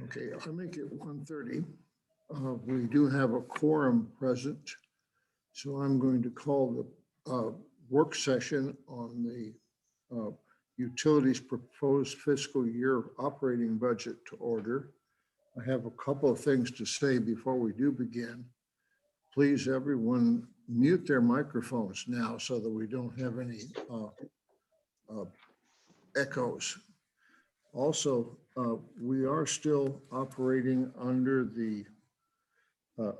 Okay, I'll make it 1:30. We do have a quorum present, so I'm going to call the work session on the utilities proposed fiscal year operating budget to order. I have a couple of things to say before we do begin. Please, everyone, mute their microphones now so that we don't have any echoes. Also, we are still operating under the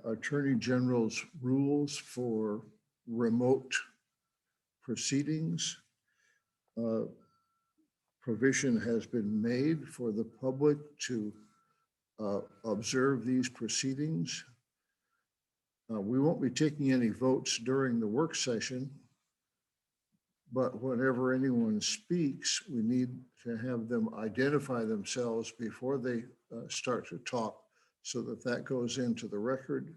Attorney General's rules for remote proceedings. Provision has been made for the public to observe these proceedings. We won't be taking any votes during the work session, but whenever anyone speaks, we need to have them identify themselves before they start to talk so that that goes into the record.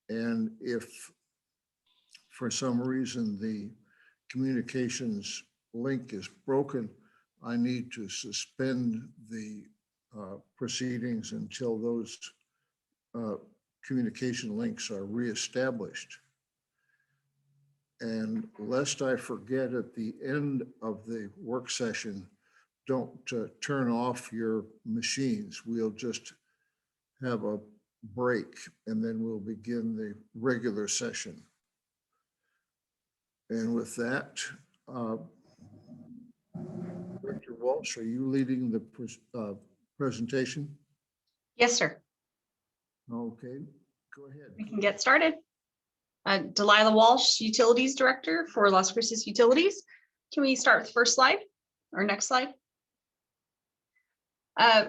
And if for some reason the communications link is broken, I need to suspend the proceedings until those communication links are reestablished. And lest I forget at the end of the work session, don't turn off your machines. We'll just have a break and then we'll begin the regular session. And with that, Director Walsh, are you leading the presentation? Yes, sir. Okay, go ahead. We can get started. Delilah Walsh, Utilities Director for Las Cruces Utilities. Can we start with the first slide or next slide?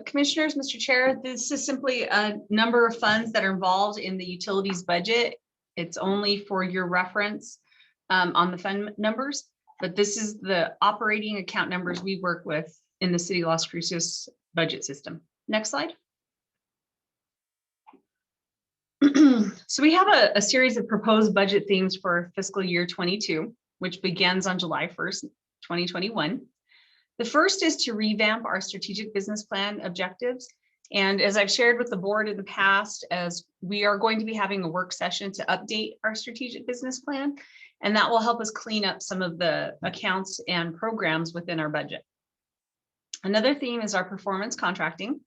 Commissioners, Mr. Chair, this is simply a number of funds that are involved in the utilities budget. It's only for your reference on the fund numbers, but this is the operating account numbers we work with in the City of Las Cruces budget system. Next slide. So we have a series of proposed budget themes for fiscal year 22, which begins on July 1st, 2021. The first is to revamp our strategic business plan objectives. And as I've shared with the board in the past, as we are going to be having a work session to update our strategic business plan, and that will help us clean up some of the accounts and programs within our budget. Another theme is our performance contracting.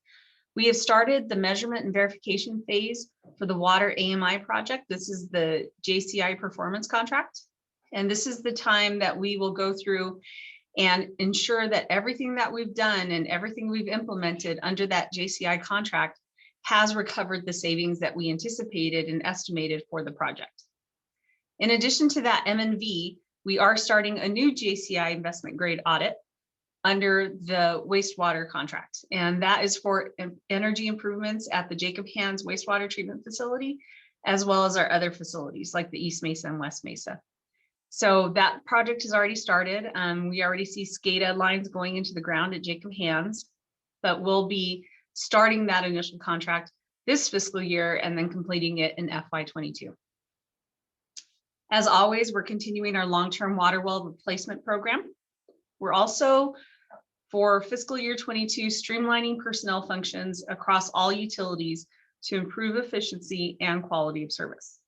We have started the measurement and verification phase for the water AMI project. This is the JCI performance contract. And this is the time that we will go through and ensure that everything that we've done and everything we've implemented under that JCI contract has recovered the savings that we anticipated and estimated for the project. In addition to that M&V, we are starting a new JCI investment grade audit under the wastewater contract. And that is for energy improvements at the Jacob Hands Wastewater Treatment facility, as well as our other facilities like the East Mesa and West Mesa. So that project has already started. We already see SCADA lines going into the ground at Jacob Hands, but we'll be starting that initial contract this fiscal year and then completing it in FY22. As always, we're continuing our long-term water well replacement program. We're also, for fiscal year 22, streamlining personnel functions across all utilities to improve efficiency and quality of service.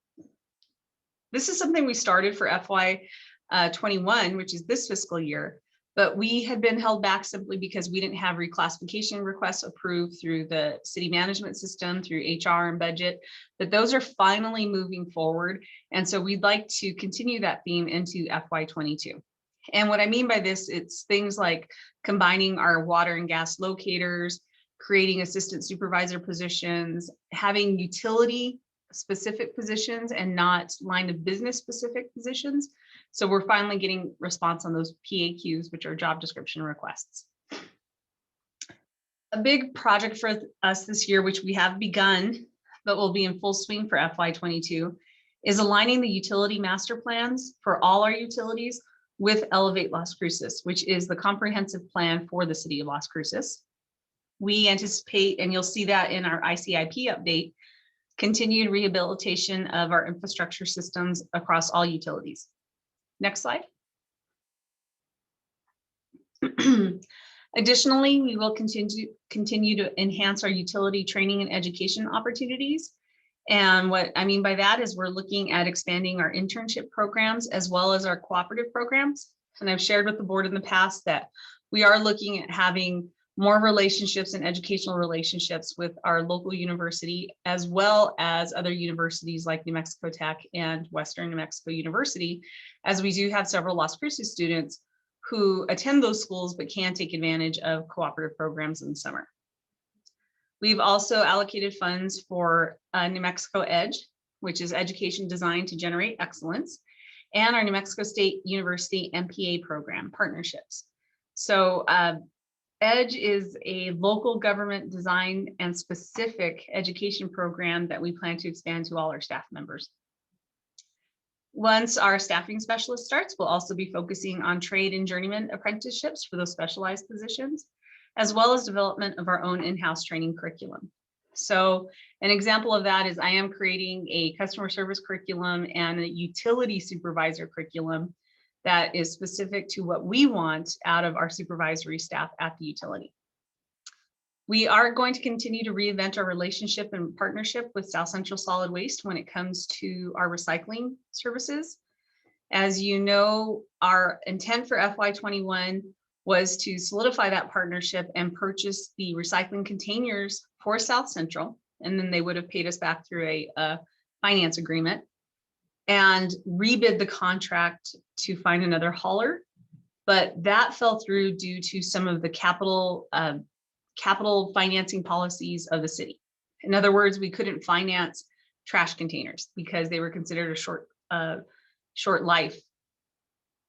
This is something we started for FY21, which is this fiscal year, but we had been held back simply because we didn't have reclassification requests approved through the city management system, through HR and budget, but those are finally moving forward. And so we'd like to continue that theme into FY22. And what I mean by this, it's things like combining our water and gas locators, creating assistant supervisor positions, having utility specific positions and not line of business specific positions. So we're finally getting response on those PAQs, which are job description requests. A big project for us this year, which we have begun, but will be in full swing for FY22, is aligning the utility master plans for all our utilities with Elevate Las Cruces, which is the comprehensive plan for the city of Las Cruces. We anticipate, and you'll see that in our ICIP update, continued rehabilitation of our infrastructure systems across all utilities. Next slide. Additionally, we will continue to enhance our utility training and education opportunities. And what I mean by that is we're looking at expanding our internship programs as well as our cooperative programs. And I've shared with the board in the past that we are looking at having more relationships and educational relationships with our local university, as well as other universities like New Mexico Tech and Western New Mexico University, as we do have several Las Cruces students who attend those schools but can take advantage of cooperative programs in the summer. We've also allocated funds for New Mexico EDGE, which is education designed to generate excellence, and our New Mexico State University MPA program partnerships. So EDGE is a local government design and specific education program that we plan to expand to all our staff members. Once our staffing specialist starts, we'll also be focusing on trade and journeyman apprenticeships for those specialized positions, as well as development of our own in-house training curriculum. So an example of that is I am creating a customer service curriculum and a utility supervisor curriculum that is specific to what we want out of our supervisory staff at the utility. We are going to continue to reinvent our relationship and partnership with South Central Solid Waste when it comes to our recycling services. As you know, our intent for FY21 was to solidify that partnership and purchase the recycling containers for South Central, and then they would have paid us back through a finance agreement, and rebid the contract to find another hauler. But that fell through due to some of the capital financing policies of the city. In other words, we couldn't finance trash containers because they were considered a short life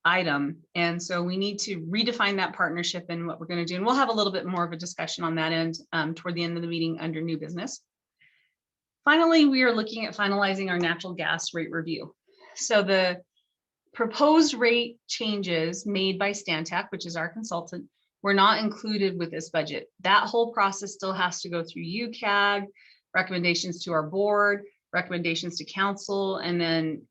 item. And so we need to redefine that partnership and what we're going to do. And we'll have a little bit more of a discussion on that end toward the end of the meeting under new business. Finally, we are looking at finalizing our natural gas rate review. So the proposed rate changes made by Stantec, which is our consultant, were not included with this budget. That whole process still has to go through UCAG, recommendations to our board, recommendations to council, and then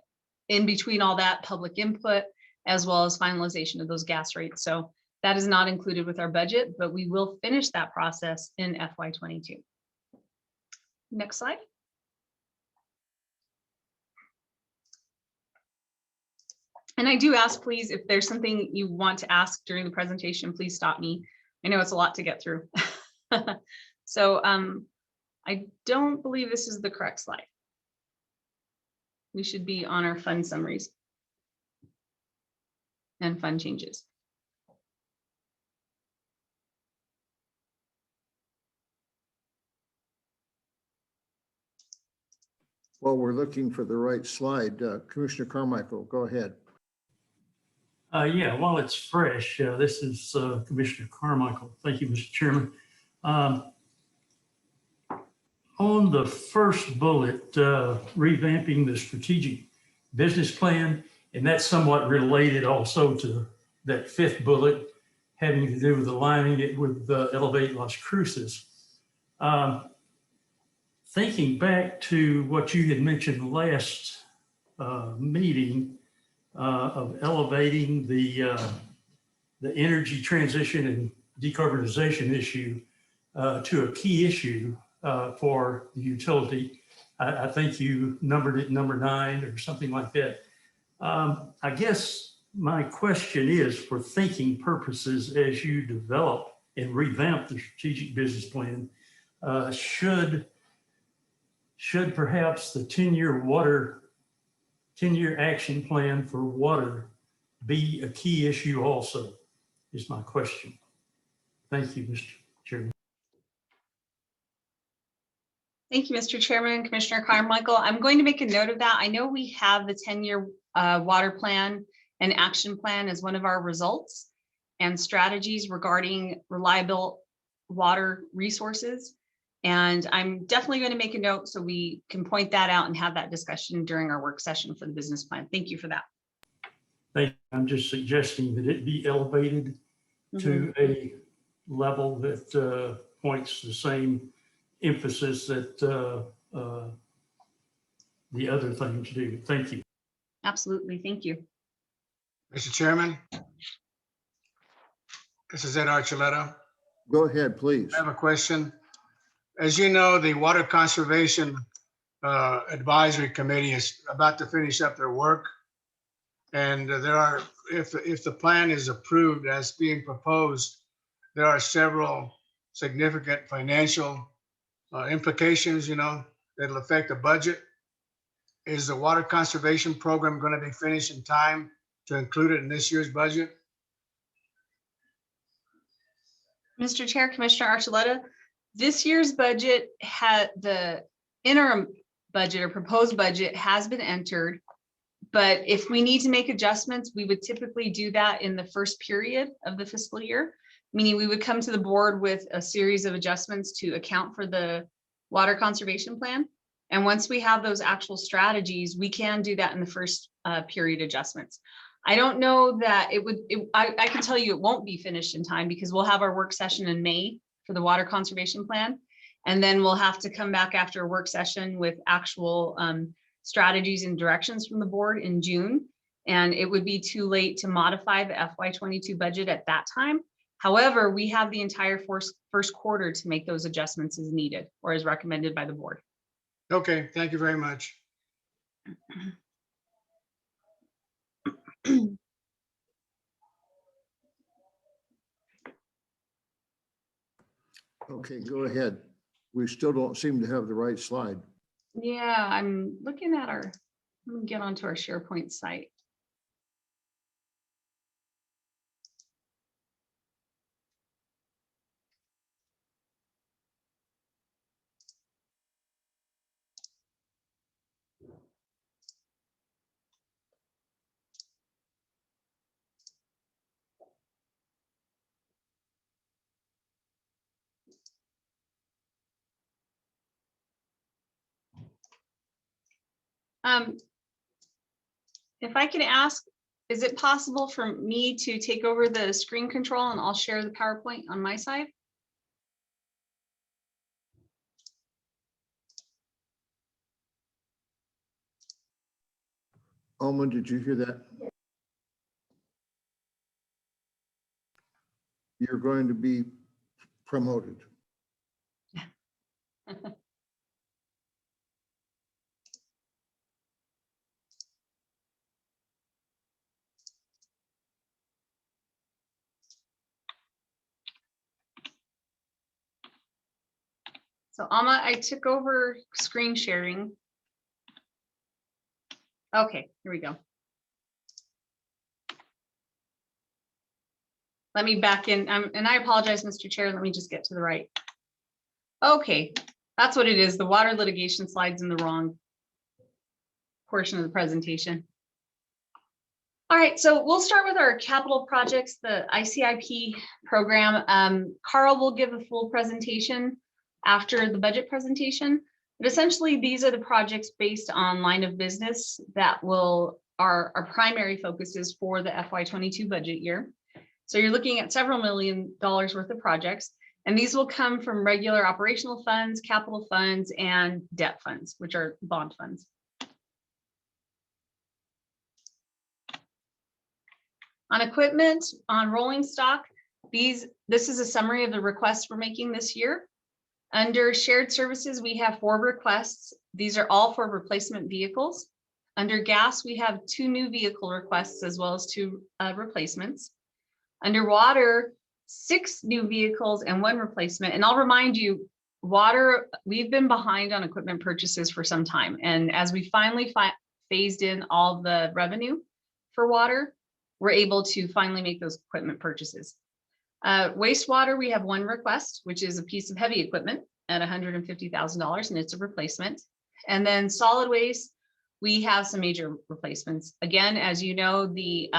in between all that, public input, as well as finalization of those gas rates. So that is not included with our budget, but we will finish that process in FY22. Next slide. And I do ask, please, if there's something you want to ask during the presentation, please stop me. I know it's a lot to get through. So I don't believe this is the correct slide. We should be on our fund summaries and fund changes. While we're looking for the right slide, Commissioner Carmichael, go ahead. Yeah, while it's fresh, this is Commissioner Carmichael. Thank you, Mr. Chairman. On the first bullet, revamping the strategic business plan, and that's somewhat related also to that fifth bullet having to do with aligning it with Elevate Las Cruces. Thinking back to what you had mentioned last meeting, of elevating the energy transition and decarbonization issue to a key issue for the utility. I think you numbered it number 9 or something like that. I guess my question is, for thinking purposes, as you develop and revamp the strategic business plan, should perhaps the 10-year action plan for water be a key issue also, is my question. Thank you, Mr. Chairman. Thank you, Mr. Chairman, Commissioner Carmichael. I'm going to make a note of that. I know we have the 10-year water plan and action plan as one of our results and strategies regarding reliable water resources. And I'm definitely going to make a note so we can point that out and have that discussion during our work session for the business plan. Thank you for that. I'm just suggesting that it be elevated to a level that points the same emphasis that the other things do. Thank you. Absolutely. Thank you. Mr. Chairman, this is Ed Archuleta. Go ahead, please. I have a question. As you know, the Water Conservation Advisory Committee is about to finish up their work. And there are, if the plan is approved as being proposed, there are several significant financial implications, that'll affect the budget. Is the water conservation program going to be finished in time to include it in this year's budget? Mr. Chair, Commissioner Archuleta, this year's budget had the interim budget or proposed budget has been entered. But if we need to make adjustments, we would typically do that in the first period of the fiscal year, meaning we would come to the board with a series of adjustments to account for the water conservation plan. And once we have those actual strategies, we can do that in the first period adjustments. I don't know that I can tell you it won't be finished in time because we'll have our work session in May for the water conservation plan. And then we'll have to come back after a work session with actual strategies and directions from the board in June. And it would be too late to modify the FY22 budget at that time. However, we have the entire first quarter to make those adjustments as needed or as recommended by the board. Okay, thank you very much. Okay, go ahead. We still don't seem to have the right slide. Yeah, I'm looking at let me get onto our SharePoint site. If I can ask, is it possible for me to take over the screen control and I'll share the PowerPoint on my side? Alma, did you hear that? You're going to be promoted. So Alma, I took over screen sharing. Okay, here we go. Let me back in, and I apologize, Mr. Chair, let me just get to the right. Okay, that's what it is. The water litigation slide's in the wrong portion of the presentation. All right, so we'll start with our capital projects, the ICIP program. Carl will give a full presentation after the budget presentation. But essentially, these are the projects based on line of business that are our primary focuses for the FY22 budget year. So you're looking at several $1 million worth of projects, and these will come from regular operational funds, capital funds, and debt funds, which are bond funds. On equipment, on rolling stock, this is a summary of the requests we're making this year. Under shared services, we have 4 requests. These are all for replacement vehicles. Under gas, we have 2 new vehicle requests as well as 2 replacements. Under water, 6 new vehicles and 1 replacement. And I'll remind you, water, we've been behind on equipment purchases for some time. And as we finally phased in all the revenue for water, we're able to finally make those equipment purchases. Wastewater, we have 1 request, which is a piece of heavy equipment, at $150,000, and it's a replacement. And then solid waste, we have some major replacements. Again, as you know, the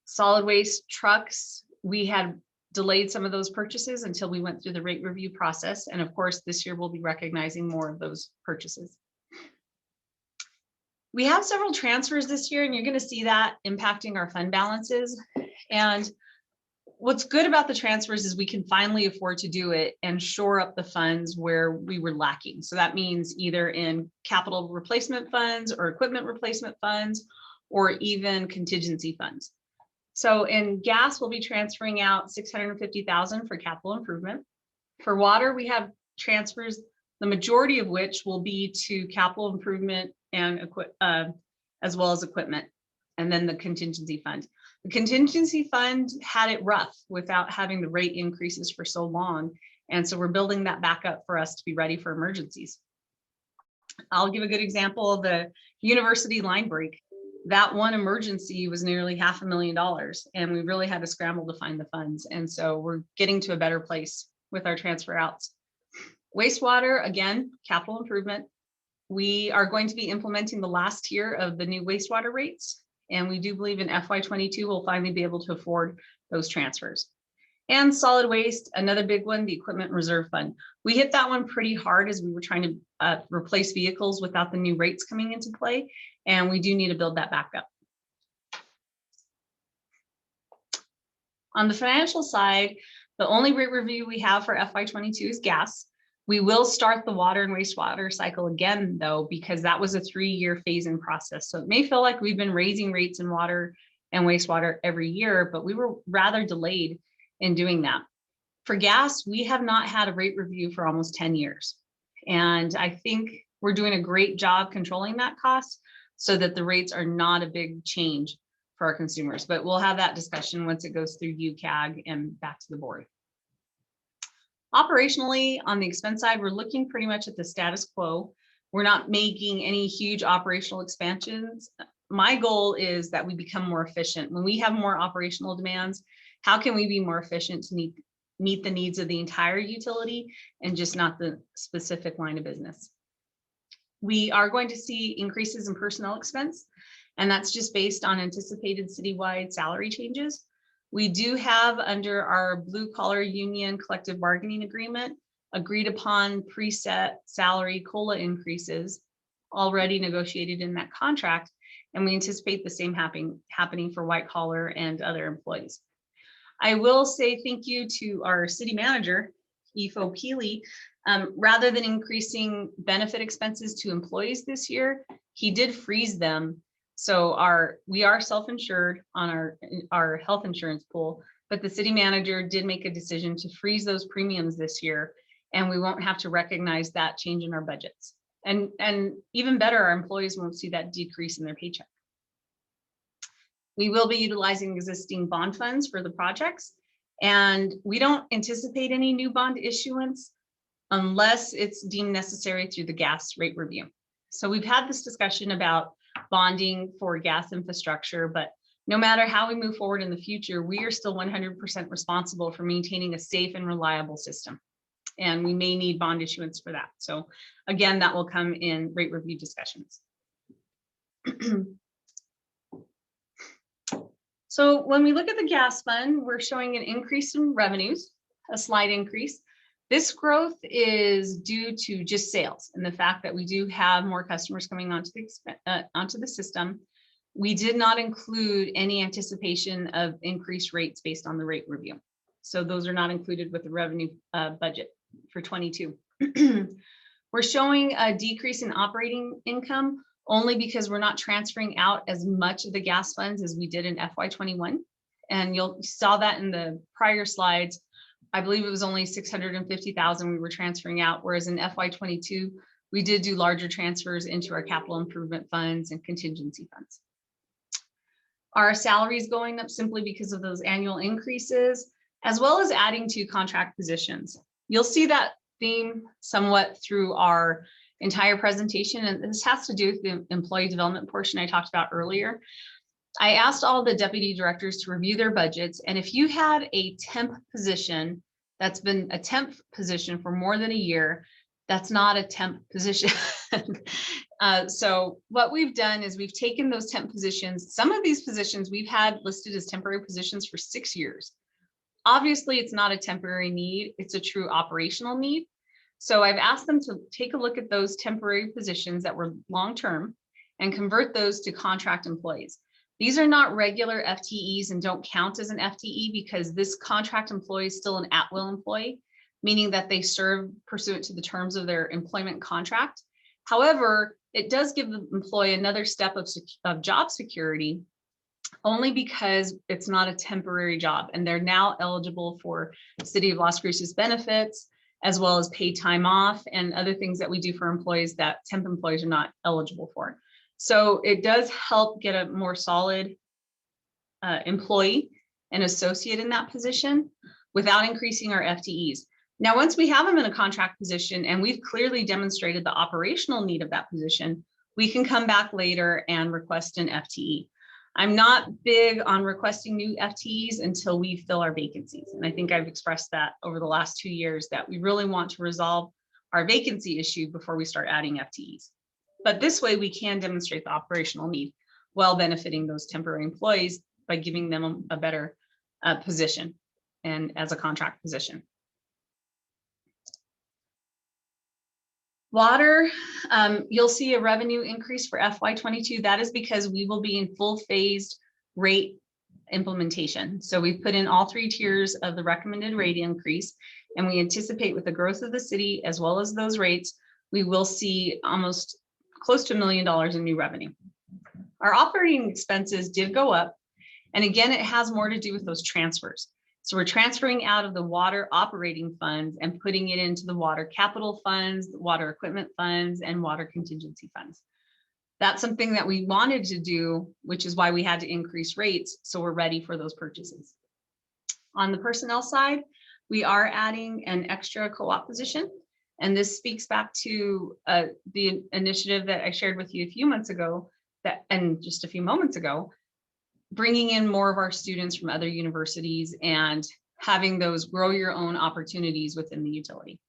solid waste trucks, we had delayed some of those purchases until we went through the rate review process. And of course, this year we'll be recognizing more of those purchases. We have several transfers this year, and you're going to see that impacting our fund balances. And what's good about the transfers is we can finally afford to do it and shore up the funds where we were lacking. So that means either in capital replacement funds or equipment replacement funds, or even contingency funds. So in gas, we'll be transferring out $650,000 for capital improvement. For water, we have transfers, the majority of which will be to capital improvement and as well as equipment, and then the contingency fund. The contingency fund had it rough without having the rate increases for so long. And so we're building that back up for us to be ready for emergencies. I'll give a good example, the university line break. That one emergency was nearly $500,000, and we really had to scramble to find the funds. And so we're getting to a better place with our transfer outs. Wastewater, again, capital improvement. We are going to be implementing the last tier of the new wastewater rates. And we do believe in FY22, we'll finally be able to afford those transfers. And solid waste, another big one, the equipment reserve fund. We hit that one pretty hard as we were trying to replace vehicles without the new rates coming into play. And we do need to build that back up. On the financial side, the only rate review we have for FY22 is gas. We will start the water and wastewater cycle again, though, because that was a 3-year phase-in process. So it may feel like we've been raising rates in water and wastewater every year, but we were rather delayed in doing that. For gas, we have not had a rate review for almost 10 years. And I think we're doing a great job controlling that cost so that the rates are not a big change for our consumers. But we'll have that discussion once it goes through UCAG and back to the board. Operationally, on the expense side, we're looking pretty much at the status quo. We're not making any huge operational expansions. My goal is that we become more efficient. When we have more operational demands, how can we be more efficient to meet the needs of the entire utility and just not the specific line of business? We are going to see increases in personnel expense, and that's just based on anticipated citywide salary changes. We do have, under our blue collar union collective bargaining agreement, agreed upon preset salary COLA increases already negotiated in that contract, and we anticipate the same happening for white collar and other employees. I will say thank you to our city manager, Efo Peely. Rather than increasing benefit expenses to employees this year, he did freeze them. So we are self-insured on our health insurance pool, but the city manager did make a decision to freeze those premiums this year, and we won't have to recognize that change in our budgets. And even better, our employees won't see that decrease in their paycheck. We will be utilizing existing bond funds for the projects, and we don't anticipate any new bond issuance unless it's deemed necessary through the gas rate review. So we've had this discussion about bonding for gas infrastructure, but no matter how we move forward in the future, we are still 100% responsible for maintaining a safe and reliable system. And we may need bond issuance for that. So again, that will come in rate review discussions. So when we look at the gas fund, we're showing an increase in revenues, a slight increase. This growth is due to just sales and the fact that we do have more customers coming onto the system. We did not include any anticipation of increased rates based on the rate review. So those are not included with the revenue budget for 22. We're showing a decrease in operating income only because we're not transferring out as much of the gas funds as we did in FY21. And you saw that in the prior slides. I believe it was only 650,000 we were transferring out, whereas in FY22, we did do larger transfers into our capital improvement funds and contingency funds. Our salaries going up simply because of those annual increases, as well as adding to contract positions. You'll see that theme somewhat through our entire presentation, and this has to do with the employee development portion I talked about earlier. I asked all the deputy directors to review their budgets, and if you had a temp position that's been a temp position for more than a year, that's not a temp position. So what we've done is we've taken those temp positions. Some of these positions we've had listed as temporary positions for 6 years. Obviously, it's not a temporary need, it's a true operational need. So I've asked them to take a look at those temporary positions that were long-term and convert those to contract employees. These are not regular FTEs and don't count as an FTE because this contract employee is still an at-will employee, meaning that they serve pursuant to the terms of their employment contract. However, it does give the employee another step of job security only because it's not a temporary job and they're now eligible for City of Las Cruces benefits, as well as paid time off and other things that we do for employees that temp employees are not eligible for. So it does help get a more solid employee and associate in that position without increasing our FTEs. Now, once we have them in a contract position and we've clearly demonstrated the operational need of that position, we can come back later and request an FTE. I'm not big on requesting new FTEs until we fill our vacancies. And I think I've expressed that over the last 2 years that we really want to resolve our vacancy issue before we start adding FTEs. But this way we can demonstrate the operational need while benefiting those temporary employees by giving them a better position and as a contract position. Water, you'll see a revenue increase for FY22. That is because we will be in full phased rate implementation. So we've put in all 3 tiers of the recommended rate increase, and we anticipate with the growth of the city as well as those rates, we will see almost close to $1 million in new revenue. Our operating expenses did go up, and again, it has more to do with those transfers. So we're transferring out of the water operating funds and putting it into the water capital funds, water equipment funds, and water contingency funds. That's something that we wanted to do, which is why we had to increase rates. So we're ready for those purchases. On the personnel side, we are adding an extra co-op position. And this speaks back to the initiative that I shared with you a few months ago, and just a few moments ago, bringing in more of our students from other universities and having those grow your own opportunities within the utility.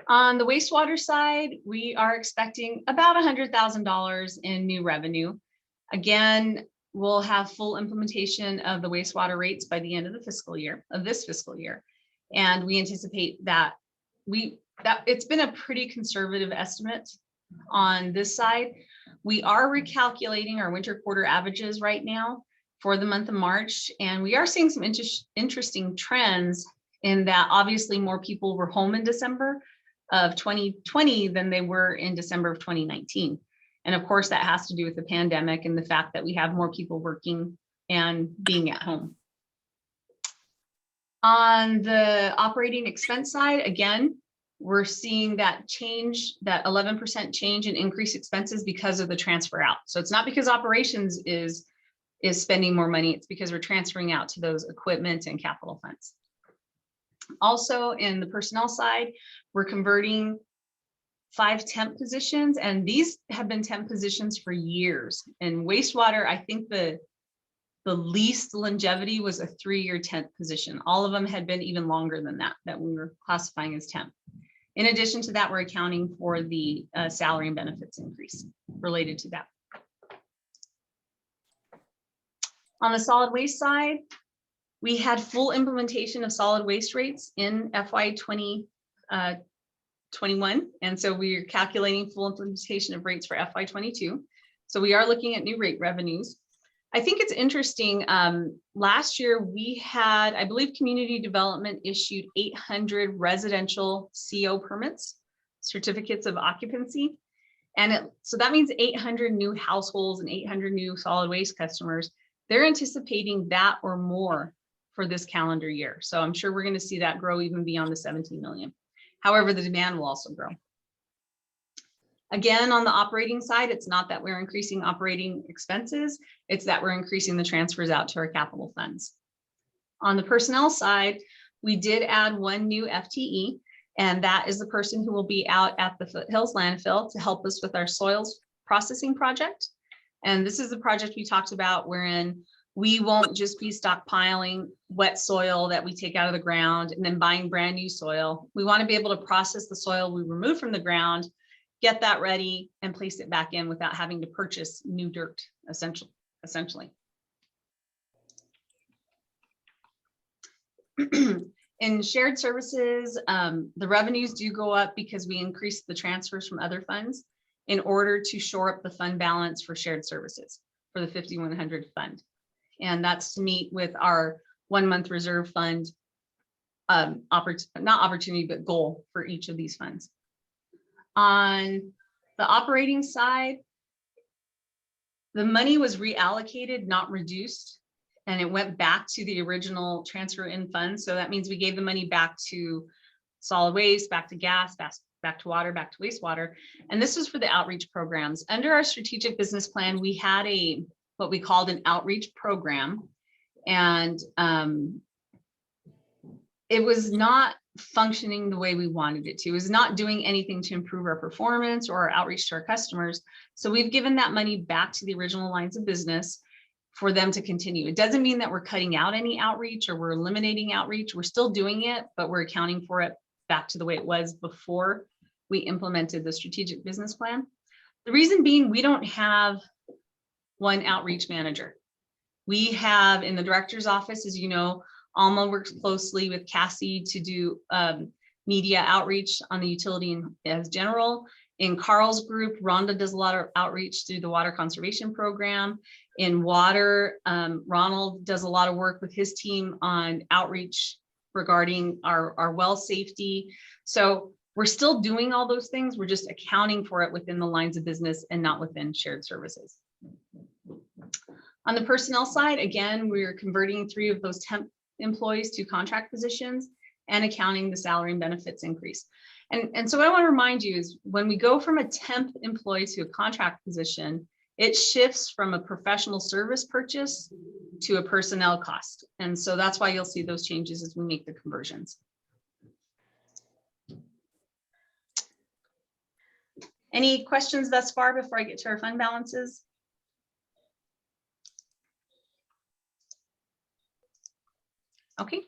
On the wastewater side, we are expecting about $100,000 in new revenue. Again, we'll have full implementation of the wastewater rates by the end of the fiscal year, of this fiscal year. And we anticipate that it's been a pretty conservative estimate on this side. We are recalculating our winter quarter averages right now for the month of March, and we are seeing some interesting trends in that obviously more people were home in December of 2020 than they were in December of 2019. And of course, that has to do with the pandemic and the fact that we have more people working and being at home. On the operating expense side, again, we're seeing that change, that 11% change in increased expenses because of the transfer out. So it's not because operations is spending more money, it's because we're transferring out to those equipment and capital funds. Also in the personnel side, we're converting 5 temp positions, and these have been temp positions for years. In wastewater, I think the least longevity was a 3-year temp position. All of them had been even longer than that we were classifying as temp. In addition to that, we're accounting for the salary and benefits increase related to that. On the solid waste side, we had full implementation of solid waste rates in FY 2021. And so we're calculating full implementation of rates for FY 22. So we are looking at new rate revenues. I think it's interesting. Last year we had, I believe, community development issued 800 residential CO permits, certificates of occupancy. And so that means 800 new households and 800 new solid waste customers. They're anticipating that or more for this calendar year. So I'm sure we're going to see that grow even beyond the 17 million. However, the demand will also grow. Again, on the operating side, it's not that we're increasing operating expenses, it's that we're increasing the transfers out to our capital funds. On the personnel side, we did add 1 new FTE, and that is the person who will be out at the Foothills landfill to help us with our soils processing project. And this is the project we talked about wherein We won't just be stockpiling wet soil that we take out of the ground and then buying brand new soil. We want to be able to process the soil we remove from the ground, get that ready, and place it back in without having to purchase new dirt, essentially. In shared services, the revenues do go up because we increase the transfers from other funds in order to shore up the fund balance for shared services for the 5100 fund. And that's to meet with our 1 month reserve fund not opportunity, but goal for each of these funds. On the operating side, the money was reallocated, not reduced, and it went back to the original transfer in funds. So that means we gave the money back to solid waste, back to gas, back to water, back to wastewater. And this was for the outreach programs. Under our strategic business plan, we had what we called an outreach program. And it was not functioning the way we wanted it to. It was not doing anything to improve our performance or our outreach to our customers. So we've given that money back to the original lines of business for them to continue. It doesn't mean that we're cutting out any outreach or we're eliminating outreach. We're still doing it, but we're accounting for it back to the way it was before we implemented the strategic business plan. The reason being, we don't have one outreach manager. We have in the director's office, as you know, Alma works closely with Cassie to do media outreach on the utility as general. In Carl's group, Rhonda does a lot of outreach through the water conservation program. In water, Ronald does a lot of work with his team on outreach regarding our well safety. So we're still doing all those things. We're just accounting for it within the lines of business and not within shared services. On the personnel side, again, we're converting 3 of those temp employees to contract positions and accounting the salary and benefits increase. And so what I want to remind you is when we go from a temp employee to a contract position, it shifts from a professional service purchase to a personnel cost. And so that's why you'll see those changes as we make the conversions. Any questions thus far before I get to our fund balances? Okay.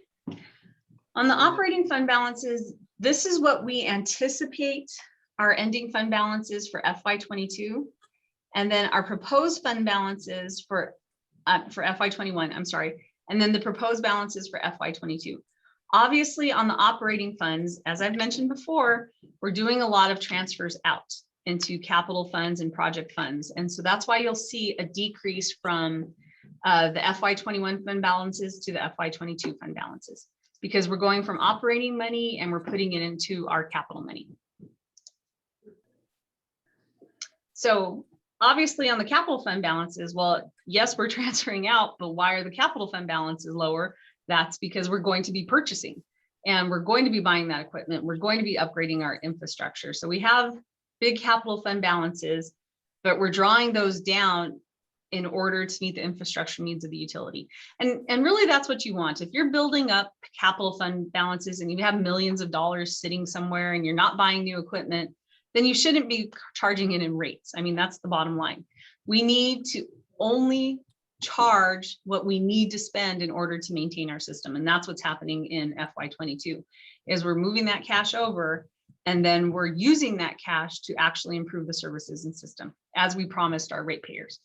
On the operating fund balances, this is what we anticipate our ending fund balances for FY22, and then our proposed fund balances for FY21, I'm sorry, and then the proposed balances for FY22. Obviously, on the operating funds, as I've mentioned before, we're doing a lot of transfers out into capital funds and project funds. And so that's why you'll see a decrease from the FY21 fund balances to the FY22 fund balances, because we're going from operating money and we're putting it into our capital money. So obviously on the capital fund balances, well, yes, we're transferring out, but why are the capital fund balances lower? That's because we're going to be purchasing and we're going to be buying that equipment. We're going to be upgrading our infrastructure. So we have big capital fund balances, but we're drawing those down in order to meet the infrastructure needs of the utility. And really that's what you want. If you're building up capital fund balances and you have millions of dollars sitting somewhere and you're not buying new equipment, then you shouldn't be charging it in rates. I mean, that's the bottom line. We need to only charge what we need to spend in order to maintain our system. And that's what's happening in FY22, is we're moving that cash over and then we're using that cash to actually improve the services and system as we promised our ratepayers.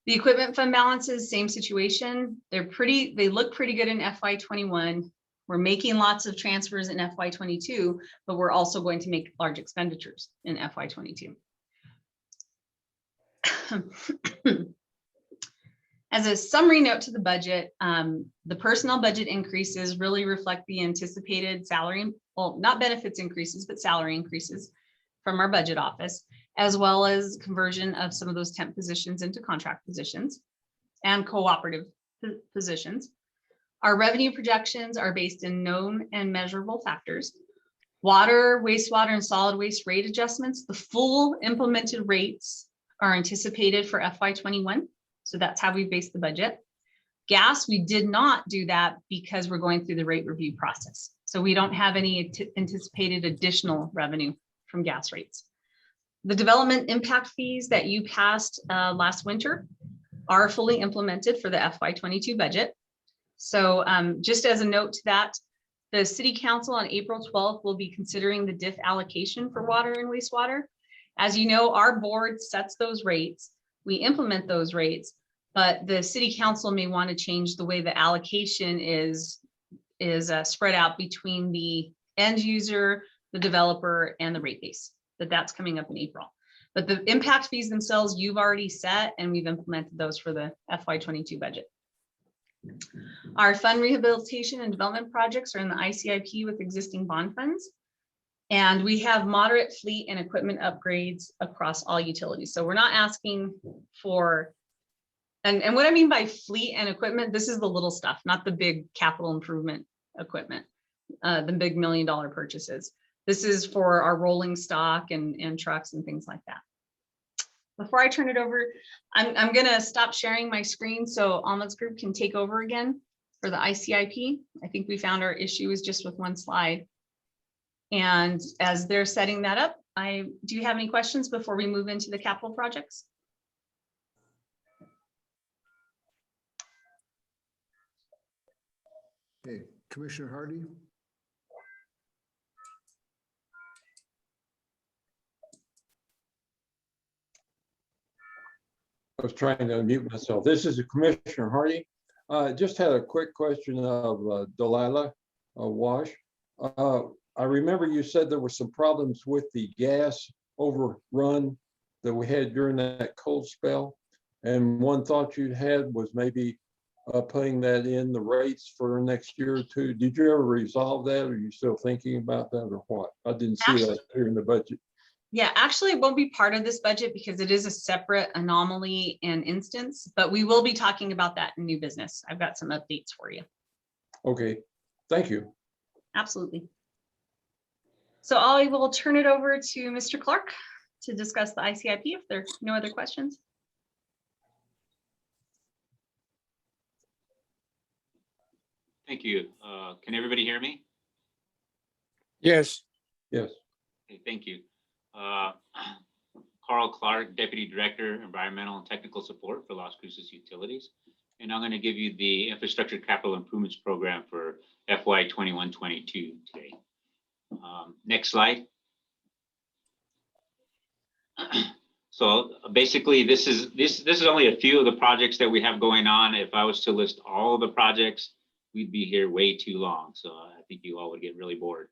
The equipment fund balances, same situation. They look pretty good in FY21. We're making lots of transfers in FY22, but we're also going to make large expenditures in FY22. As a summary note to the budget, the personnel budget increases really reflect the anticipated salary, well, not benefits increases, but salary increases from our budget office, as well as conversion of some of those temp positions into contract positions and cooperative positions. Our revenue projections are based in known and measurable factors. Water, wastewater, and solid waste rate adjustments, the full implemented rates are anticipated for FY21. So that's how we base the budget. Gas, we did not do that because we're going through the rate review process. So we don't have any anticipated additional revenue from gas rates. The development impact fees that you passed last winter are fully implemented for the FY22 budget. So just as a note to that, the City Council on April 12th will be considering the Diff allocation for water and wastewater. As you know, our board sets those rates. We implement those rates, but the City Council may want to change the way the allocation is spread out between the end user, the developer, and the rate base. That's coming up in April. But the impact fees themselves, you've already set, and we've implemented those for the FY22 budget. Our fund rehabilitation and development projects are in the ICIP with existing bond funds. And we have moderate fleet and equipment upgrades across all utilities. So we're not asking for, and what I mean by fleet and equipment, this is the little stuff, not the big capital improvement equipment, the big $1 million purchases. This is for our rolling stock and trucks and things like that. Before I turn it over, I'm gonna stop sharing my screen so Ahmed's group can take over again for the ICIP. I think we found our issue is just with one slide. And as they're setting that up, do you have any questions before we move into the capital projects? Okay, Commissioner Hardy. I was trying to unmute myself. This is Commissioner Hardy. Just had a quick question of Delilah Wash. I remember you said there were some problems with the gas overrun that we had during that cold spell. And one thought you'd had was maybe putting that in the rates for next year or two. Did you ever resolve that? Or are you still thinking about that or what? I didn't see that here in the budget. Yeah, actually it won't be part of this budget because it is a separate anomaly and instance, but we will be talking about that in new business. I've got some updates for you. Okay, thank you. Absolutely. So I will turn it over to Mr. Clark to discuss the ICIP if there are no other questions. Thank you. Can everybody hear me? Yes. Yes. Okay, thank you. Carl Clark, Deputy Director, Environmental and Technical Support for Las Cruces Utilities. And I'm going to give you the Infrastructure Capital Improvements Program for FY 21-22 today. Next slide. So basically, this is only a few of the projects that we have going on. If I was to list all of the projects, we'd be here way too long. So I think you all would get really bored.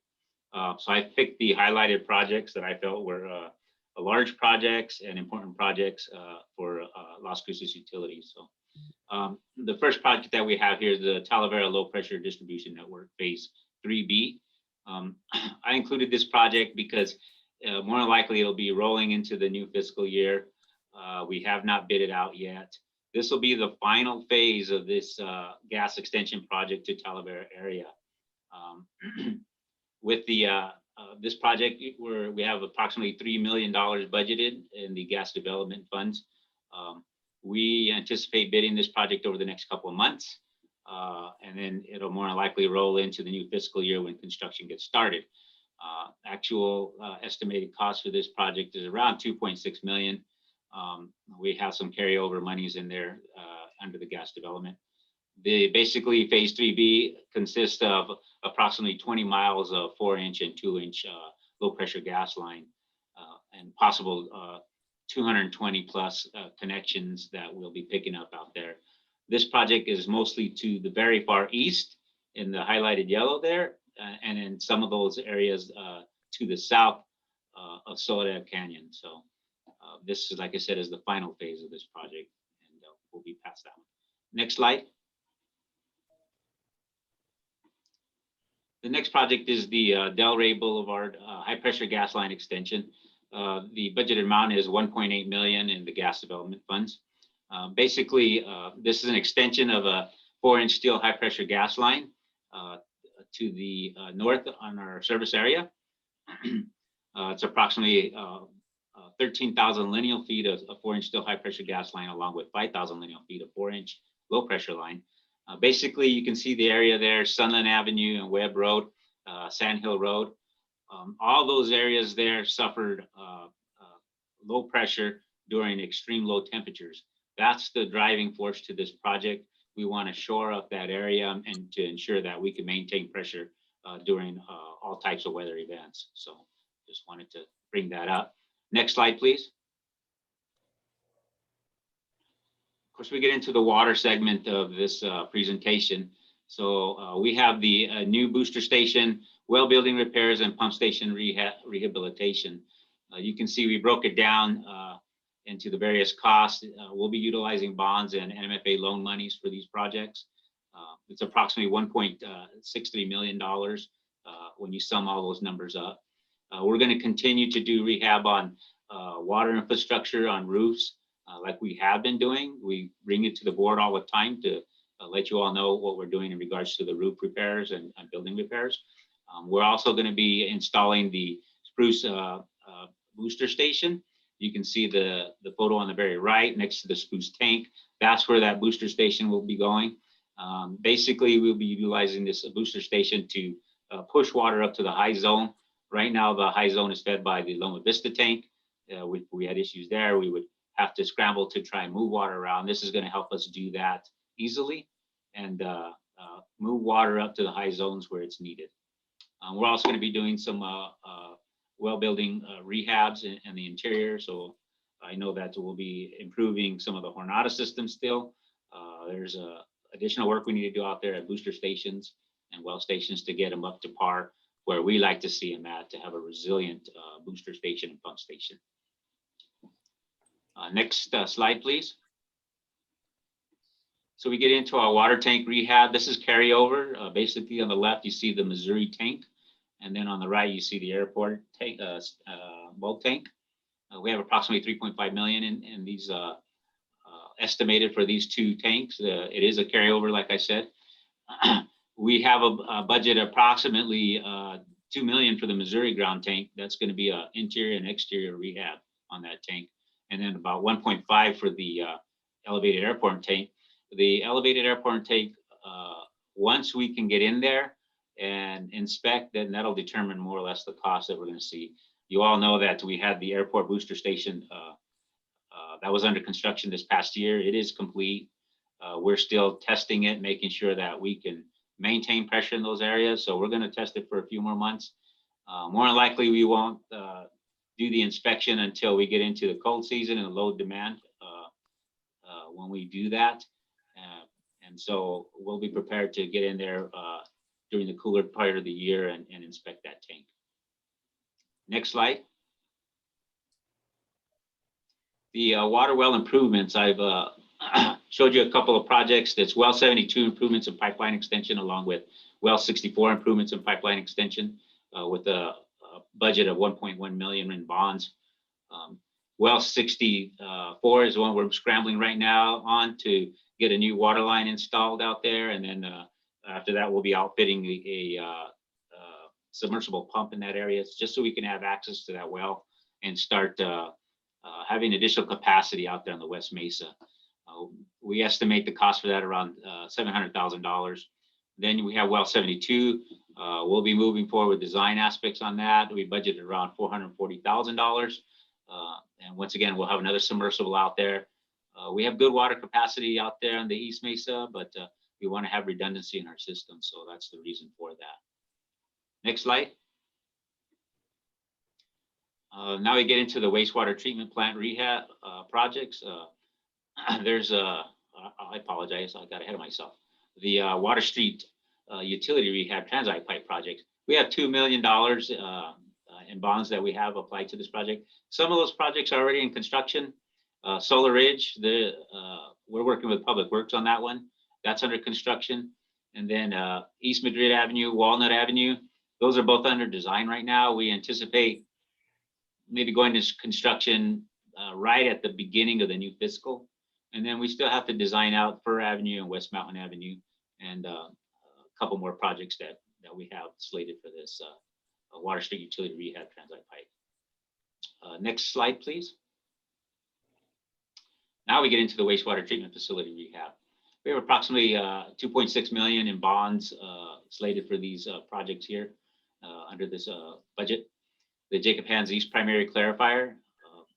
So I picked the highlighted projects that I felt were large projects and important projects for Las Cruces Utilities. So the first project that we have here is the Talavera Low Pressure Distribution Network Phase 3B. I included this project because more than likely it'll be rolling into the new fiscal year. We have not bid it out yet. This will be the final phase of this gas extension project to Talavera area. With the this project, we have approximately $3 million budgeted in the gas development funds. We anticipate bidding this project over the next couple of months, and then it'll more than likely roll into the new fiscal year when construction gets started. Actual estimated cost for this project is around $2.6 million. We have some carryover monies in there under the gas development. Basically phase 3B consists of approximately 20 miles of 4-inch and 2-inch low pressure gas line and possible 220 plus connections that we'll be picking up out there. This project is mostly to the very far east in the highlighted yellow there, and in some of those areas to the south of Soda Canyon. So this is, like I said, is the final phase of this project, and we'll be past that one. Next slide. The next project is the Delray Boulevard high pressure gas line extension. The budgeted amount is $1.8 million in the gas development funds. Basically, this is an extension of a 4-inch steel high pressure gas line to the north on our service area. It's approximately 13,000 lineal feet of 4-inch steel high pressure gas line, along with 5,000 lineal feet of 4-inch low pressure line. Basically, you can see the area there, Sunland Avenue and Webb Road, Sandhill Road. All those areas there suffered low pressure during extreme low temperatures. That's the driving force to this project. We want to shore up that area and to ensure that we can maintain pressure during all types of weather events. So just wanted to bring that up. Next slide, please. Of course, we get into the water segment of this presentation. So we have the new booster station, well building repairs, and pump station rehabilitation. You can see we broke it down into the various costs. We'll be utilizing bonds and NMFA loan monies for these projects. It's approximately $1.63 million when you sum all those numbers up. We're going to continue to do rehab on water infrastructure on roofs like we have been doing. We bring it to the board all the time to let you all know what we're doing in regards to the roof repairs and building repairs. We're also going to be installing the spruce booster station. You can see the photo on the very right next to the spruce tank. That's where that booster station will be going. Basically, we'll be utilizing this booster station to push water up to the high zone. Right now, the high zone is fed by the Loma Vista tank. We had issues there. We would have to scramble to try and move water around. This is going to help us do that easily and move water up to the high zones where it's needed. We're also going to be doing some well building rehabs in the interior. So I know that we'll be improving some of the Hornada systems still. There's additional work we need to do out there at booster stations and well stations to get them up to par where we like to see them at, to have a resilient booster station and pump station. Next slide, please. So we get into our water tank rehab. This is carryover. Basically on the left, you see the Missouri tank. And then on the right, you see the airport tank, bulk tank. We have approximately 3.5 million in these estimated for these two tanks. It is a carryover, like I said. We have a budget approximately 2 million for the Missouri ground tank. That's going to be a interior and exterior rehab on that tank. And then about 1.5 for the elevated airport tank. The elevated airport tank, once we can get in there and inspect, then that'll determine more or less the cost that we're going to see. You all know that we had the airport booster station that was under construction this past year. It is complete. We're still testing it, making sure that we can maintain pressure in those areas. So we're going to test it for a few more months. More than likely, we won't do the inspection until we get into the cold season and low demand when we do that. And so we'll be prepared to get in there during the cooler part of the year and inspect that tank. Next slide. The water well improvements, I've showed you a couple of projects. That's well 72 improvements and pipeline extension, along with well 64 improvements and pipeline extension with a budget of 1.1 million in bonds. Well 64 is the one we're scrambling right now on to get a new water line installed out there. And then after that, we'll be outfitting a submersible pump in that area, just so we can have access to that well and start having additional capacity out there on the West Mesa. We estimate the cost for that around $700,000. Then we have well 72. We'll be moving forward with design aspects on that. We budgeted around $440,000. And once again, we'll have another submersible out there. We have good water capacity out there on the East Mesa, but we want to have redundancy in our system. So that's the reason for that. Next slide. Now we get into the wastewater treatment plant rehab projects. There's I apologize, I got ahead of myself. The Water Street utility rehab transite pipe project. We have $2 million in bonds that we have applied to this project. Some of those projects are already in construction. Solar Ridge, we're working with Public Works on that one. That's under construction. And then East Madrid Avenue, Walnut Avenue, those are both under design right now. We anticipate maybe going to construction right at the beginning of the new fiscal. And then we still have to design out Fur Avenue and West Mountain Avenue and a couple more projects that we have slated for this Water Street utility rehab transite pipe. Next slide, please. Now we get into the wastewater treatment facility rehab. We have approximately 2.6 million in bonds slated for these projects here under this budget. The Jacob Hands East primary clarifier,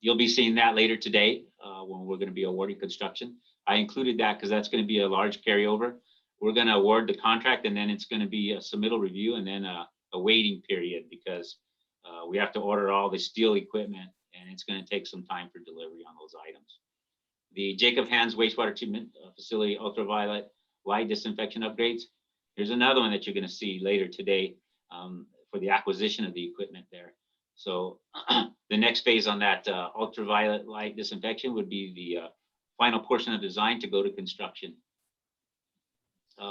You'll be seeing that later today when we're going to be awarding construction. I included that because that's going to be a large carryover. We're going to award the contract, and then it's going to be a submittal review and then a waiting period because we have to order all the steel equipment, and it's going to take some time for delivery on those items. The Jacob Hands Wastewater Treatment Facility ultraviolet light disinfection upgrades. Here's another one that you're going to see later today for the acquisition of the equipment there. So the next phase on that ultraviolet light disinfection would be the final portion of design to go to construction.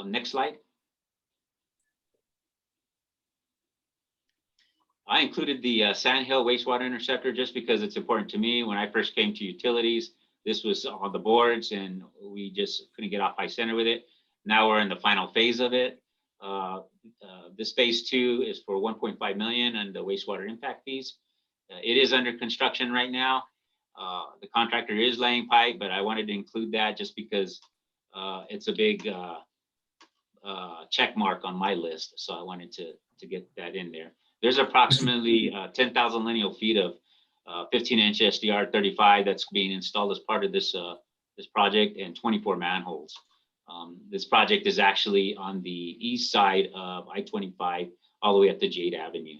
Next slide. I included the Sandhill Wastewater Interceptor just because it's important to me. When I first came to utilities, this was on the boards and we just couldn't get off Hacienda with it. Now we're in the final phase of it. This phase 2 is for 1.5 million and the wastewater impact fees. It is under construction right now. The contractor is laying pipe, but I wanted to include that just because it's a big check mark on my list. So I wanted to get that in there. There's approximately 10,000 lineal feet of 15-inch SDR 35 that's being installed as part of this project, and 24 manholes. This project is actually on the east side of I-25, all the way up to Jade Avenue.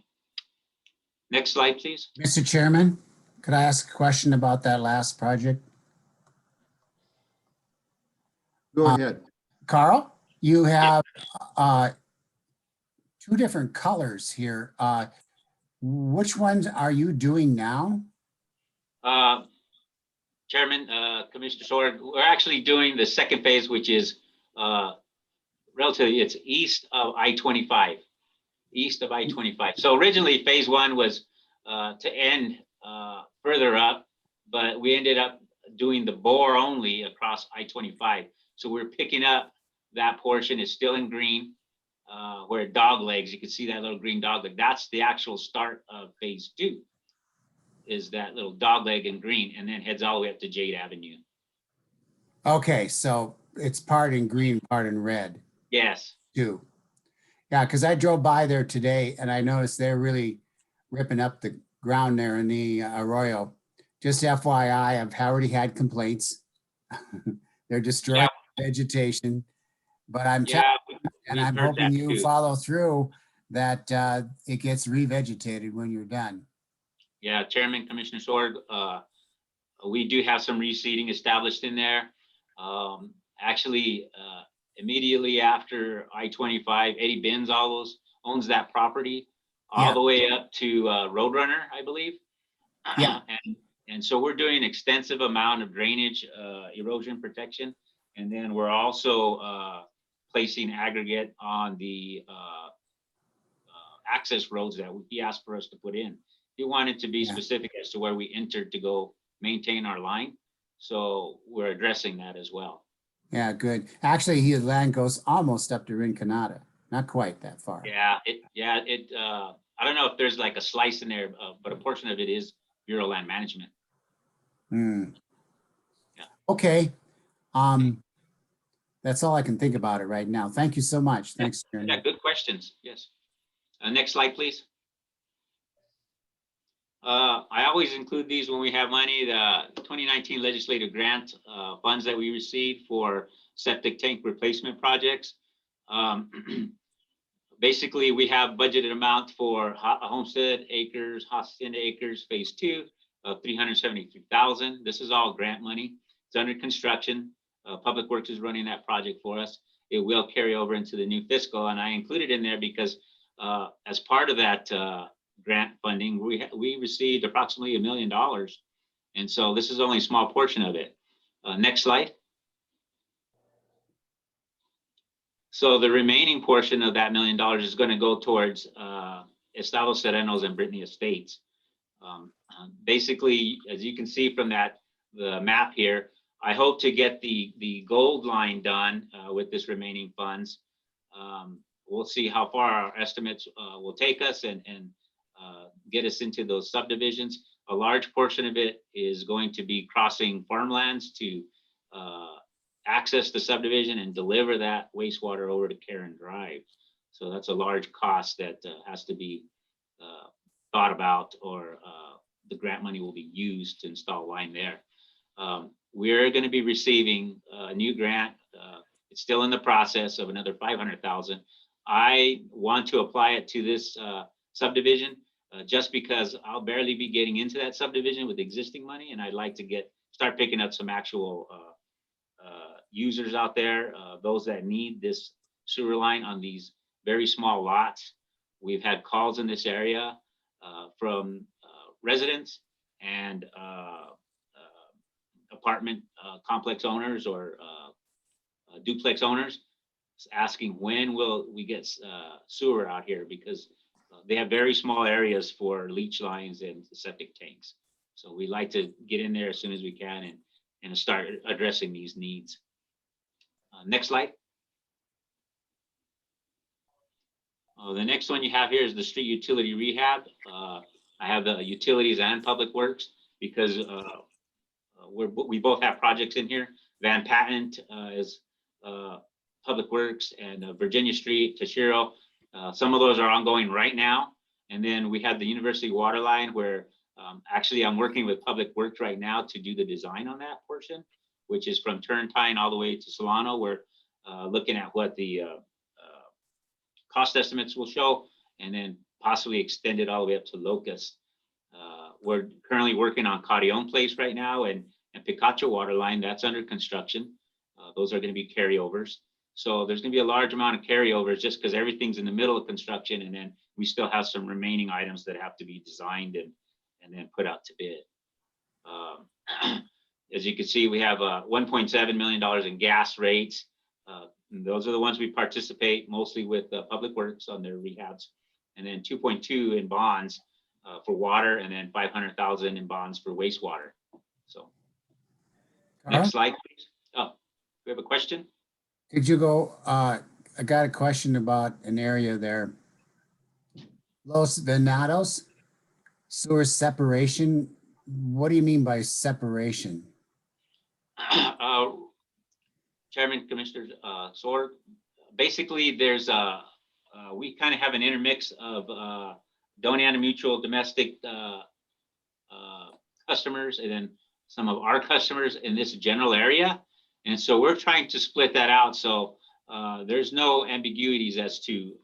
Next slide, please. Mr. Chairman, could I ask a question about that last project? Go ahead. Carl, you have two different colors here. Which ones are you doing now? Chairman, Commissioner Sword, we're actually doing the second phase, which is relatively, it's east of I-25, east of I-25. So originally phase 1 was to end further up, but we ended up doing the bore only across I-25. So we're picking up that portion. Is still in green where it dog legs. You can see that little green dog leg. That's the actual start of phase 2. Is that little dog leg in green, and then heads all the way up to Jade Avenue. Okay, so it's part in green, part in red Yes. too. Yeah, because I drove by there today and I noticed they're really ripping up the ground there in the arroyo. Just FYI, I've already had complaints. They're destroying vegetation, but I'm and I'm hoping you follow through that it gets revegetated when you're done. Yeah, Chairman, Commissioner Sword, we do have some reseeding established in there. Actually, immediately after I-25, Eddie Benz owns that property all the way up to Roadrunner, I believe. Yeah. And so we're doing extensive amount of drainage, erosion protection. And then we're also placing aggregate on the access roads that he asked for us to put in. He wanted to be specific as to where we entered to go maintain our line. So we're addressing that as well. Yeah, good. Actually, his land goes almost up to Rinconada, not quite that far. Yeah, I don't know if there's like a slice in there, but a portion of it is Bureau of Land Management. Yeah. Okay. That's all I can think about it right now. Thank you so much. Thanks. Yeah, good questions. Yes. Next slide, please. I always include these when we have money. The 2019 legislative grant funds that we received for septic tank replacement projects. Basically, we have budgeted amount for Homestead Acres, Hacienda Acres, phase 2 of $373,000. This is all grant money. It's under construction. Public Works is running that project for us. It will carry over into the new fiscal, and I included in there because as part of that grant funding, we received approximately $1 million. And so this is only a small portion of it. Next slide. So the remaining portion of that $1 million is going to go towards Estado Serenos and Brittany Estates. Basically, as you can see from the map here, I hope to get the gold line done with this remaining funds. We'll see how far our estimates will take us and get us into those subdivisions. A large portion of it is going to be crossing farmlands to access the subdivision and deliver that wastewater over to Karen Drive. So that's a large cost that has to be thought about or the grant money will be used to install line there. We're going to be receiving a new grant. It's still in the process of another 500,000. I want to apply it to this subdivision just because I'll barely be getting into that subdivision with existing money, and I'd like to start picking up some actual users out there, those that need this sewer line on these very small lots. We've had calls in this area from residents and apartment complex owners or duplex owners asking when will we get sewer out here, because they have very small areas for leach lines and septic tanks. So we like to get in there as soon as we can and start addressing these needs. Next slide. The next one you have here is the street utility rehab. I have the utilities and public works because we both have projects in here. Van Patent is public works, and Virginia Street, Tashiro. Some of those are ongoing right now. And then we have the University water line where actually I'm working with public works right now to do the design on that portion, which is from Turrentine all the way to Solano. We're looking at what the cost estimates will show, and then possibly extend it all the way up to Locust. We're currently working on Carrion Place right now, and Picacho water line, that's under construction. Those are going to be carryovers. So there's going to be a large amount of carryovers just because everything's in the middle of construction, and then we still have some remaining items that have to be designed and then put out to bid. As you can see, we have $1.7 million in gas rates. And those are the ones we participate mostly with Public Works on their rehabs, and then 2.2 in bonds for water, and then 500,000 in bonds for wastewater. So next slide, please. Oh, we have a question. Could you go, I got a question about an area there. Los Venados, sewer separation. What do you mean by separation? Chairman, Commissioner Sorg, basically there's we kind of have an intermix of Doñana Mutual domestic customers and then some of our customers in this general area. And so we're trying to split that out. So there's no ambiguities as to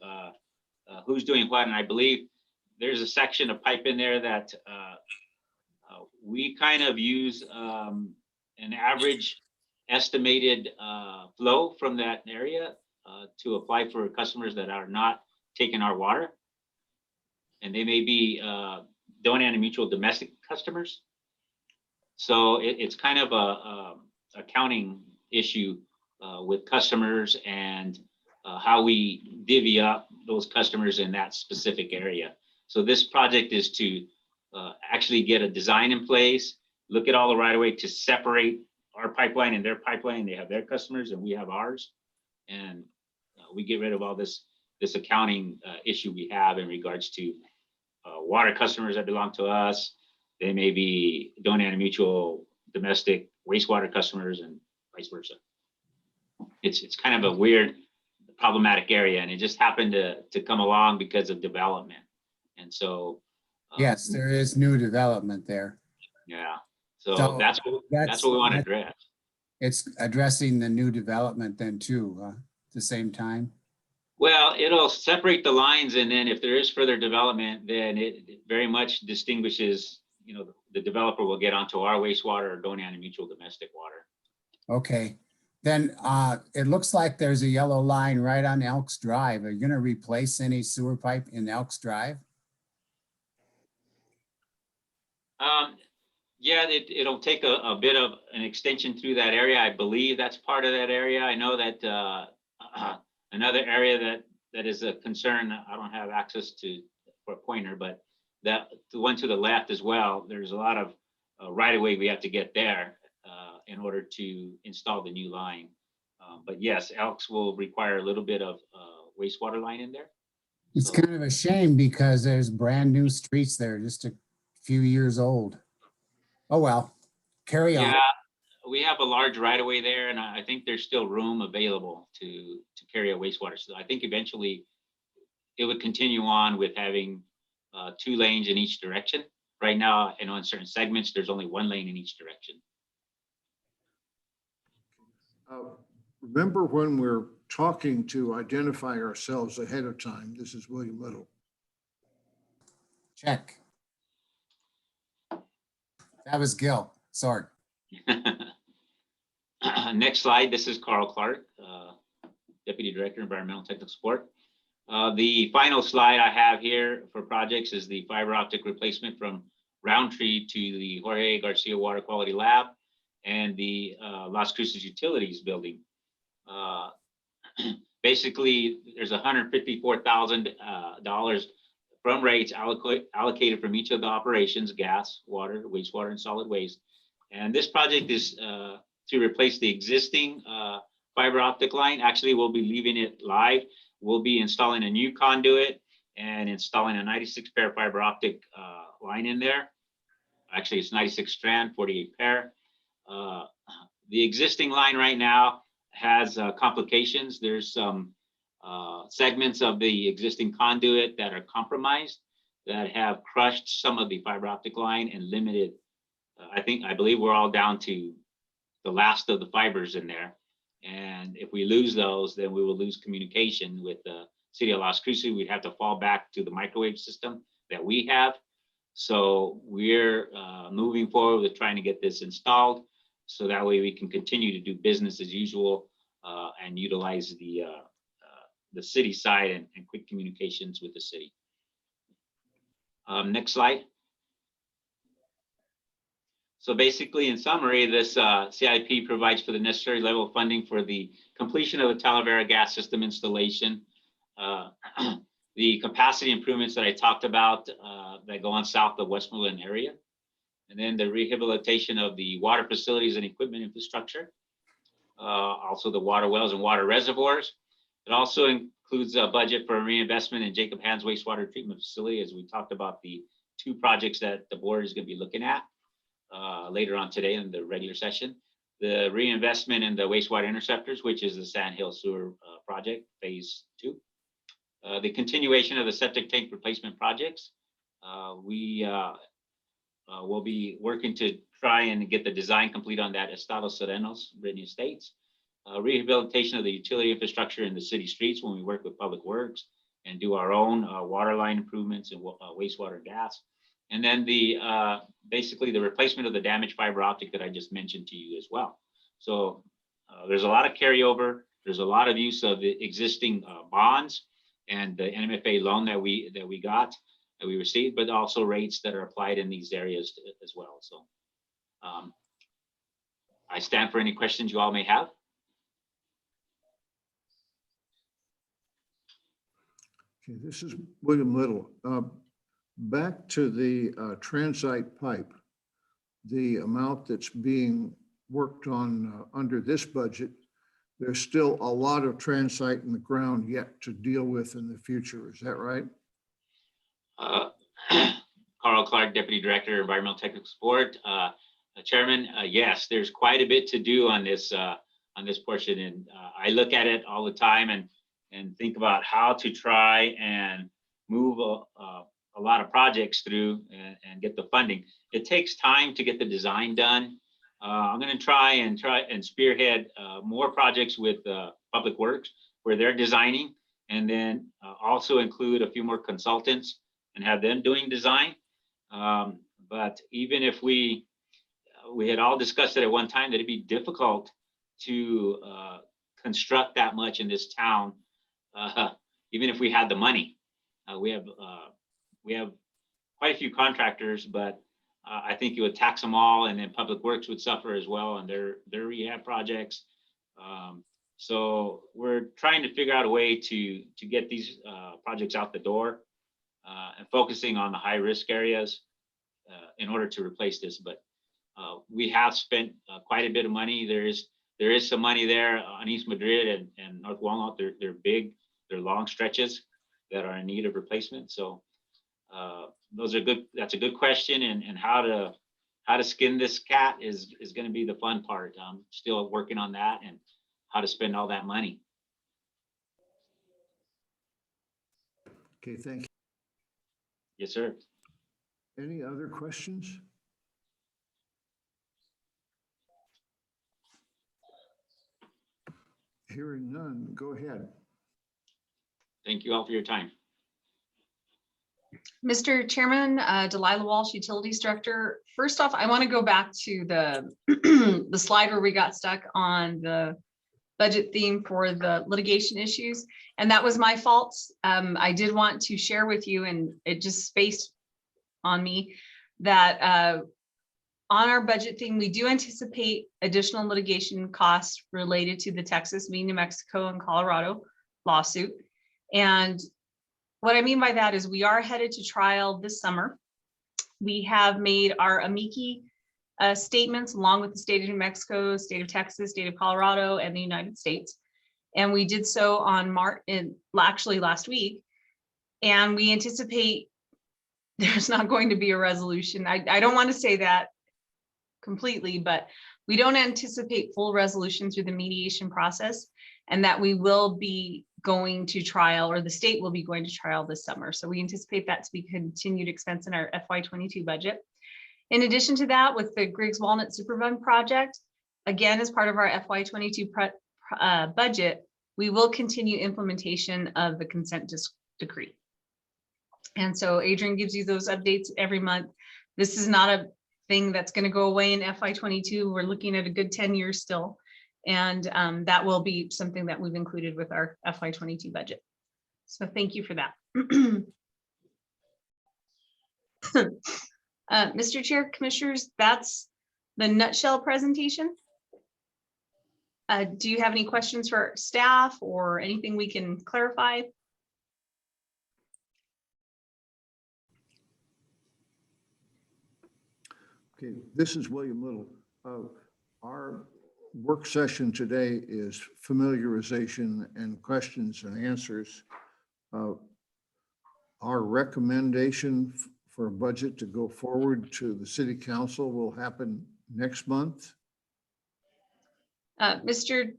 who's doing what. And I believe there's a section of pipe in there that we kind of use an average estimated flow from that area to apply for customers that are not taking our water. And they may be Doñana Mutual domestic customers. So it's kind of a accounting issue with customers and how we divvy up those customers in that specific area. So this project is to actually get a design in place, look at all the right of way to separate our pipeline and their pipeline. They have their customers and we have ours. And we get rid of all this accounting issue we have in regards to water customers that belong to us. They may be Doñana Mutual domestic wastewater customers and vice versa. It's kind of a weird, problematic area, and it just happened to come along because of development. And so Yes, there is new development there. yeah, so that's what we want to address. It's addressing the new development then too, at the same time. Well, it'll separate the lines, and then if there is further development, then it very much distinguishes, you know, the developer will get onto our wastewater or Doñana Mutual domestic water. Okay, then it looks like there's a yellow line right on Elks Drive. Are you gonna replace any sewer pipe in Elks Drive? Yeah, it'll take a bit of an extension through that area. I believe that's part of that area. I know that another area that is a concern, I don't have access to for a pointer, but that the one to the left as well, there's a lot of right of way we have to get there in order to install the new line. But yes, Elks will require a little bit of wastewater line in there. It's kind of a shame because there's brand new streets there, just a few years old. Oh, well, carry on. Yeah, we have a large right of way there, and I think there's still room available to carry a wastewater. So I think eventually it would continue on with having 2 lanes in each direction. Right now, you know, in certain segments, there's only one lane in each direction. Remember when we're talking to identify ourselves ahead of time, this is William Little. Check. That was Gil. Sorry. Next slide. This is Carl Clark, Deputy Director, Environmental Technical Support. The final slide I have here for projects is the fiber optic replacement from Roundtree to the Jorge Garcia Water Quality Lab and the Las Cruces Utilities building. Basically, there's $154,000 from rates allocated from each of the operations: gas, water, wastewater, and solid waste. And this project is to replace the existing fiber optic line. Actually, we'll be leaving it live. We'll be installing a new conduit and installing a 96 pair fiber optic line in there. Actually, it's 96 strand, 48 pair. The existing line right now has complications. There's some segments of the existing conduit that are compromised, that have crushed some of the fiber optic line and limited. I believe we're all down to the last of the fibers in there. And if we lose those, then we will lose communication with the city of Las Cruces. We'd have to fall back to the microwave system that we have. So we're moving forward with trying to get this installed, so that way we can continue to do business as usual and utilize the city side and quick communications with the city. Next slide. So basically, in summary, this CIP provides for the necessary level of funding for the completion of the Talavera gas system installation, the capacity improvements that I talked about that go on south of Westmoreland area, and then the rehabilitation of the water facilities and equipment infrastructure, also the water wells and water reservoirs. It also includes a budget for reinvestment in Jacob Hands Wastewater Treatment Facility, as we talked about the 2 projects that the board is going to be looking at later on today in the regular session. The reinvestment in the wastewater interceptors, which is the Sandhill sewer project, phase 2. The continuation of the septic tank replacement projects. We will be working to try and get the design complete on that Estados Serenos, Brittany Estates. Rehabilitation of the utility infrastructure in the city streets when we work with Public Works and do our own water line improvements and wastewater gas. And then the basically the replacement of the damaged fiber optic that I just mentioned to you as well. So there's a lot of carryover. There's a lot of use of the existing bonds and the NMFA loan that we received, but also rates that are applied in these areas as well. So I stand for any questions you all may have. Okay, this is William Little. Back to the transite pipe, the amount that's being worked on under this budget, there's still a lot of transite in the ground yet to deal with in the future. Is that right? Carl Clark, Deputy Director, Environmental Technical Support. Chairman, yes, there's quite a bit to do on this portion, and I look at it all the time and think about how to try and move a lot of projects through and get the funding. It takes time to get the design done. I'm going to try and spearhead more projects with Public Works where they're designing, and then also include a few more consultants and have them doing design. But even if we had all discussed it at one time that it'd be difficult to construct that much in this town, even if we had the money. We have quite a few contractors, but I think it would tax them all, and then Public Works would suffer as well on their rehab projects. So we're trying to figure out a way to get these projects out the door and focusing on the high risk areas in order to replace this. But we have spent quite a bit of money. There is some money there on East Madrid and North Walnut. They're big, they're long stretches that are in need of replacement. So those are good. That's a good question, and how to skin this cat is going to be the fun part. I'm still working on that and how to spend all that money. Okay, thank you. Yes, sir. Any other questions? Hearing none, go ahead. Thank you all for your time. Mr. Chairman, Delilah Walsh, Utilities Director. First off, I want to go back to the the slide where we got stuck on the budget theme for the litigation issues, and that was my fault. I did want to share with you, and it just spaced on me, that on our budget theme, we do anticipate additional litigation costs related to the Texas, New Mexico, and Colorado lawsuit. And what I mean by that is we are headed to trial this summer. We have made our amici statements along with the state of New Mexico, state of Texas, state of Colorado, and the United States. And we did so on actually last week. And we anticipate there's not going to be a resolution. I don't want to say that completely, but we don't anticipate full resolution through the mediation process, and that we will be going to trial, or the state will be going to trial this summer. So we anticipate that to be continued expense in our FY22 budget. In addition to that, with the Griggs Walnut Superfund project, again, as part of our FY22 budget, we will continue implementation of the consent decree. And so Adrian gives you those updates every month. This is not a thing that's going to go away in FY22. We're looking at a good 10 years still. And that will be something that we've included with our FY22 budget. So thank you for that. Mr. Chair, Commissioners, that's the nutshell presentation. Do you have any questions for staff or anything we can clarify? Okay, this is William Little. Our work session today is familiarization and questions and answers. Our recommendation for a budget to go forward to the City Council will happen next month. Mr.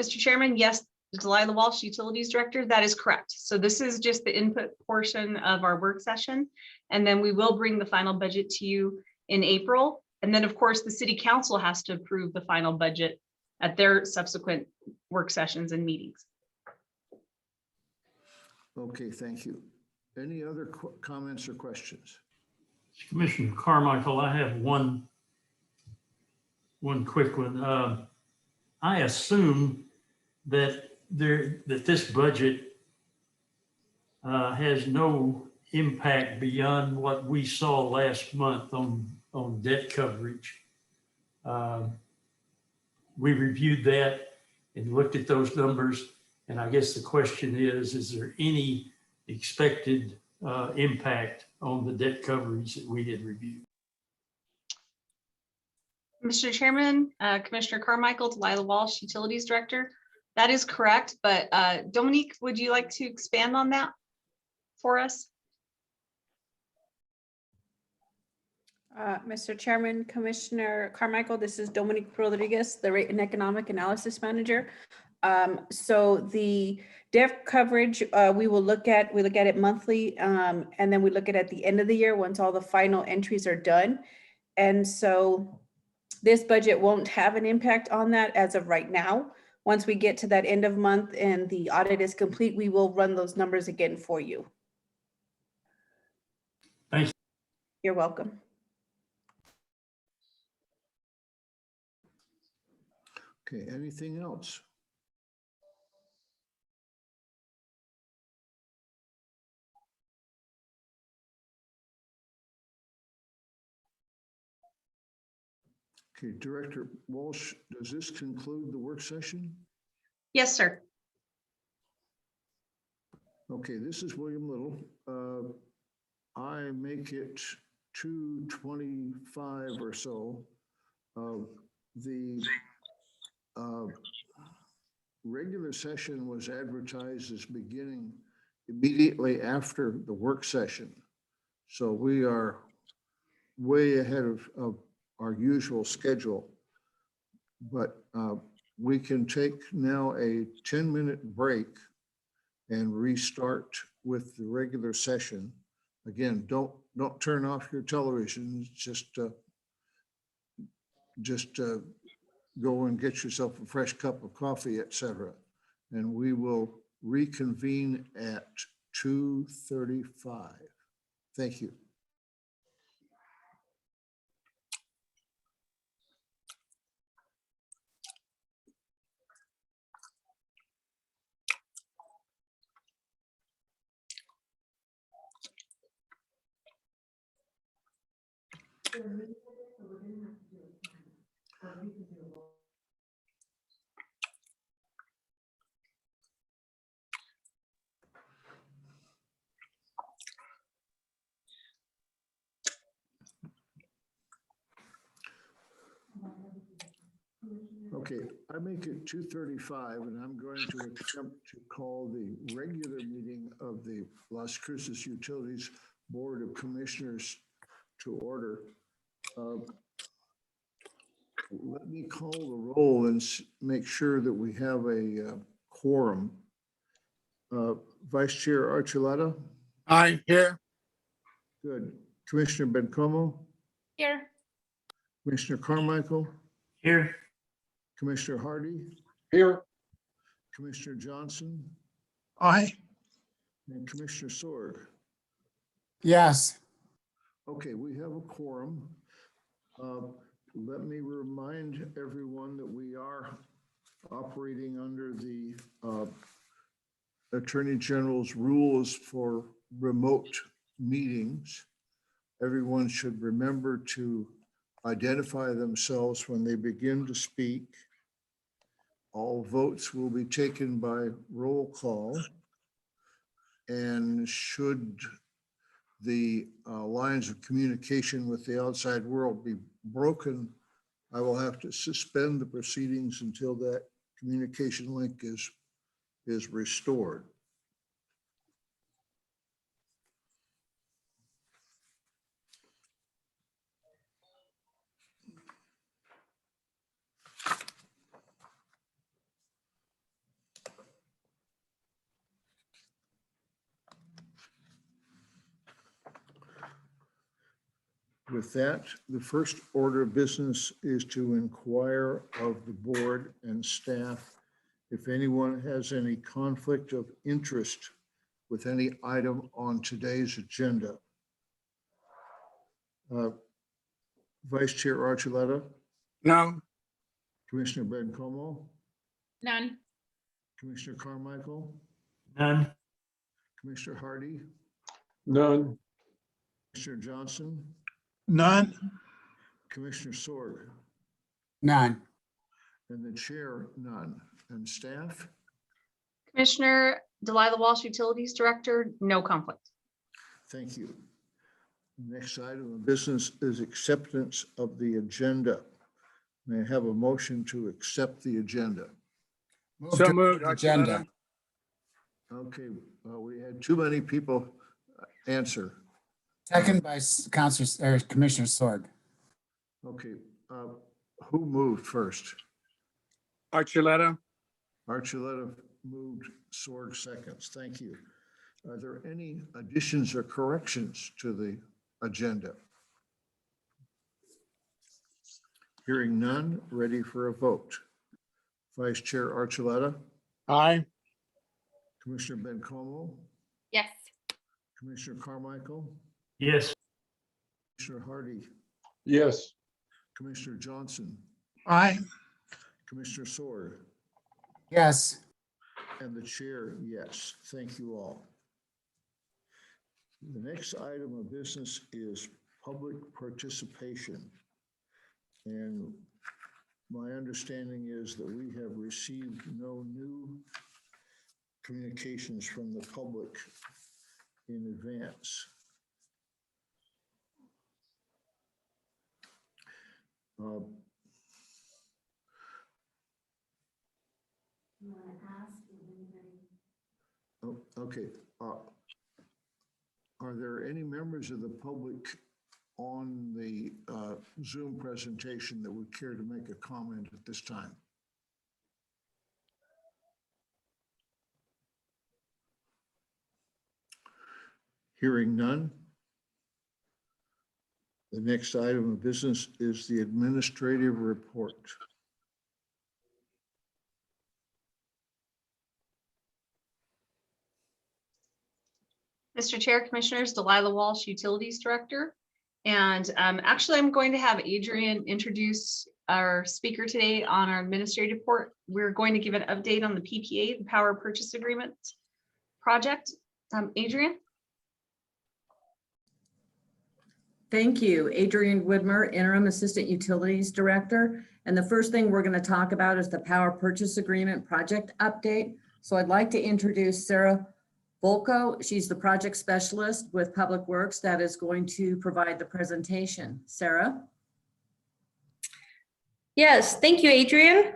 Chairman, yes, Delilah Walsh, Utilities Director, that is correct. So this is just the input portion of our work session. And then we will bring the final budget to you in April. And then, of course, the City Council has to approve the final budget at their subsequent work sessions and meetings. Okay, thank you. Any other comments or questions? Commissioner Carmichael, I have one quick one. I assume that this budget has no impact beyond what we saw last month on debt coverage. We reviewed that and looked at those numbers, and I guess the question is there any expected impact on the debt coverage that we had reviewed? Mr. Chairman, Commissioner Carmichael, Delilah Walsh, Utilities Director, that is correct. But Dominique, would you like to expand on that for us? Mr. Chairman, Commissioner Carmichael, this is Dominique Rodriguez, the Rate and Economic Analysis Manager. So the Diff coverage, we look at it monthly, and then we look at the end of the year once all the final entries are done. And so this budget won't have an impact on that as of right now. Once we get to that end of month and the audit is complete, we will run those numbers again for you. Thank you. You're welcome. Okay, anything else? Okay, Director Walsh, does this conclude the work session? Yes, sir. Okay, this is William Little. I make it 2:25 or so. The regular session was advertised as beginning immediately after the work session. So we are way ahead of our usual schedule. But we can take now a 10-minute break and restart with the regular session. Again, don't turn off your televisions. Just go and get yourself a fresh cup of coffee, etc. And we will reconvene at 2:35. Thank you. Okay, I make it 2:35 and I'm going to attempt to call the regular meeting of the Las Cruces Utilities Board of Commissioners to order. Let me call the roll and make sure that we have a quorum. Vice Chair Archuleta? Aye, here. Good. Commissioner Bencomo? Here. Commissioner Carmichael? Here. Commissioner Hardy? Here. Commissioner Johnson? Aye. And Commissioner Sorg? Yes. Okay, we have a quorum. Let me remind everyone that we are operating under the Attorney General's rules for remote meetings. Everyone should remember to identify themselves when they begin to speak. All votes will be taken by roll call. And should the lines of communication with the outside world be broken, I will have to suspend the proceedings until that communication link is restored. With that, the first order of business is to inquire of the board and staff if anyone has any conflict of interest with any item on today's agenda. Vice Chair Archuleta? No. Commissioner Bencomo? None. Commissioner Carmichael? None. Commissioner Hardy? None. Commissioner Johnson? None. Commissioner Sorg? None. And the chair, none. And staff? Commissioner Delilah Walsh, Utilities Director, no conflict. Thank you. Next item of business is acceptance of the agenda. May I have a motion to accept the agenda? Move So to moved, approve the agenda. Okay, we had too many people answer. Second by Counselor, or Commissioner Sorg. Okay, who moved first? Archuleta. Archuleta moved, Sorg seconds. Thank you. Are there any additions or corrections to the agenda? Hearing none, ready for a vote. Vice Chair Archuleta? Aye. Commissioner Bencomo? Yes. Commissioner Carmichael? Yes. Commissioner Hardy? Yes. Commissioner Johnson? Aye. Commissioner Sorg? Yes. And the chair, yes. Thank you all. The next item of business is public participation. And my understanding is that we have received no new communications from the public in advance. Okay. Are there any members of the public on the Zoom presentation that would care to make a comment at this time? Hearing none, The next item of business is the administrative report. Mr. Chair, Commissioners, Delilah Walsh, Utilities Director. And actually, I'm going to have Adrian introduce our speaker today on our administrative report. We're going to give an update on the PPA, the Power Purchase Agreement project. Adrian? Thank you. Adrian Widmer, Interim Assistant Utilities Director. And the first thing we're going to talk about is the Power Purchase Agreement project update. So I'd like to introduce Sarah Volko. She's the project specialist with Public Works that is going to provide the presentation. Sarah? Yes, thank you, Adrian.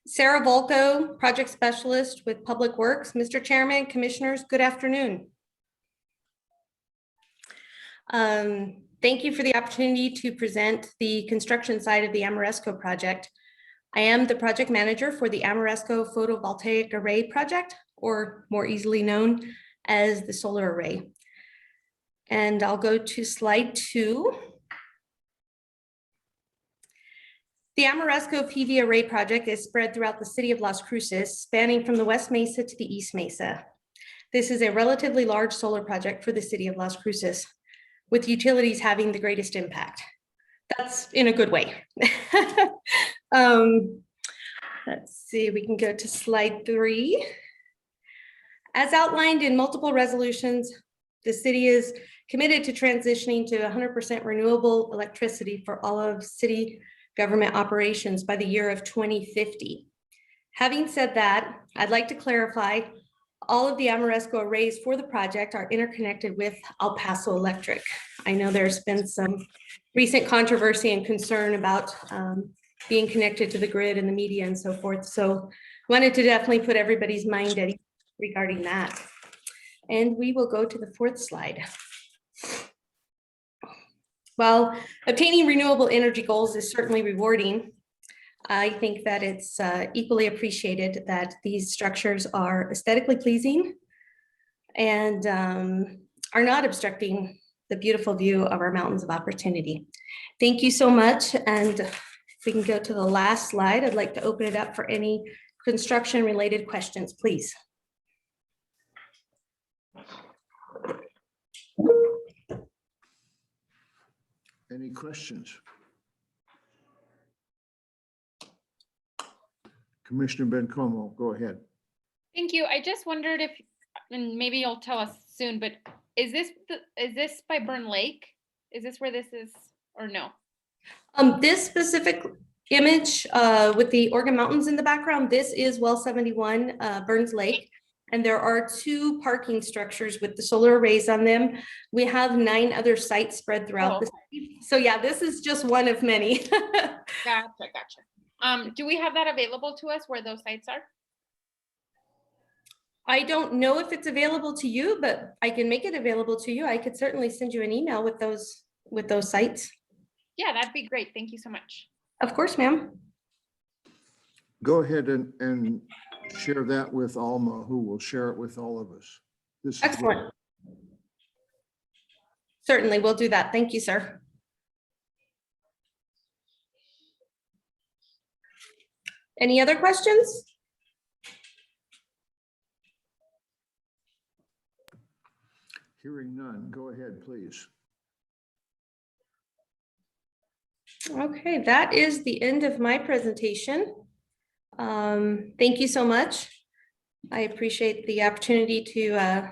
Sarah Volko, project specialist with Public Works. Mr. Chairman, Commissioners, good afternoon. Thank you for the opportunity to present the construction side of the Amaresco project. I am the project manager for the Amaresco Photovoltaic Array project, or more easily known as the solar array. And I'll go to slide 2. The Amaresco PV array project is spread throughout the city of Las Cruces, spanning from the West Mesa to the East Mesa. This is a relatively large solar project for the city of Las Cruces, with utilities having the greatest impact. That's in a good way. Let's see, we can go to slide 3. As outlined in multiple resolutions, the city is committed to transitioning to 100% renewable electricity for all of city government operations by the year of 2050. Having said that, I'd like to clarify all of the Amaresco arrays for the project are interconnected with El Paso Electric. I know there's been some recent controversy and concern about being connected to the grid and the media and so forth. So wanted to definitely put everybody's mind at ease regarding that. And we will go to the 4th slide. While obtaining renewable energy goals is certainly rewarding, I think that it's equally appreciated that these structures are aesthetically pleasing and are not obstructing the beautiful view of our mountains of opportunity. Thank you so much. And if we can go to the last slide, I'd like to open it up for any construction related questions, please. Any questions? Commissioner Bencomo, go ahead. Thank you. I just wondered if, and maybe you'll tell us soon, but is this by Burn Lake? Is this where this is, or no? This specific image with the Oregon Mountains in the background, this is Well 71 Burns Lake. And there are 2 parking structures with the solar arrays on them. We have 9 other sites spread throughout the city. So yeah, this is just one of many. Gotcha. Do we have that available to us where those sites are? I don't know if it's available to you, but I can make it available to you. I could certainly send you an email with those sites. Yeah, that'd be great. Thank you so much. Of course, ma'am. Go ahead and share that with Alma, who will share it with all of us. This is excellent. Certainly, we'll do that. Thank you, sir. Any other questions? Hearing none, go ahead, please. Okay, that is the end of my presentation. Thank you so much. I appreciate the opportunity to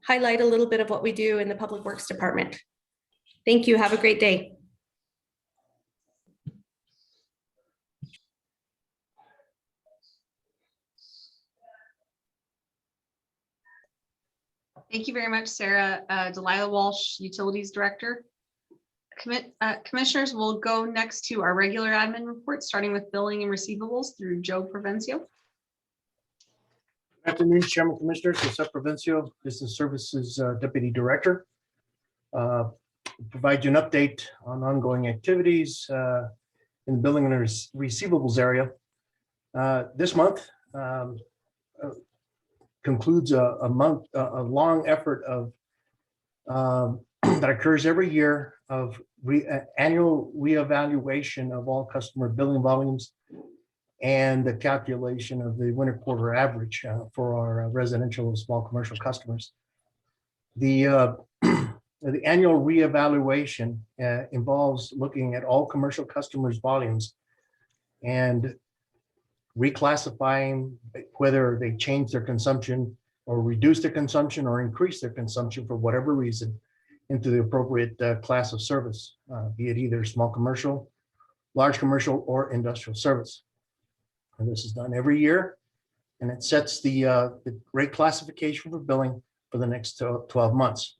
highlight a little bit of what we do in the Public Works Department. Thank you. Have a great day. Thank you very much, Sarah. Delilah Walsh, Utilities Director. Commissioners will go next to our regular admin report, starting with billing and receivables through Joe Provencio. Good afternoon, Chairman Commissioners. Joseph Provencio, Business Services Deputy Director. Provide you an update on ongoing activities in the billing and receivables area. This month concludes a long effort of that occurs every year of annual reevaluation of all customer billing volumes and the calculation of the winter quarter average for our residential and small commercial customers. The the annual reevaluation involves looking at all commercial customers' volumes and reclassifying whether they change their consumption or reduce their consumption or increase their consumption for whatever reason into the appropriate class of service, be it either small commercial, large commercial, or industrial service. And this is done every year, and it sets the rate classification for billing for the next 12 months.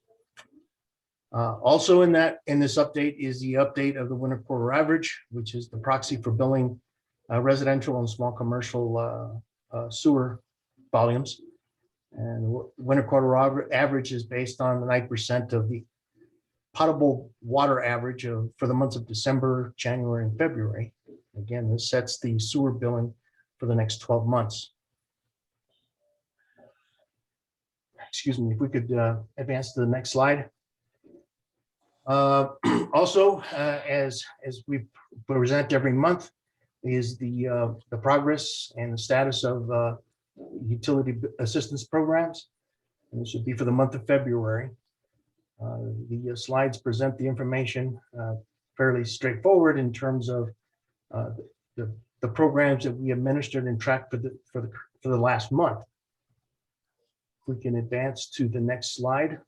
Also in this update is the update of the winter quarter average, which is the proxy for billing residential and small commercial sewer volumes. And winter quarter average is based on 9% of the potable water average for the months of December, January, and February. Again, this sets the sewer billing for the next 12 months. Excuse me, if we could advance to the next slide. Also, as we present every month, is the progress and the status of utility assistance programs. And this should be for the month of February. The slides present the information fairly straightforward in terms of the programs that we administered and tracked for the last month. If we can advance to the next slide.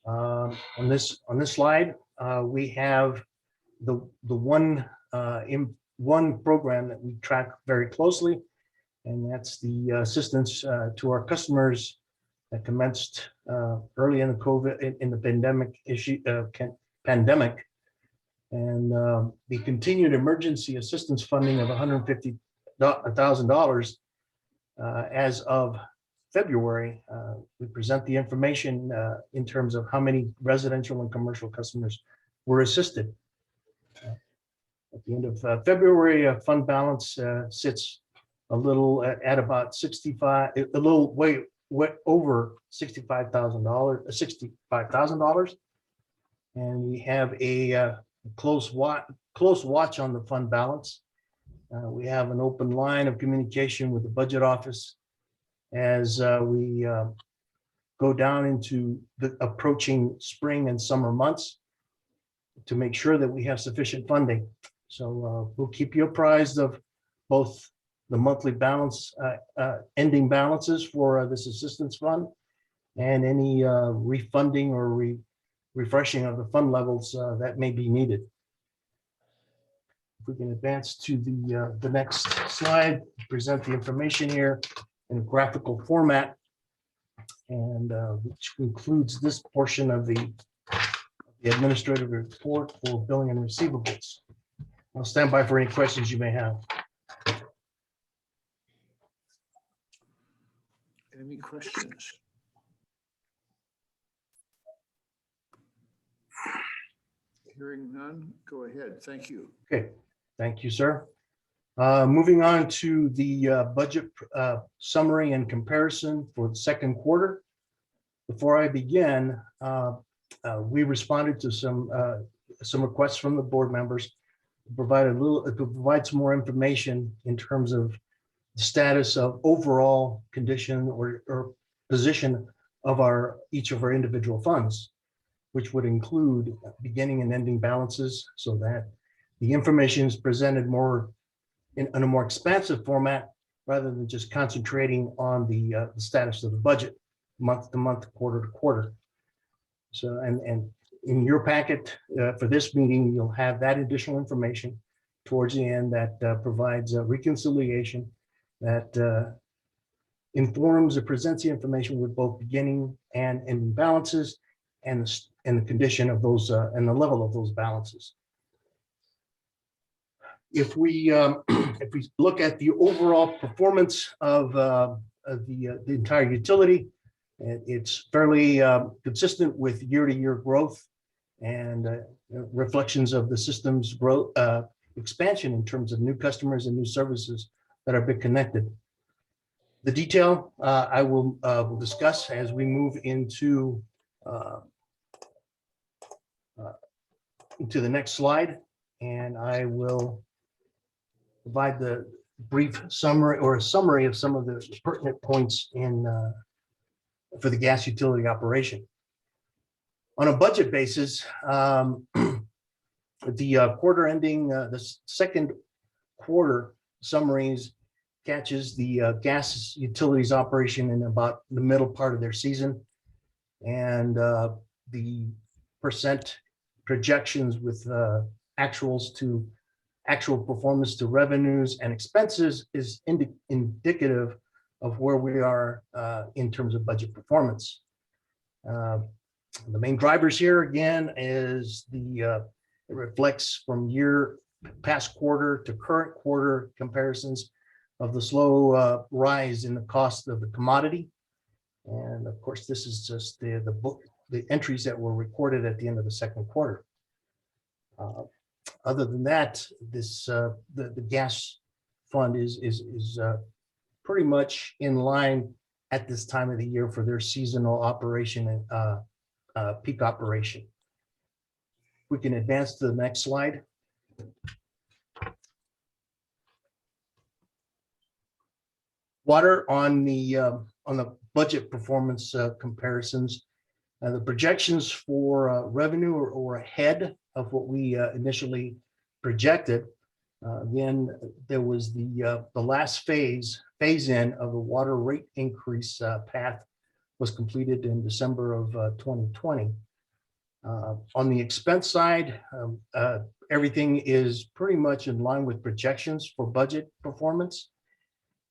On this slide, we have the one program that we track very closely, and that's the assistance to our customers that commenced early in the COVID in the pandemic, and the continued emergency assistance funding of $150,000 as of February. We present the information in terms of how many residential and commercial customers were assisted. At the end of February, fund balance sits a little at about way over $65,000, and we have a close watch on the fund balance. We have an open line of communication with the budget office as we go down into the approaching spring and summer months to make sure that we have sufficient funding. So we'll keep you apprised of both the monthly balance, ending balances for this assistance fund, and any refunding or refreshing of the fund levels that may be needed. If we can advance to the next slide, present the information here in a graphical format, and which includes this portion of the administrative report for billing and receivables. I'll stand by for any questions you may have. Any questions? Hearing none, go ahead. Thank you. Okay, thank you, sir. Moving on to the budget summary and comparison for the second quarter. Before I begin, we responded to some requests from the board members to provide some more information in terms of the status of overall condition or position of each of our individual funds, which would include beginning and ending balances, so that the information is presented more in a more expansive format rather than just concentrating on the status of the budget month to month, quarter to quarter. So, and in your packet for this meeting, you'll have that additional information towards the end that provides a reconciliation that informs or presents the information with both beginning and ending balances and the condition of those and the level of those balances. If we look at the overall performance of the entire utility, it's fairly consistent with year-to-year growth and reflections of the system's growth expansion in terms of new customers and new services that are been connected. The detail I will discuss as we move into to the next slide, and I will provide the brief summary or a summary of some of the pertinent points in for the gas utility operation. On a budget basis, the quarter ending, the second quarter summaries catches the gas utilities operation in about the middle part of their season. And the percent projections with actuals to actual performance to revenues and expenses is indicative of where we are in terms of budget performance. The main drivers here again is it reflects from past quarter to current quarter comparisons of the slow rise in the cost of the commodity. And of course, this is just the entries that were recorded at the end of the second quarter. Other than that, the gas fund is pretty much in line at this time of the year for their seasonal operation and peak operation. We can advance to the next slide. Water on the budget performance comparisons. The projections for revenue are ahead of what we initially projected. Again, there was the last phase in of the water rate increase path was completed in December of 2020. On the expense side, everything is pretty much in line with projections for budget performance.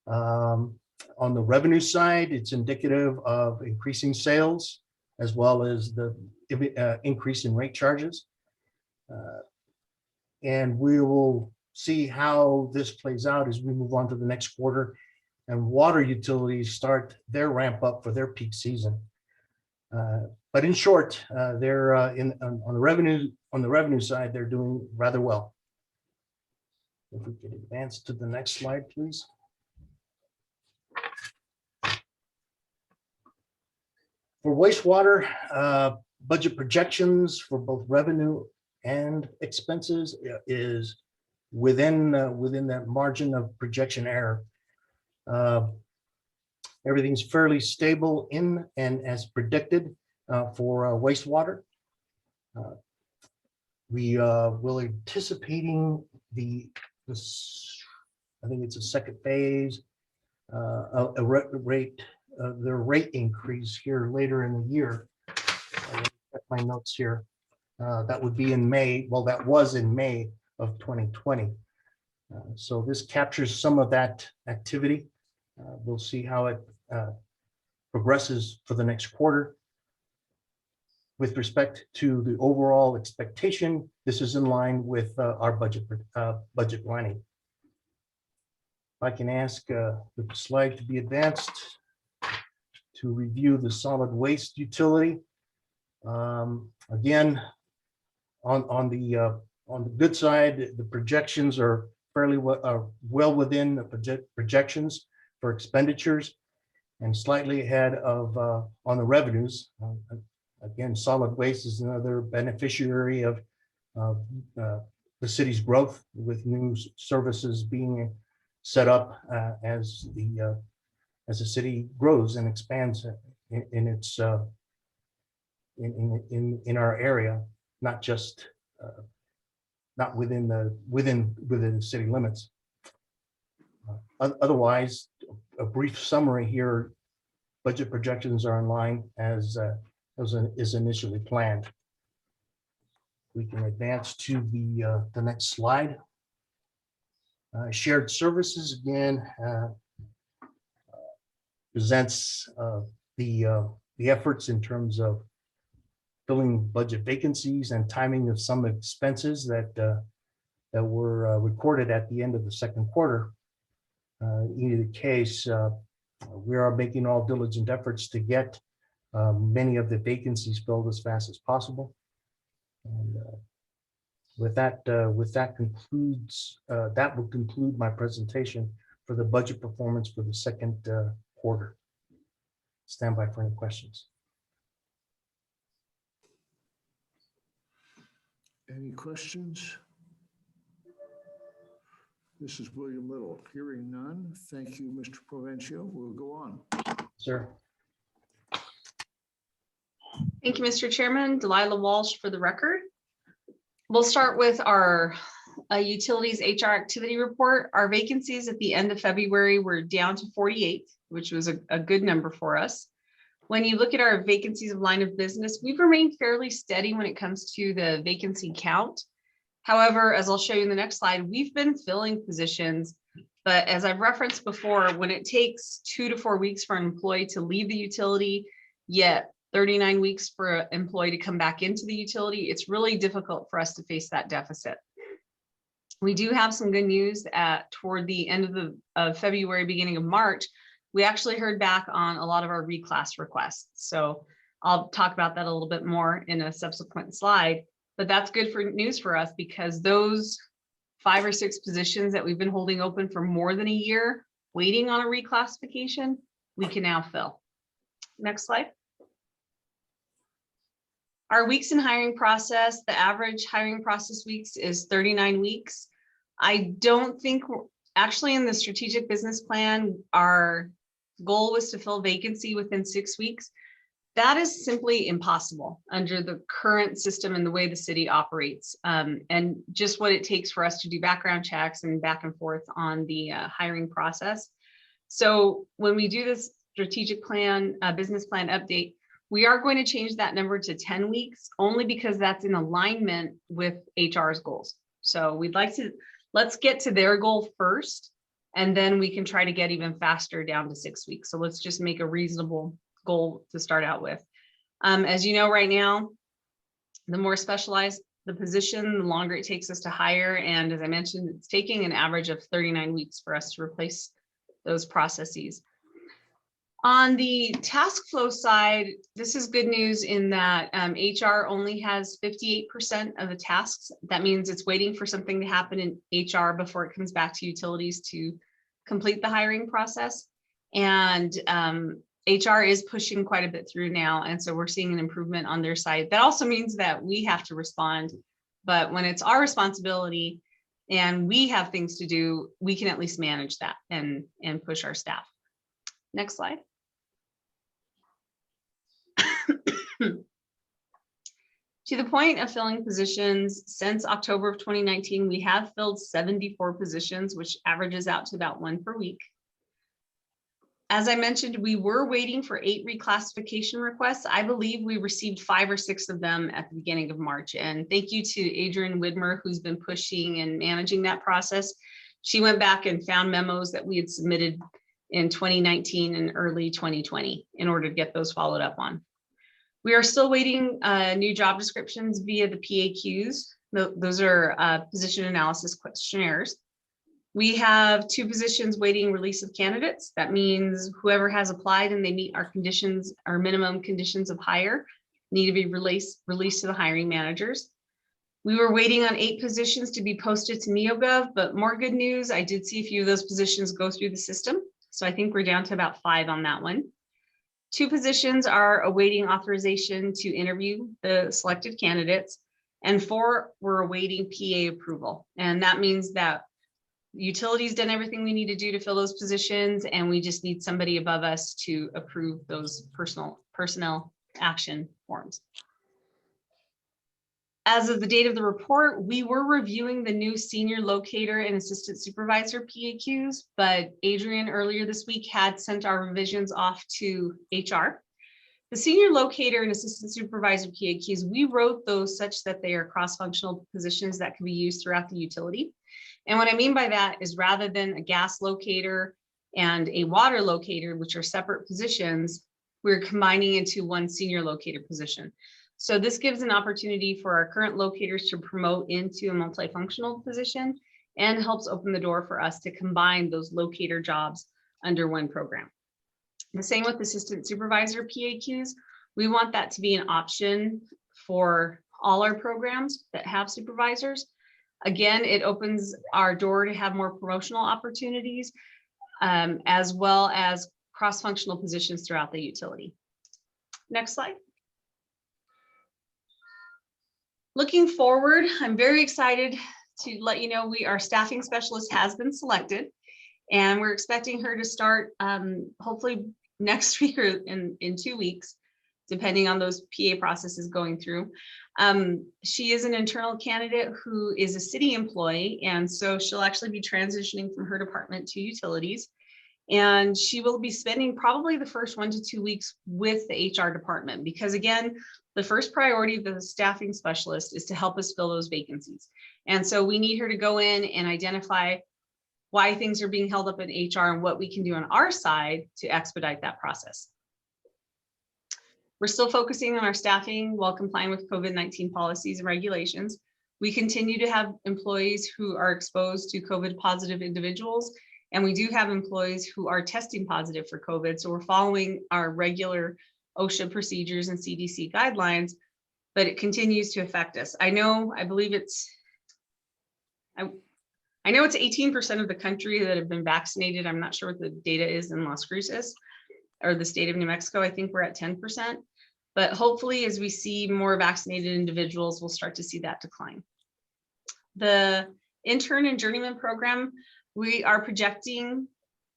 On the revenue side, it's indicative of increasing sales as well as the increase in rate charges. And we will see how this plays out as we move on to the next quarter and water utilities start their ramp up for their peak season. But in short, they're on the revenue side, they're doing rather well. If we could advance to the next slide, please. For wastewater, budget projections for both revenue and expenses is within that margin of projection error. Everything's fairly stable in and as predicted for wastewater. We will anticipating the I think it's a second phase, the rate increase here later in the year. Check my notes here. That would be in May. Well, that was in May of 2020. So this captures some of that activity. We'll see how it progresses for the next quarter. With respect to the overall expectation, this is in line with our budget planning. If I can ask the slide to be advanced to review the solid waste utility. Again, on the good side, the projections are fairly well within the projections for expenditures and slightly ahead of on the revenues. Again, solid waste is another beneficiary of the city's growth, with new services being set up as the city grows and expands in its in our area, not just not within the city limits. Otherwise, a brief summary here: budget projections are in line as is initially planned. We can advance to the next slide. Shared services again presents the efforts in terms of filling budget vacancies and timing of some expenses that were recorded at the end of the second quarter. In either case, we are making all diligent efforts to get many of the vacancies filled as fast as possible. And with that concludes, that will conclude my presentation for the budget performance for the second quarter. Stand by for any questions. Any questions? This is William Little. Hearing none. Thank you, Mr. Provencio. We'll go on. Sir. Thank you, Mr. Chairman. Delilah Walsh for the record. We'll start with our utilities HR activity report. Our vacancies at the end of February were down to 48, which was a good number for us. When you look at our vacancies of line of business, we've remained fairly steady when it comes to the vacancy count. However, as I'll show you in the next slide, we've been filling positions, but as I've referenced before, when it takes 2 to 4 weeks for an employee to leave the utility, yet 39 weeks for an employee to come back into the utility, it's really difficult for us to face that deficit. We do have some good news toward the end of February, beginning of March. We actually heard back on a lot of our reclass requests. So I'll talk about that a little bit more in a subsequent slide, but that's good news for us because those 5 or 6 positions that we've been holding open for more than a year, waiting on a reclassification, we can now fill. Next slide. Our weeks in hiring process, the average hiring process weeks is 39 weeks. I don't think, actually in the strategic business plan, our goal was to fill vacancy within 6 weeks. That is simply impossible under the current system and the way the city operates, and just what it takes for us to do background checks and back and forth on the hiring process. So when we do this strategic plan, business plan update, we are going to change that number to 10 weeks only because that's in alignment with HR's goals. So we'd like to, let's get to their goal first, and then we can try to get even faster down to 6 weeks. So let's just make a reasonable goal to start out with. As you know, right now, the more specialized the position, the longer it takes us to hire. And as I mentioned, it's taking an average of 39 weeks for us to replace those processes. On the task flow side, this is good news in that HR only has 58% of the tasks. That means it's waiting for something to happen in HR before it comes back to utilities to complete the hiring process. And HR is pushing quite a bit through now. And so we're seeing an improvement on their side. That also means that we have to respond. But when it's our responsibility and we have things to do, we can at least manage that and push our staff. Next slide. To the point of filling positions, since October of 2019, we have filled 74 positions, which averages out to about 1 per week. As I mentioned, we were waiting for 8 reclassification requests. I believe we received 5 or 6 of them at the beginning of March. And thank you to Adrian Widmer, who's been pushing and managing that process. She went back and found memos that we had submitted in 2019 and early 2020 in order to get those followed up on. We are still waiting new job descriptions via the PAQs. Those are position analysis questionnaires. We have 2 positions waiting release of candidates. That means whoever has applied and they meet our conditions, our minimum conditions of hire, need to be released to the hiring managers. We were waiting on 8 positions to be posted to NeoGov, but more good news, I did see a few of those positions go through the system. So I think we're down to about 5 on that one. 2 positions are awaiting authorization to interview the selected candidates, and 4 were awaiting PA approval. And that means that utilities done everything we need to do to fill those positions, and we just need somebody above us to approve those personnel action forms. As of the date of the report, we were reviewing the new senior locator and assistant supervisor PAQs, but Adrian earlier this week had sent our revisions off to HR. The senior locator and assistant supervisor PAQs, we wrote those such that they are cross-functional positions that can be used throughout the utility. And what I mean by that is rather than a gas locator and a water locator, which are separate positions, we're combining into one senior locator position. So this gives an opportunity for our current locators to promote into a multifunctional position and helps open the door for us to combine those locator jobs under one program. The same with assistant supervisor PAQs. We want that to be an option for all our programs that have supervisors. Again, it opens our door to have more promotional opportunities, as well as cross-functional positions throughout the utility. Next slide. Looking forward, I'm very excited to let you know our staffing specialist has been selected, and we're expecting her to start hopefully next week or in 2 weeks, depending on those PA processes going through. She is an internal candidate who is a city employee, and so she'll actually be transitioning from her department to utilities. And she will be spending probably the first 1 to 2 weeks with the HR department, because again, the first priority of the staffing specialist is to help us fill those vacancies. And so we need her to go in and identify why things are being held up in HR and what we can do on our side to expedite that process. We're still focusing on our staffing while complying with COVID-19 policies and regulations. We continue to have employees who are exposed to COVID positive individuals, and we do have employees who are testing positive for COVID. So we're following our regular OSHA procedures and CDC guidelines, but it continues to affect us. I know it's 18% of the country that have been vaccinated. I'm not sure what the data is in Las Cruces or the state of New Mexico. I think we're at 10%, but hopefully as we see more vaccinated individuals, we'll start to see that decline. The intern and journeyman program, we are projecting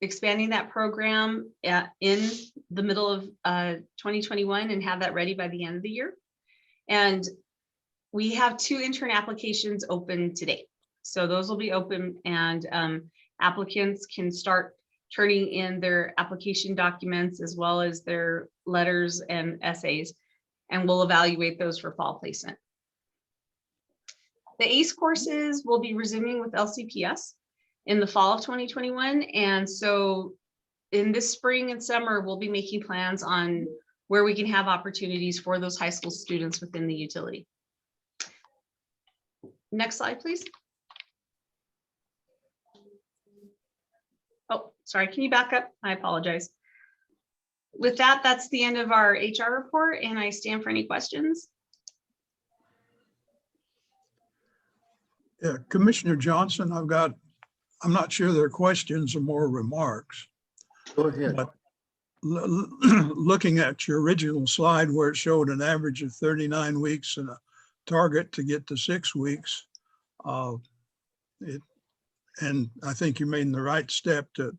expanding that program in the middle of 2021 and have that ready by the end of the year. And we have 2 intern applications open today. So those will be open, and applicants can start turning in their application documents as well as their letters and essays, and we'll evaluate those for fall placement. The ACE courses will be resuming with LCPS in the fall of 2021. And so in this spring and summer, we'll be making plans on where we can have opportunities for those high school students within the utility. Next slide, please. Oh, sorry, can you back up? I apologize. With that, that's the end of our HR report, and I stand for any questions. Yeah, Commissioner Johnson, I'm not sure they're questions or more remarks. Go ahead. But looking at your original slide where it showed an average of 39 weeks and a target to get to 6 weeks, and I think you made the right step to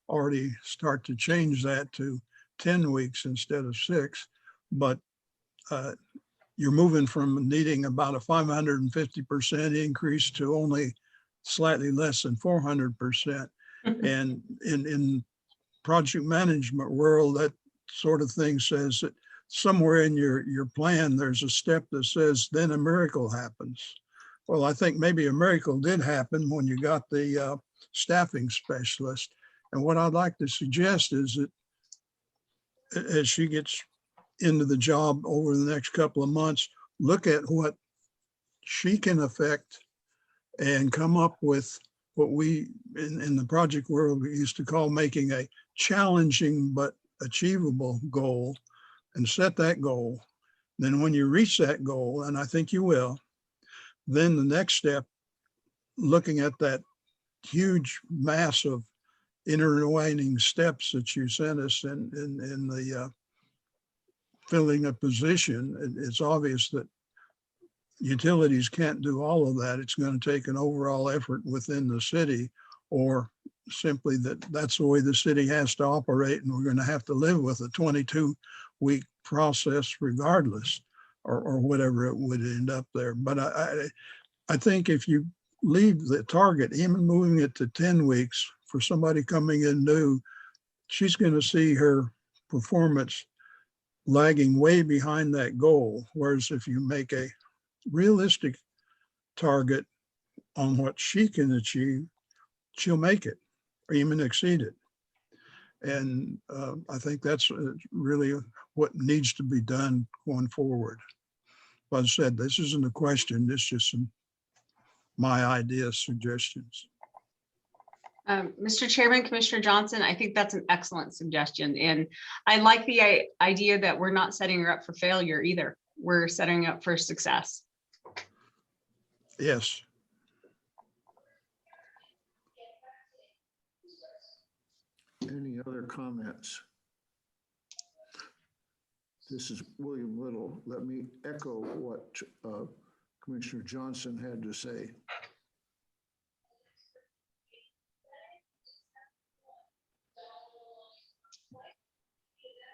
already start to change that to 10 weeks instead of 6. But you're moving from needing about a 550% increase to only slightly less than 400%. And in project management world, that sort of thing says that somewhere in your plan, there's a step that says, then a miracle happens. Well, I think maybe a miracle did happen when you got the staffing specialist. And what I'd like to suggest is that as she gets into the job over the next couple of months, look at what she can affect and come up with what we in the project world we used to call making a challenging but achievable goal, and set that goal. Then when you reach that goal, and I think you will, then the next step, looking at that huge mass of intertwining steps that you sent us in the filling a position, it's obvious that utilities can't do all of that. It's going to take an overall effort within the city, or simply that's the way the city has to operate, and we're going to have to live with a 22-week process regardless, or whatever it would end up there. But I think if you leave the target, even moving it to 10 weeks for somebody coming in new, she's going to see her performance lagging way behind that goal. Whereas if you make a realistic target on what she can achieve, she'll make it or even exceed it. And I think that's really what needs to be done going forward. But as I said, this isn't a question, this is just some my ideas, suggestions. Mr. Chairman, Commissioner Johnson, I think that's an excellent suggestion. And I like the idea that we're not setting her up for failure either. We're setting her up for success. Yes. Any other comments? This is William Little. Let me echo what Commissioner Johnson had to say.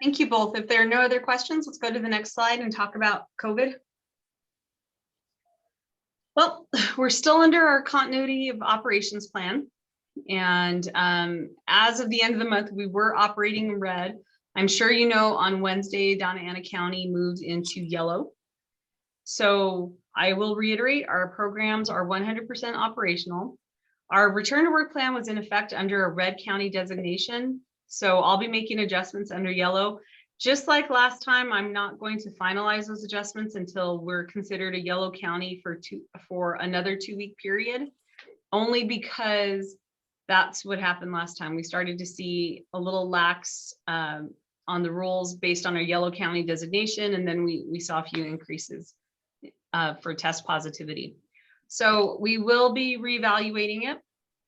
Thank you both. If there are no other questions, let's go to the next slide and talk about COVID. Well, we're still under our continuity of operations plan. And as of the end of the month, we were operating in red. I'm sure you know on Wednesday, Donna Ana County moved into yellow. So I will reiterate, our programs are 100% operational. Our return to work plan was in effect under a red county designation. So I'll be making adjustments under yellow. Just like last time, I'm not going to finalize those adjustments until we're considered a yellow county for another 2-week period, only because that's what happened last time. We started to see a little lax on the rules based on our yellow county designation, and then we saw a few increases for test positivity. So we will be reevaluating it.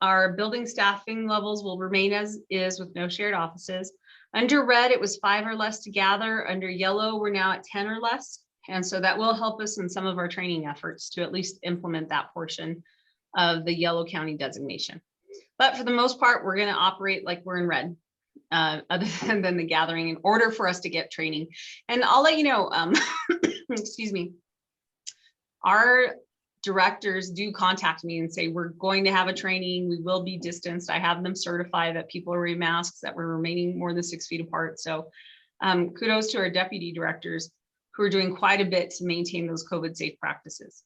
Our building staffing levels will remain as is with no shared offices. Under red, it was 5 or less to gather. Under yellow, we're now at 10 or less. And so that will help us in some of our training efforts to at least implement that portion of the yellow county designation. But for the most part, we're going to operate like we're in red, other than the gathering, in order for us to get training. And I'll let you know, excuse me, our directors do contact me and say, we're going to have a training, we will be distanced. I have them certify that people are wearing masks, that we're remaining more than 6 feet apart. So kudos to our deputy directors who are doing quite a bit to maintain those COVID safe practices.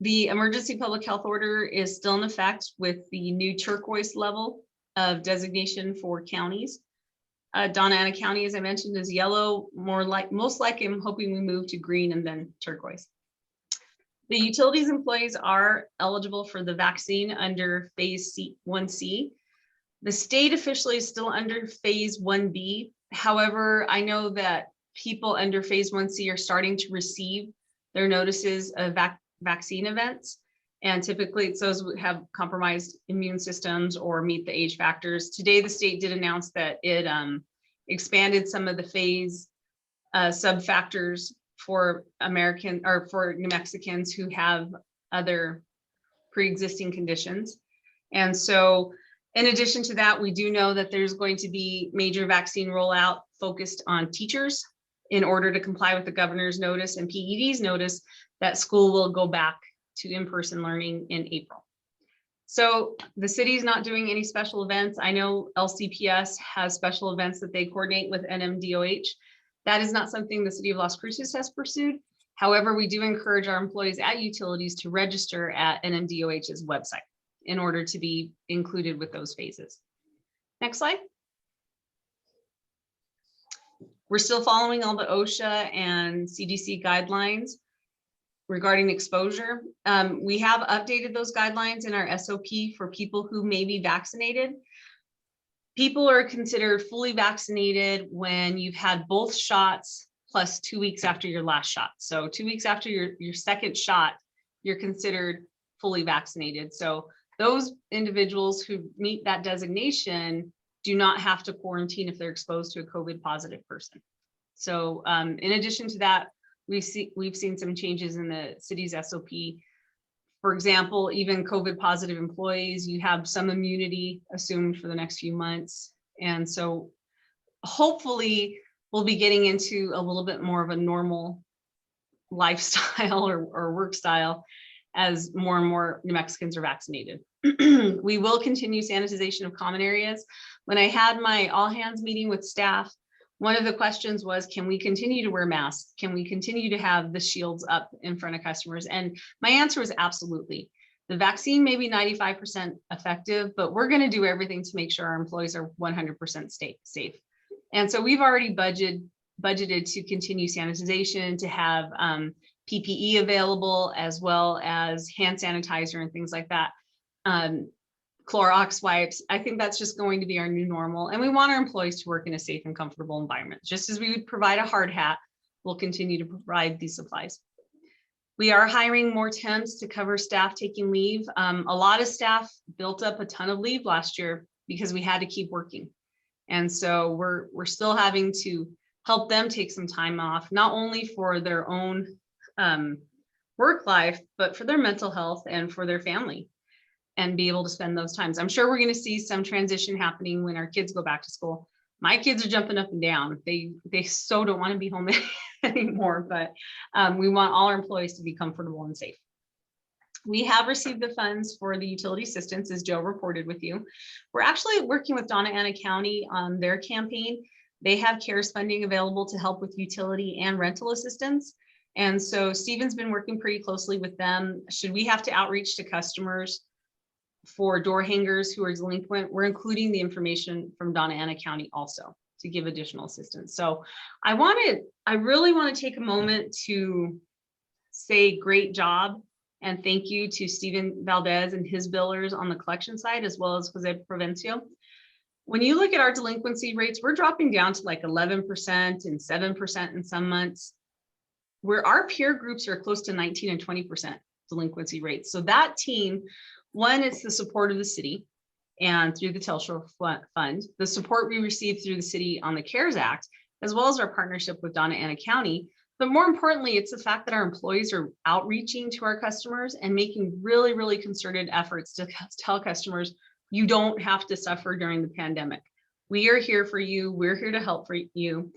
The emergency public health order is still in effect with the new turquoise level of designation for counties. Donna Ana County, as I mentioned, is yellow. Most likely, I'm hoping we move to green and then turquoise. The utilities employees are eligible for the vaccine under phase 1C. The state officially is still under phase 1B. However, I know that people under phase 1C are starting to receive their notices of vaccine events. And typically it's those who have compromised immune systems or meet the age factors. Today, the state did announce that it expanded some of the phase sub-factors for New Mexicans who have other pre-existing conditions. And so in addition to that, we do know that there's going to be major vaccine rollout focused on teachers in order to comply with the governor's notice and PED's notice that school will go back to in-person learning in April. So the city is not doing any special events. I know LCPS has special events that they coordinate with NMDOH. That is not something the city of Las Cruces has pursued. However, we do encourage our employees at utilities to register at NMDOH's website in order to be included with those phases. Next slide. We're still following all the OSHA and CDC guidelines regarding exposure. We have updated those guidelines in our SOP for people who may be vaccinated. People are considered fully vaccinated when you've had both shots plus 2 weeks after your last shot. So 2 weeks after your second shot, you're considered fully vaccinated. So those individuals who meet that designation do not have to quarantine if they're exposed to a COVID positive person. So in addition to that, we've seen some changes in the city's SOP. For example, even COVID positive employees, you have some immunity assumed for the next few months. And so hopefully we'll be getting into a little bit more of a normal lifestyle or work style as more and more New Mexicans are vaccinated. We will continue sanitization of common areas. When I had my all hands meeting with staff, one of the questions was, can we continue to wear masks? Can we continue to have the shields up in front of customers? And my answer was absolutely. The vaccine may be 95% effective, but we're going to do everything to make sure our employees are 100% safe. And so we've already budgeted to continue sanitization, to have PPE available, as well as hand sanitizer and things like that. Clorox wipes. I think that's just going to be our new normal. And we want our employees to work in a safe and comfortable environment. Just as we would provide a hard hat, we'll continue to provide these supplies. We are hiring more temps to cover staff taking leave. A lot of staff built up a ton of leave last year because we had to keep working. And so we're still having to help them take some time off, not only for their own work life, but for their mental health and for their family, and be able to spend those times. I'm sure we're going to see some transition happening when our kids go back to school. My kids are jumping up and down. They so don't want to be home anymore, but we want all our employees to be comfortable and safe. We have received the funds for the utility assistance, as Joe reported with you. We're actually working with Donna Ana County on their campaign. They have CARES funding available to help with utility and rental assistance. And so Stephen's been working pretty closely with them. Should we have to outreach to customers for door hangers who are delinquent, we're including the information from Donna Ana County also to give additional assistance. So I really want to take a moment to say great job and thank you to Stephen Valdez and his billers on the collection side, as well as Jose Provencio. When you look at our delinquency rates, we're dropping down to like 11% and 7% in some months, where our peer groups are close to 19 and 20% delinquency rates. So that team, one, it's the support of the city and through the Telstra Fund, the support we received through the city on the CARES Act, as well as our partnership with Donna Ana County. But more importantly, it's the fact that our employees are outreaching to our customers and making really, really concerted efforts to tell customers, you don't have to suffer during the pandemic. We are here for you. We're here to help for you.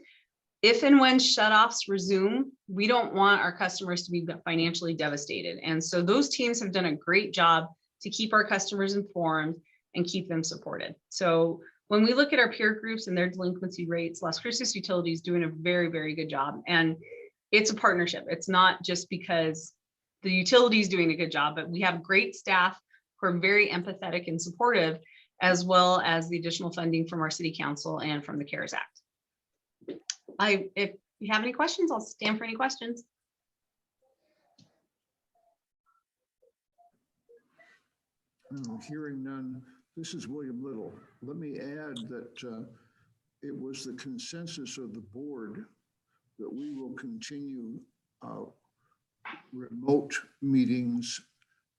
If and when shutoffs resume, we don't want our customers to be financially devastated. And so those teams have done a great job to keep our customers informed and keep them supported. So when we look at our peer groups and their delinquency rates, Las Cruces Utility is doing a very, very good job. And it's a partnership. It's not just because the utility is doing a good job, but we have great staff who are very empathetic and supportive, as well as the additional funding from our city council and from the CARES Act. If you have any questions, I'll stand for any questions. Hearing none, this is William Little. Let me add that it was the consensus of the board that we will continue remote meetings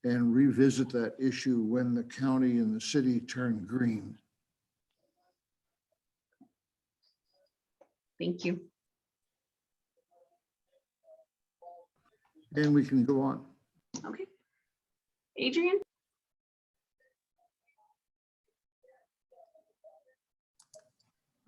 and revisit that issue when the county and the city turn green. Thank you. And we can go on. Okay. Adrian?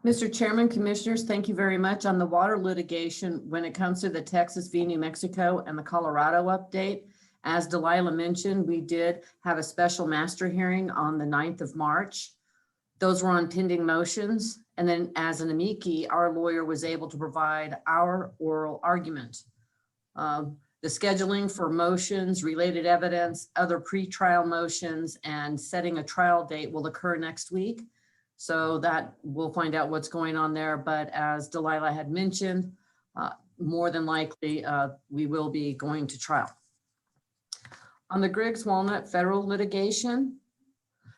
Mr. Chairman, Commissioners, thank you very much. On the water litigation, when it comes to the Texas v. New Mexico and the Colorado update, as Delilah mentioned, we did have a special master hearing on the 9th of March. Those were on pending motions. And then as an amici, our lawyer was able to provide our oral argument. The scheduling for motions, related evidence, other pretrial motions, and setting a trial date will occur next week. So that we'll find out what's going on there. But as Delilah had mentioned, more than likely, we will be going to trial. On the Griggs Walnut federal litigation,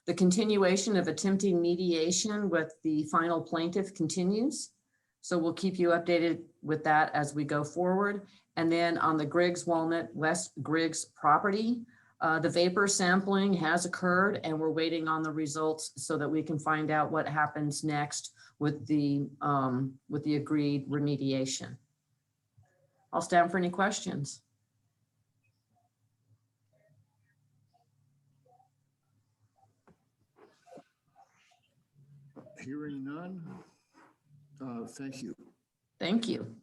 the continuation of attempting mediation with the final plaintiff continues. So we'll keep you updated with that as we go forward. And then on the Griggs Walnut West Griggs property, the vapor sampling has occurred and we're waiting on the results so that we can find out what happens next with the agreed remediation. I'll stand for any questions. Hearing none, thank you. Thank you.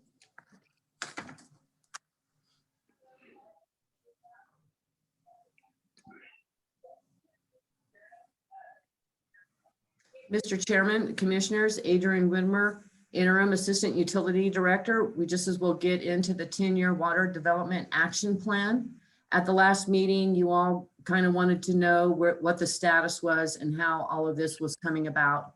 Mr. Chairman, Commissioners, Adrian Widmer, Interim Assistant Utility Director. We just as well get into the 10-year Water Development Action Plan. At the last meeting, you all kind of wanted to know what the status was and how all of this was coming about.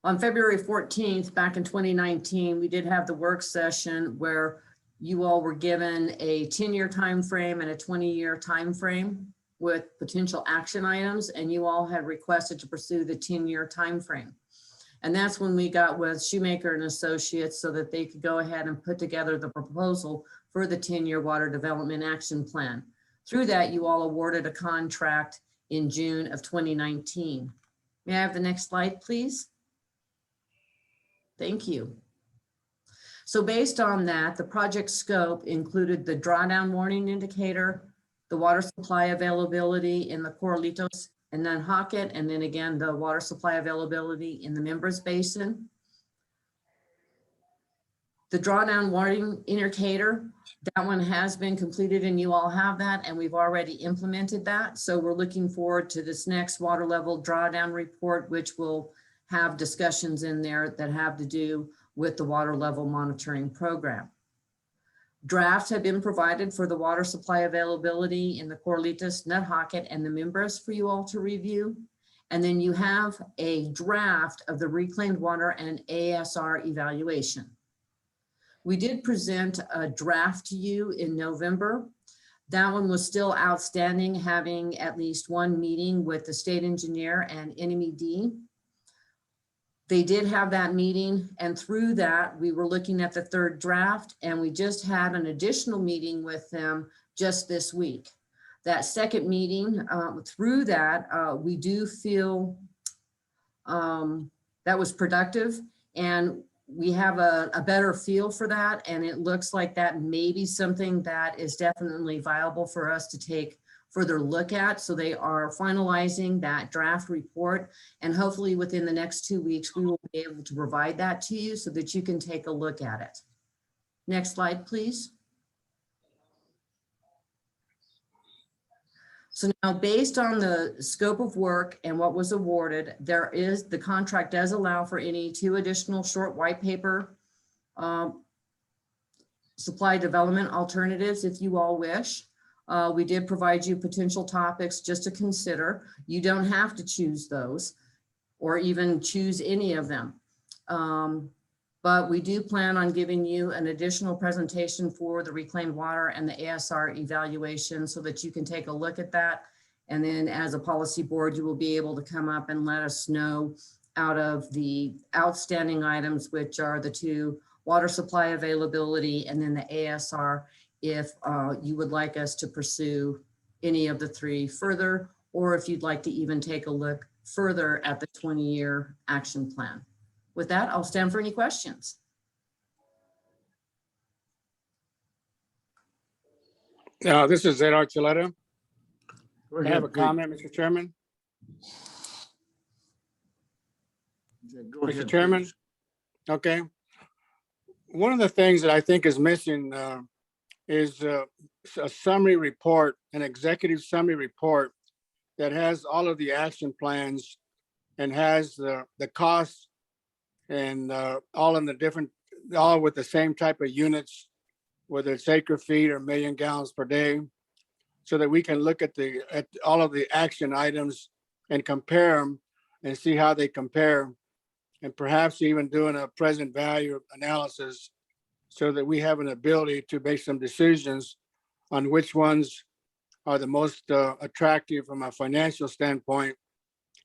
On February 14th, back in 2019, we did have the work session where you all were given a 10-year time frame and a 20-year time frame with potential action items, and you all had requested to pursue the 10-year time frame. And that's when we got with Shoemaker and Associates so that they could go ahead and put together the proposal for the 10-year Water Development Action Plan. Through that, you all awarded a contract in June of 2019. May I have the next slide, please? Thank you. So based on that, the project scope included the drawdown warning indicator, the water supply availability in the Corralitos and Nantucket, and then again, the water supply availability in the Members Basin. The drawdown warning indicator, that one has been completed and you all have that, and we've already implemented that. So we're looking forward to this next water level drawdown report, which will have discussions in there that have to do with the water level monitoring program. Drafts have been provided for the water supply availability in the Corralitos, Nantucket, and the Members for you all to review. And then you have a draft of the reclaimed water and ASR evaluation. We did present a draft to you in November. That one was still outstanding, having at least one meeting with the state engineer and NMED. They did have that meeting, and through that, we were looking at the third draft, and we just had an additional meeting with them just this week. That second meeting, through that, we do feel that was productive, and we have a better feel for that, and it looks like that may be something that is definitely viable for us to take further look at. So they are finalizing that draft report, and hopefully within the next 2 weeks, we will be able to provide that to you so that you can take a look at it. Next slide, please. So now, based on the scope of work and what was awarded, the contract does allow for any 2 additional short white paper supply development alternatives if you all wish. We did provide you potential topics just to consider. You don't have to choose those or even choose any of them. But we do plan on giving you an additional presentation for the reclaimed water and the ASR evaluation so that you can take a look at that. And then as a policy board, you will be able to come up and let us know out of the outstanding items, which are the 2 water supply availability and then the ASR, if you would like us to pursue any of the 3 further, or if you'd like to even take a look further at the 20-year action plan. With that, I'll stand for any questions. This is Ed Archuleta. Go I ahead, have a please. comment, Mr. Chairman. Yeah, go Mr. ahead, Chairman. please. Okay. One of the things that I think is missing is a summary report, an executive summary report that has all of the action plans and has the costs and all in the different, all with the same type of units, whether it's acre feet or million gallons per day, so that we can look at all of the action items and compare them and see how they compare, and perhaps even doing a present value analysis so that we have an ability to make some decisions on which ones are the most attractive from a financial standpoint,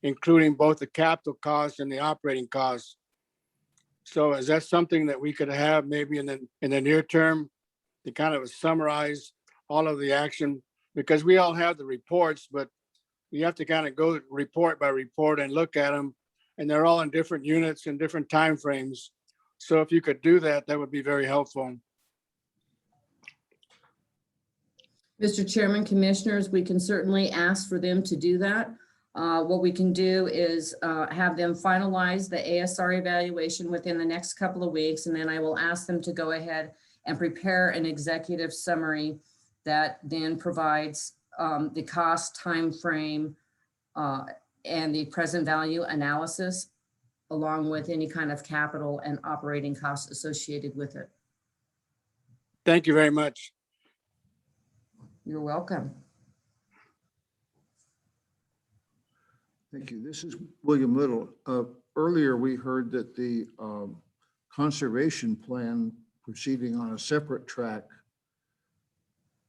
including both the capital costs and the operating costs. So is that something that we could have maybe in the near term to kind of summarize all of the action? Because we all have the reports, but you have to kind of go report by report and look at them, and they're all in different units and different timeframes. So if you could do that, that would be very helpful. Mr. Chairman, Commissioners, we can certainly ask for them to do that. What we can do is have them finalize the ASR evaluation within the next couple of weeks, and then I will ask them to go ahead and prepare an executive summary that then provides the cost, time frame, and the present value analysis, along with any kind of capital and operating costs associated with it. Thank you very much. You're welcome. Thank you. This is William Little. Earlier, we heard that the conservation plan proceeding on a separate track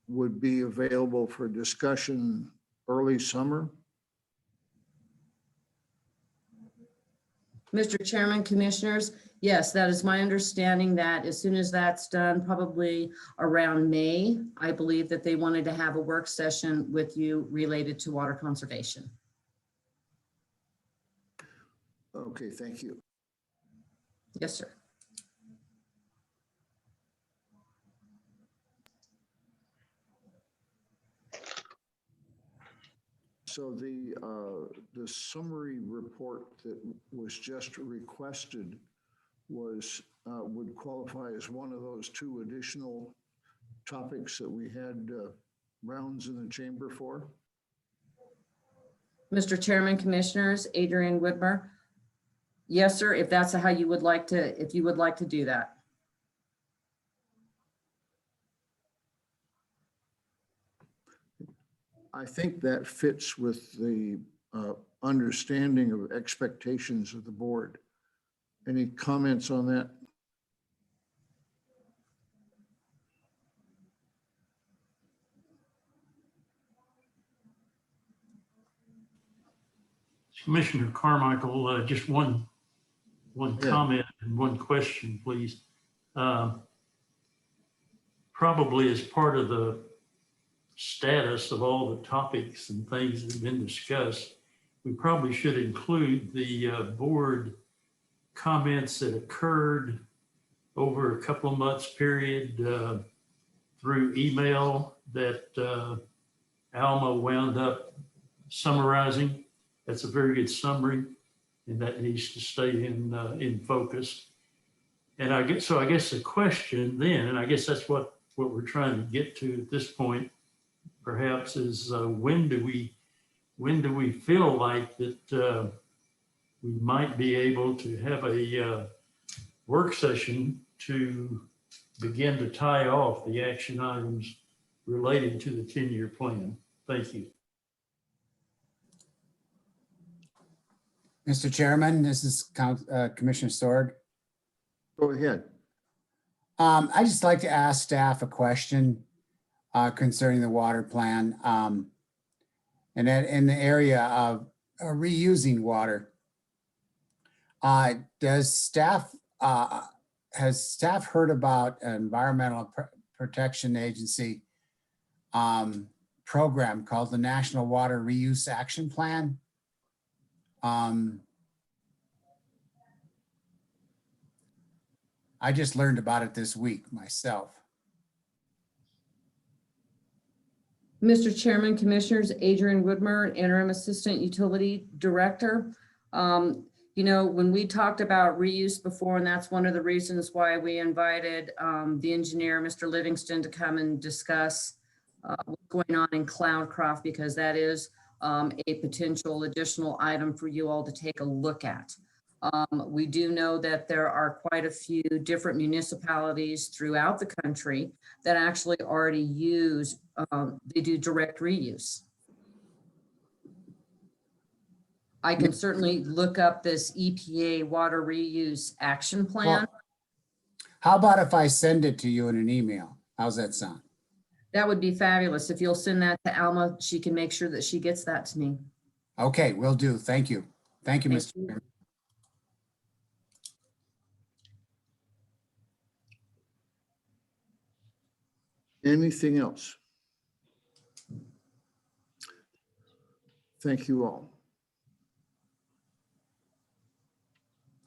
would be available for discussion early summer. Mr. Chairman, Commissioners, yes, that is my understanding that as soon as that's done, probably around May, I believe that they wanted to have a work session with you related to water conservation. Okay, thank you. Yes, sir. So the summary report that was just requested was, would qualify as one of those two additional topics that we had rounds in the chamber for? Mr. Chairman, Commissioners, Adrian Widmer. Yes, sir, if that's how you would like to, if you would like to do that. I think that fits with the understanding of expectations of the board. Any comments on that? Commissioner Carmichael, just one Yeah. comment and one question, please. Probably as part of the status of all the topics and things that have been discussed, we probably should include the board comments that occurred over a couple of months period through email that Alma wound up summarizing. That's a very good summary, and that needs to stay in focus. And I guess the question then, and I guess that's what we're trying to get to at this point, perhaps, is when do we feel like that we might be able to have a work session to begin to tie off the action items related to the 10-year plan? Thank you. Mr. Chairman, this is Commissioner Sword. Go ahead. I just like to ask staff a question concerning the water plan. And that in the area of reusing water, has staff heard about an Environmental Protection Agency program called the National Water Reuse Action Plan? I just learned about it this week myself. Mr. Chairman, Commissioners, Adrian Widmer, Interim Assistant Utility Director. You know, when we talked about reuse before, and that's one of the reasons why we invited the engineer, Mr. Livingston, to come and discuss what's going on in Cloudcroft, because that is a potential additional item for you all to take a look at. We do know that there are quite a few different municipalities throughout the country that actually already use, they do direct reuse. I can certainly look up this EPA water reuse action plan. Well, how about if I send it to you in an email? How's that sound? That would be fabulous. If you'll send that to Alma, she can make sure that she gets that to me. Okay, will do. Thank you. Thank you, Thank Mr. you. Chairman. Anything else? Thank you all.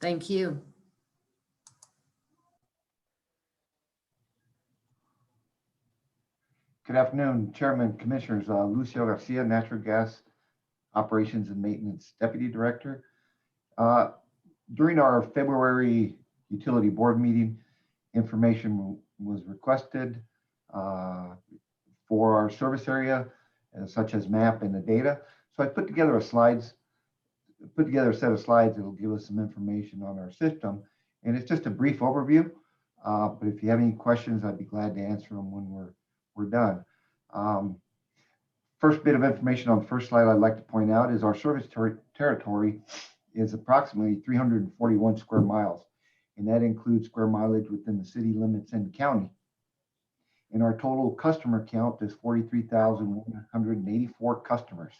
Thank you. Good afternoon, Chairman, Commissioners. Lucio Garcia, Natural Gas Operations and Maintenance Deputy Director. During our February Utility Board meeting, information was requested for our service area, such as map and the data. So I put together a set of slides that will give us some information on our system. And it's just a brief overview. But if you have any questions, I'd be glad to answer them when we're done. First bit of information on the first slide I'd like to point out is our service territory is approximately 341 square miles. And that includes square mileage within the city limits and the county. And our total customer count is 43,184 customers.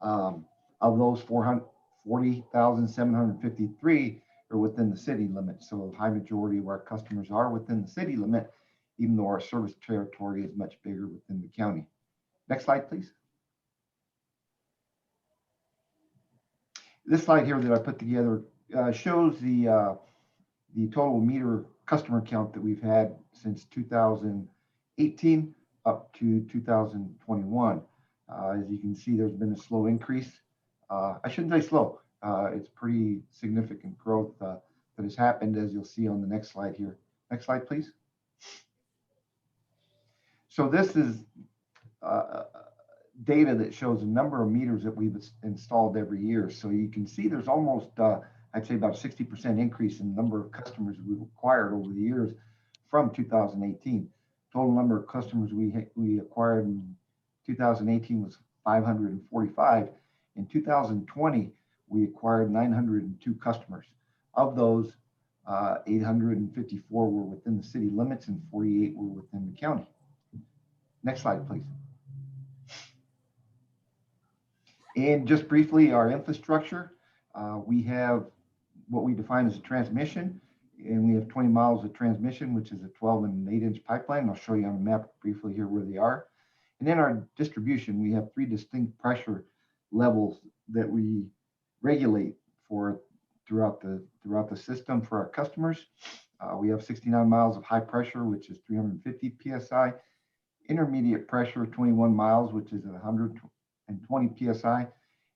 Of those 40,753 are within the city limits. So a high majority of our customers are within the city limit, even though our service territory is much bigger within the county. Next slide, please. This slide here that I put together shows the total meter customer count that we've had since 2018 up to 2021. As you can see, there's been a slow increase. I shouldn't say slow. It's pretty significant growth that has happened, as you'll see on the next slide here. Next slide, please. So this is data that shows the number of meters that we've installed every year. So you can see there's almost, I'd say about 60% increase in the number of customers we've acquired over the years from 2018. Total number of customers we acquired in 2018 was 545. In 2020, we acquired 902 customers. Of those, 854 were within the city limits and 48 were within the county. Next slide, please. And just briefly, our infrastructure, we have what we define as a transmission, and we have 20 miles of transmission, which is a 12 and 8-inch pipeline. I'll show you on the map briefly here where they are. And then our distribution, we have 3 distinct pressure levels that we regulate for throughout the system for our customers. We have 69 miles of high pressure, which is 350 PSI. Intermediate pressure, 21 miles, which is 120 PSI.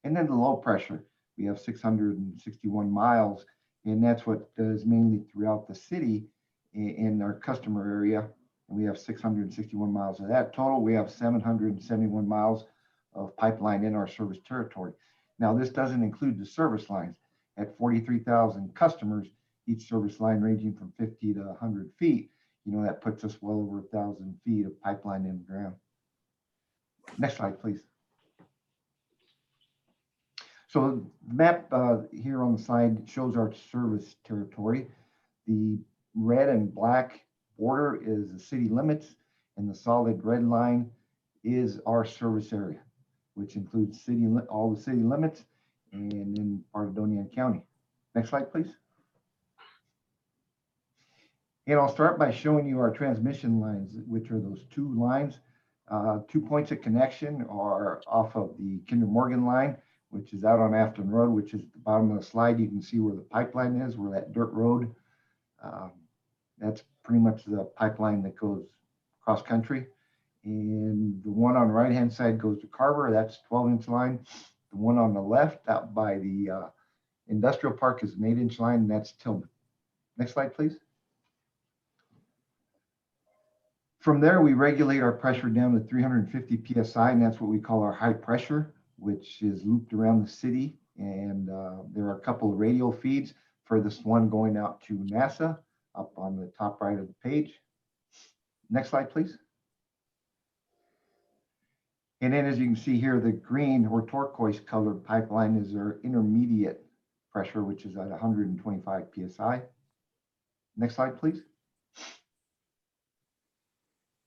And then the low pressure, we have 661 miles. And that's what is mainly throughout the city in our customer area. And we have 661 miles of that. Total, we have 771 miles of pipeline in our service territory. Now, this doesn't include the service lines. At 43,000 customers, each service line ranging from 50 to 100 feet, you know, that puts us well over 1,000 feet of pipeline in the ground. Next slide, please. So the map here on the slide shows our service territory. The red and black border is the city limits, and the solid red line is our service area, which includes all the city limits and in part of Doña County. Next slide, please. And I'll start by showing you our transmission lines, which are those 2 lines. 2 points of connection are off of the Kinder Morgan line, which is out on Afton Road, which is at the bottom of the slide. You can see where the pipeline is, where that dirt road. That's pretty much the pipeline that goes cross country. And the one on the right-hand side goes to Carver. That's 12-inch line. The one on the left out by the industrial park is an 8-inch line, and that's Tillman. Next slide, please. From there, we regulate our pressure down to 350 PSI, and that's what we call our high pressure, which is looped around the city. And there are a couple of radial feeds. Furthest one going out to NASA up on the top right of the page. Next slide, please. And then as you can see here, the green or turquoise colored pipeline is our intermediate pressure, which is at 125 PSI. Next slide, please.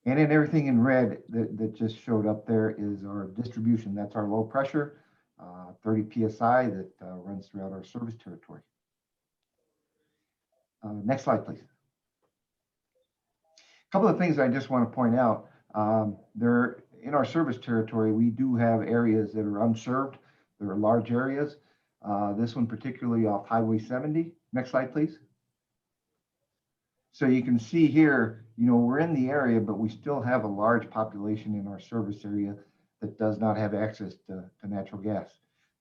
And then everything in red that just showed up there is our distribution. That's our low pressure, 30 PSI that runs throughout our service territory. Next slide, please. A couple of things I just want to point out. In our service territory, we do have areas that are unserved. There are large areas. This one particularly off Highway 70. Next slide, please. So you can see here, you know, we're in the area, but we still have a large population in our service area that does not have access to natural gas.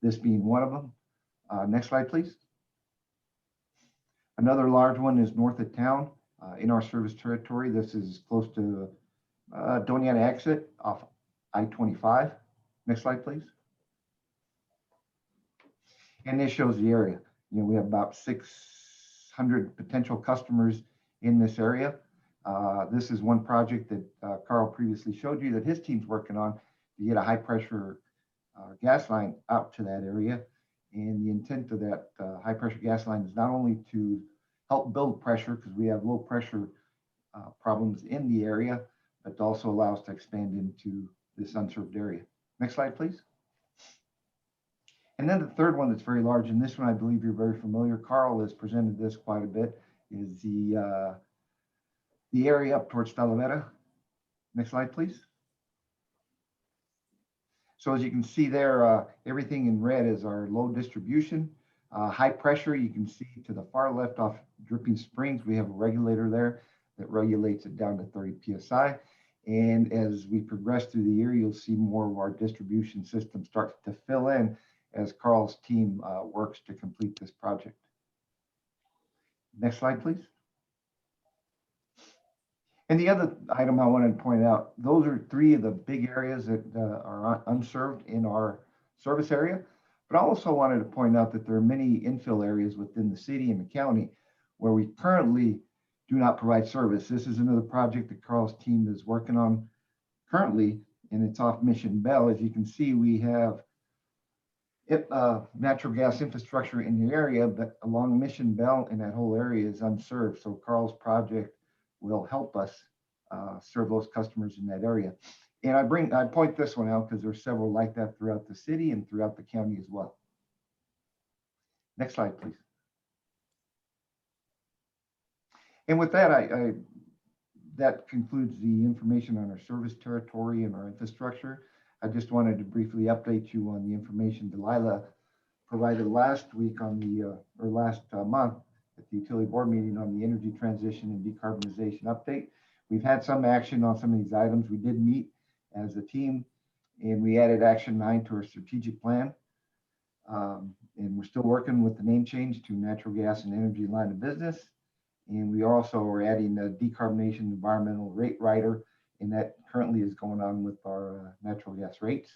This being one of them. Next slide, please. Another large one is north of town in our service territory. This is close to Doña exit off I-25. Next slide, please. And this shows the area. You know, we have about 600 potential customers in this area. This is one project that Carl previously showed you that his team's working on to get a high pressure gas line out to that area. And the intent of that high pressure gas line is not only to help build pressure, because we have low pressure problems in the area, but to also allow us to expand into this unserved area. Next slide, please. And then the third one that's very large, and this one I believe you're very familiar, Carl has presented this quite a bit, is the area up towards Talavera. Next slide, please. So as you can see there, everything in red is our low distribution. High pressure, you can see to the far left off Dripping Springs, we have a regulator there that regulates it down to 30 PSI. And as we progress through the year, you'll see more of our distribution system start to fill in as Carl's team works to complete this project. Next slide, please. And the other item I wanted to point out, those are three of the big areas that are unserved in our service area. But I also wanted to point out that there are many infill areas within the city and the county where we currently do not provide service. This is another project that Carl's team is working on currently, and it's off Mission Bell. As you can see, we have natural gas infrastructure in the area, but along Mission Bell and that whole area is unserved. So Carl's project will help us serve those customers in that area. And I point this one out because there's several like that throughout the city and throughout the county as well. Next slide, please. And with that, that concludes the information on our service territory and our infrastructure. I just wanted to briefly update you on the information Delilah provided last week on the, or last month at the utility board meeting on the energy transition and decarbonization update. We've had some action on some of these items. We did meet as a team and we added action 9 to our strategic plan. And we're still working with the name change to natural gas and energy line of business. And we also are adding a decarbonization environmental rate rider, and that currently is going on with our natural gas rates.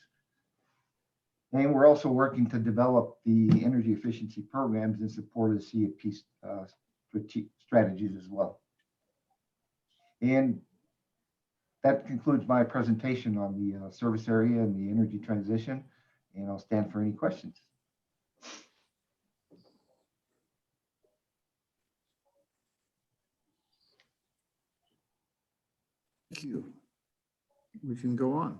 And we're also working to develop the energy efficiency programs in support of the CFP strategies as well. And that concludes my presentation on the service area and the energy transition, and I'll stand for any questions. Thank you. We can go on.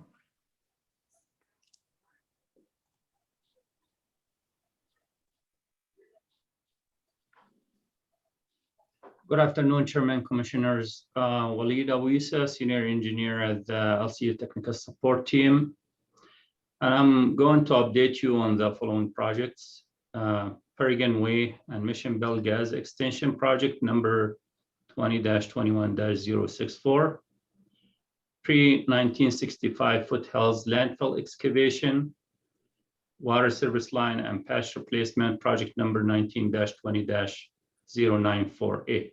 Good afternoon, Chairman, Commissioners. Walid Awisa, Senior Engineer at the LCU Technical Support Team. And I'm going to update you on the following projects. Perigan Way and Mission Bell Gas Extension Project number 20-21-064. Pre-1965 Foothills Landfill Excavation, Water Service Line and Patch Replacement Project number 19-20-094A.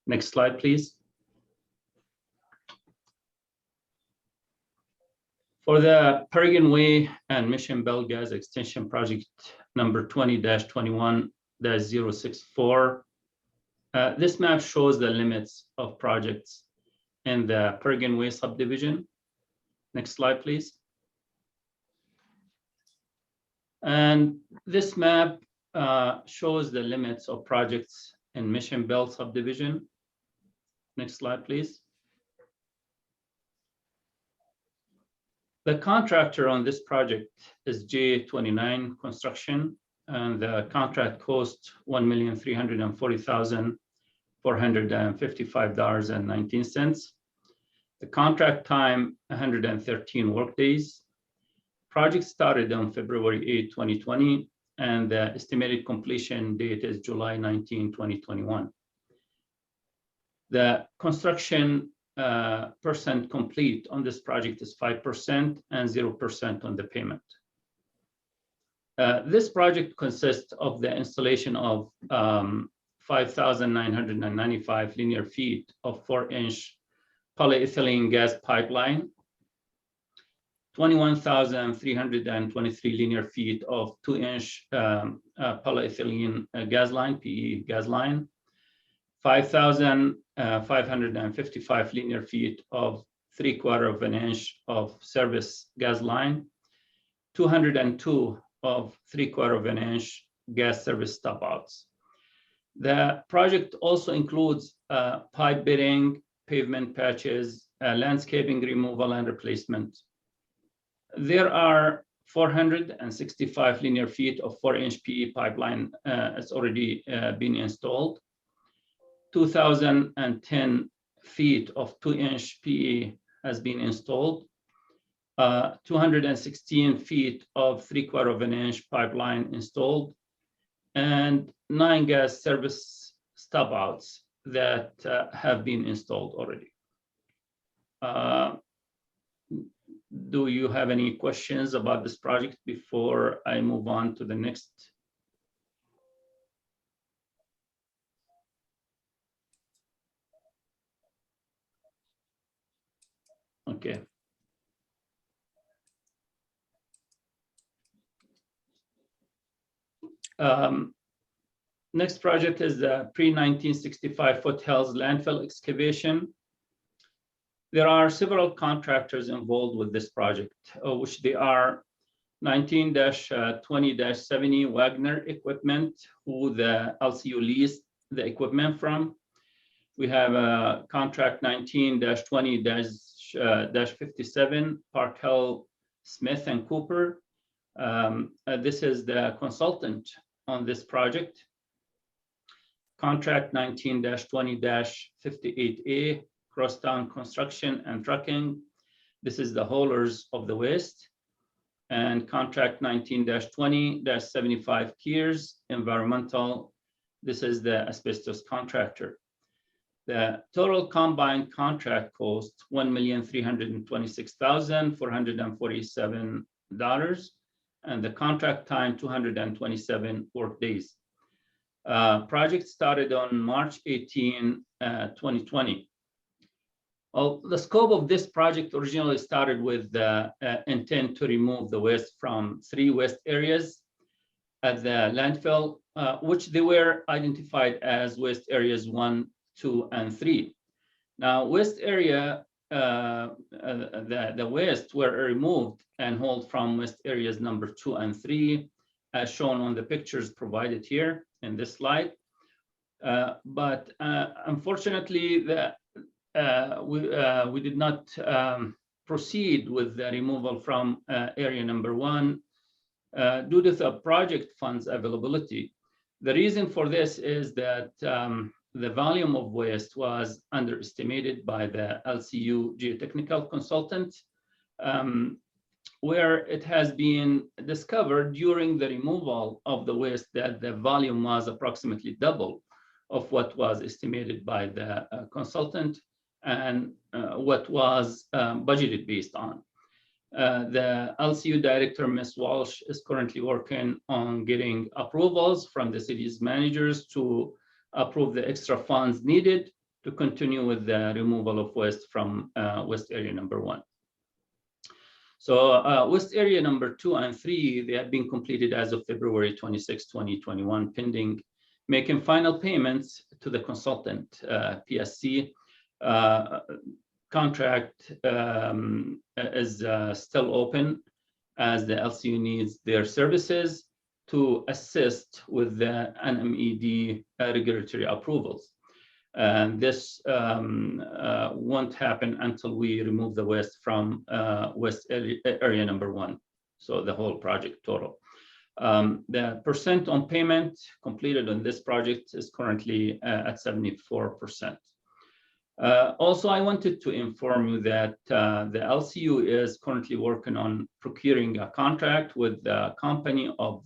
Next slide, please. For the Perigan Way and Mission Bell Gas Extension Project number 20-21-064, this map shows the limits of projects in the Perigan Way subdivision. Next slide, please. And this map shows the limits of projects in Mission Bell subdivision. Next slide, please. The contractor on this project is J29 Construction, and the contract cost $1,340,455.19. The contract time, 113 workdays. Project started on February 8, 2020, and the estimated completion date is July 19, 2021. The construction percent complete on this project is 5% and 0% on the payment. This project consists of the installation of 5,995 linear feet of 4-inch polyethylene gas pipeline, 21,323 linear feet of 2-inch polyethylene gas line, PE gas line, 5,555 linear feet of 3/4 inch of service gas line, 202 of 3/4 inch gas service stop outs. The project also includes pipe bedding, pavement patches, landscaping removal and replacement. There are 465 linear feet of 4-inch PE pipeline has already been installed. 2,010 feet of 2-inch PE has been installed. 216 feet of 3/4 inch pipeline installed, and 9 gas service stub outs that have been installed already. Do you have any questions about this project before I move on to the next? Okay. Next project is the pre-1965 Foothills landfill excavation. There are several contractors involved with this project, which they are 19-20-70 Wagner Equipment, who the LCU leased the equipment from. We have contract 19-20-57 Park Hill Smith and Cooper. This is the consultant on this project. Contract 19-20-58A Crosstown Construction and Trucking. This is the haulers of the waste. And contract 19-20-75 Kears Environmental. This is the asbestos contractor. The total combined contract cost $1,326,447, and the contract time 227 work days. Project started on March 18, 2020. Well, the scope of this project originally started with the intent to remove the waste from 3 waste areas at the landfill, which they were identified as waste areas 1, 2, and 3. Now, waste area, the waste were removed and hauled from waste areas number 2 and 3, as shown on the pictures provided here in this slide. But unfortunately, we did not proceed with the removal from area number 1 due to the project funds availability. The reason for this is that the volume of waste was underestimated by the LCU geotechnical consultant, where it has been discovered during the removal of the waste that the volume was approximately double of what was estimated by the consultant and what was budgeted based on. The LCU director, Ms. Walsh, is currently working on getting approvals from the city's managers to approve the extra funds needed to continue with the removal of waste from waste area number 1. So waste area number 2 and 3, they have been completed as of February 26, 2021, pending making final payments to the consultant, PSC. Contract is still open as the LCU needs their services to assist with the NMED regulatory approvals. And this won't happen until we remove the waste from waste area number 1, so the whole project total. The percent on payment completed on this project is currently at 74%. Also, I wanted to inform you that the LCU is currently working on procuring a contract with the company of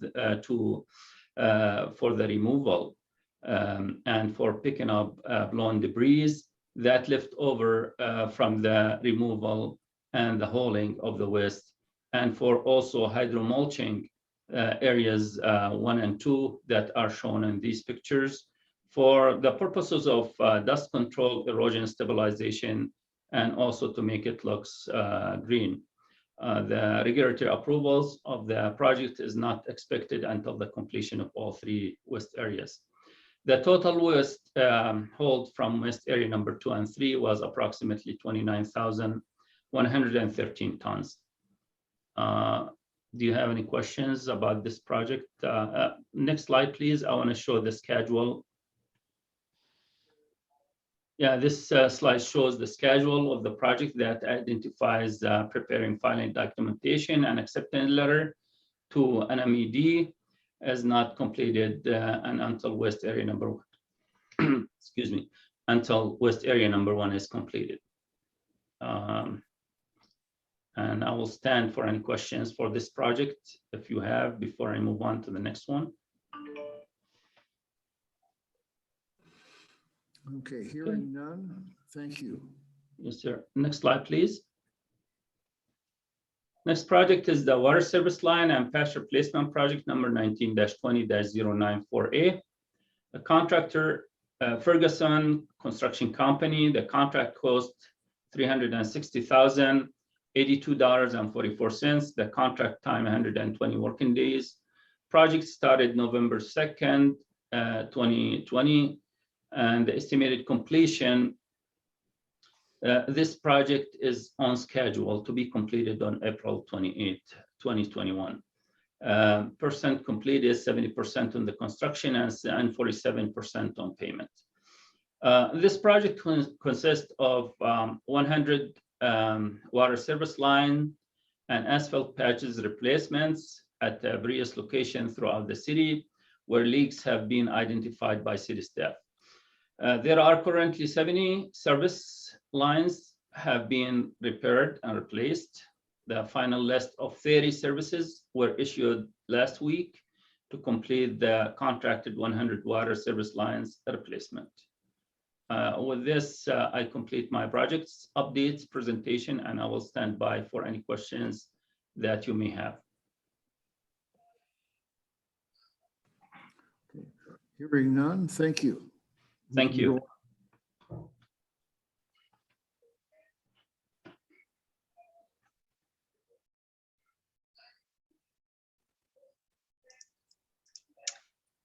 for the removal and for picking up blown debris that left over from the removal and the hauling of the waste, and for also hydromulching areas 1 and 2 that are shown in these pictures, for the purposes of dust control, erosion stabilization, and also to make it looks green. The regulatory approvals of the project is not expected until the completion of all 3 waste areas. The total waste hauled from waste area number 2 and 3 was approximately 29,113 tons. Do you have any questions about this project? Next slide, please. I want to show the schedule. Yeah, this slide shows the schedule of the project that identifies preparing filing documentation and acceptance letter to NMED as not completed and until waste area number 1, excuse me, until waste area number 1 is completed. And I will stand for any questions for this project if you have before I move on to the next one. Okay, hearing none, thank you. Yes, sir. Next slide, please. Next project is the water service line and patch replacement project number 19-20-094A. The contractor, Ferguson Construction Company, the contract cost $360,082.44. The contract time 120 working days. Project started November 2nd, 2020, and the estimated completion. This project is on schedule to be completed on April 28, 2021. Percent complete is 70% on the construction and 47% on payment. This project consists of 100 water service line and asphalt patches replacements at various locations throughout the city where leaks have been identified by city staff. There are currently 70 service lines have been repaired and replaced. The final list of 30 services were issued last week to complete the contracted 100 water service lines replacement. With this, I complete my projects updates presentation, and I will stand by for any questions that you may have. Hearing none, thank you. Thank you.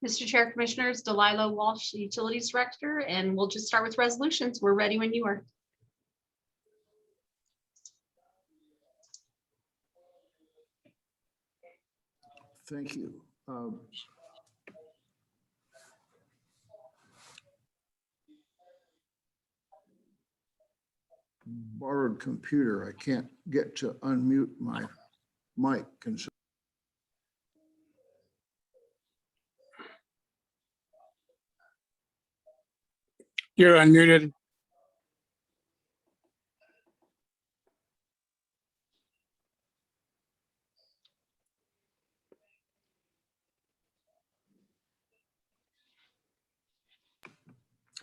Mr. Chair, Commissioners, Delilah Walsh, Utilities Director, and we'll just start with resolutions. We're ready when you are. Thank you. Borrowed computer. I can't get to unmute my mic. You're unmuted.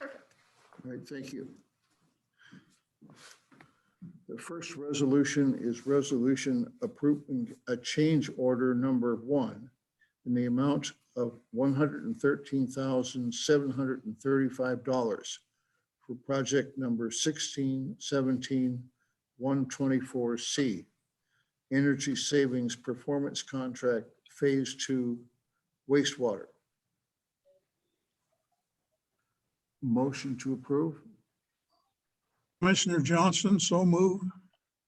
All right, thank you. The first resolution is resolution approving a change order number 1 in the amount of $113,735 for project number 16-17-124C, Energy Savings Performance Contract Phase 2 Wastewater. Motion to approve. Commissioner Johnson, so moved.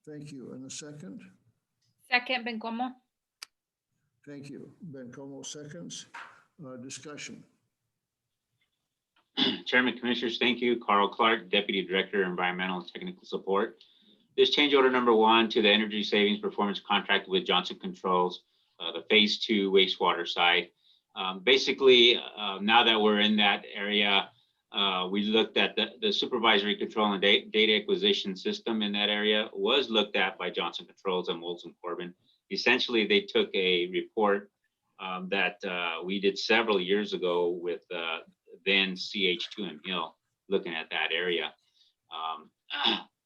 Thank you. And a second? Second, Bencomo. Thank you. Bencomo seconds. Discussion. Chairman, Commissioners, thank you. Carl Clark, Deputy Director, Environmental and Technical Support. This change order number 1 to the Energy Savings Performance Contract with Johnson Controls, the Phase 2 wastewater side. Basically, now that we're in that area, we looked at the supervisory control and data acquisition system in that area was looked at by Johnson Controls and Wolves and Corbin. Essentially, they took a report that we did several years ago with then CH2M Hill, looking at that area.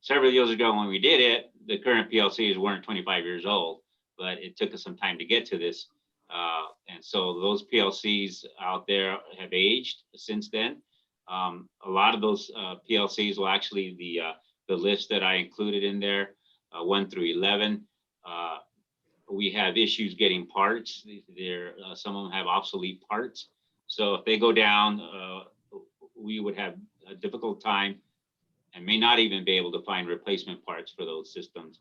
Several years ago when we did it, the current PLCs weren't 25 years old, but it took us some time to get to this. And so those PLCs out there have aged since then. A lot of those PLCs, well, actually the list that I included in there, 1 through 11, we have issues getting parts. Some of them have obsolete parts. So if they go down, we would have a difficult time and may not even be able to find replacement parts for those systems.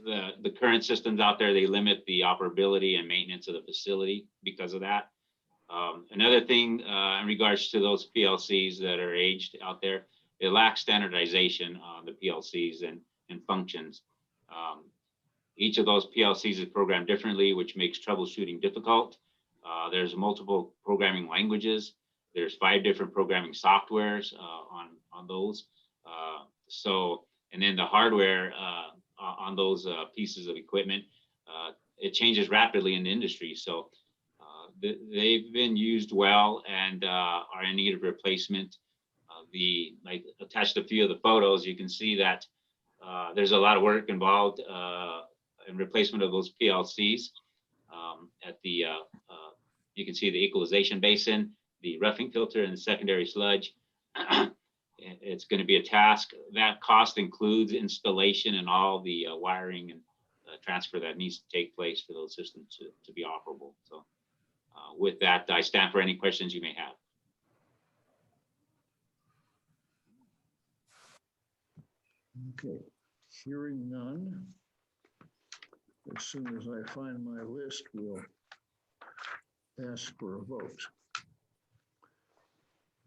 The current systems out there, they limit the operability and maintenance of the facility because of that. Another thing in regards to those PLCs that are aged out there, they lack standardization on the PLCs and functions. Each of those PLCs is programmed differently, which makes troubleshooting difficult. There's multiple programming languages. There's 5 different programming softwares on those. And then the hardware on those pieces of equipment, it changes rapidly in the industry. So they've been used well and are in need of replacement. I attached a few of the photos. You can see that there's a lot of work involved in replacement of those PLCs. You can see the equalization basin, the roughing filter, and the secondary sludge. It's going to be a task. That cost includes installation and all the wiring and transfer that needs to take place for those systems to be operable. So with that, I stand for any questions you may have. Okay, hearing none. As soon as I find my list, we'll ask for a vote.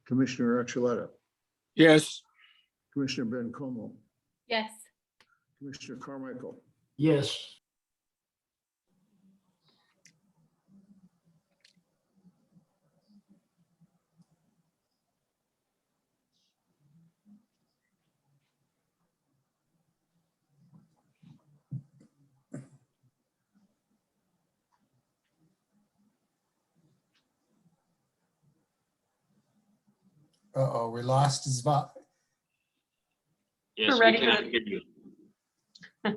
Commissioner Archuleta, Yes. Commissioner Bencomo, Yes. Commissioner Carmichael, Yes. Uh-oh, we lost his vote. Yes, We're we ready cannot for hear you. I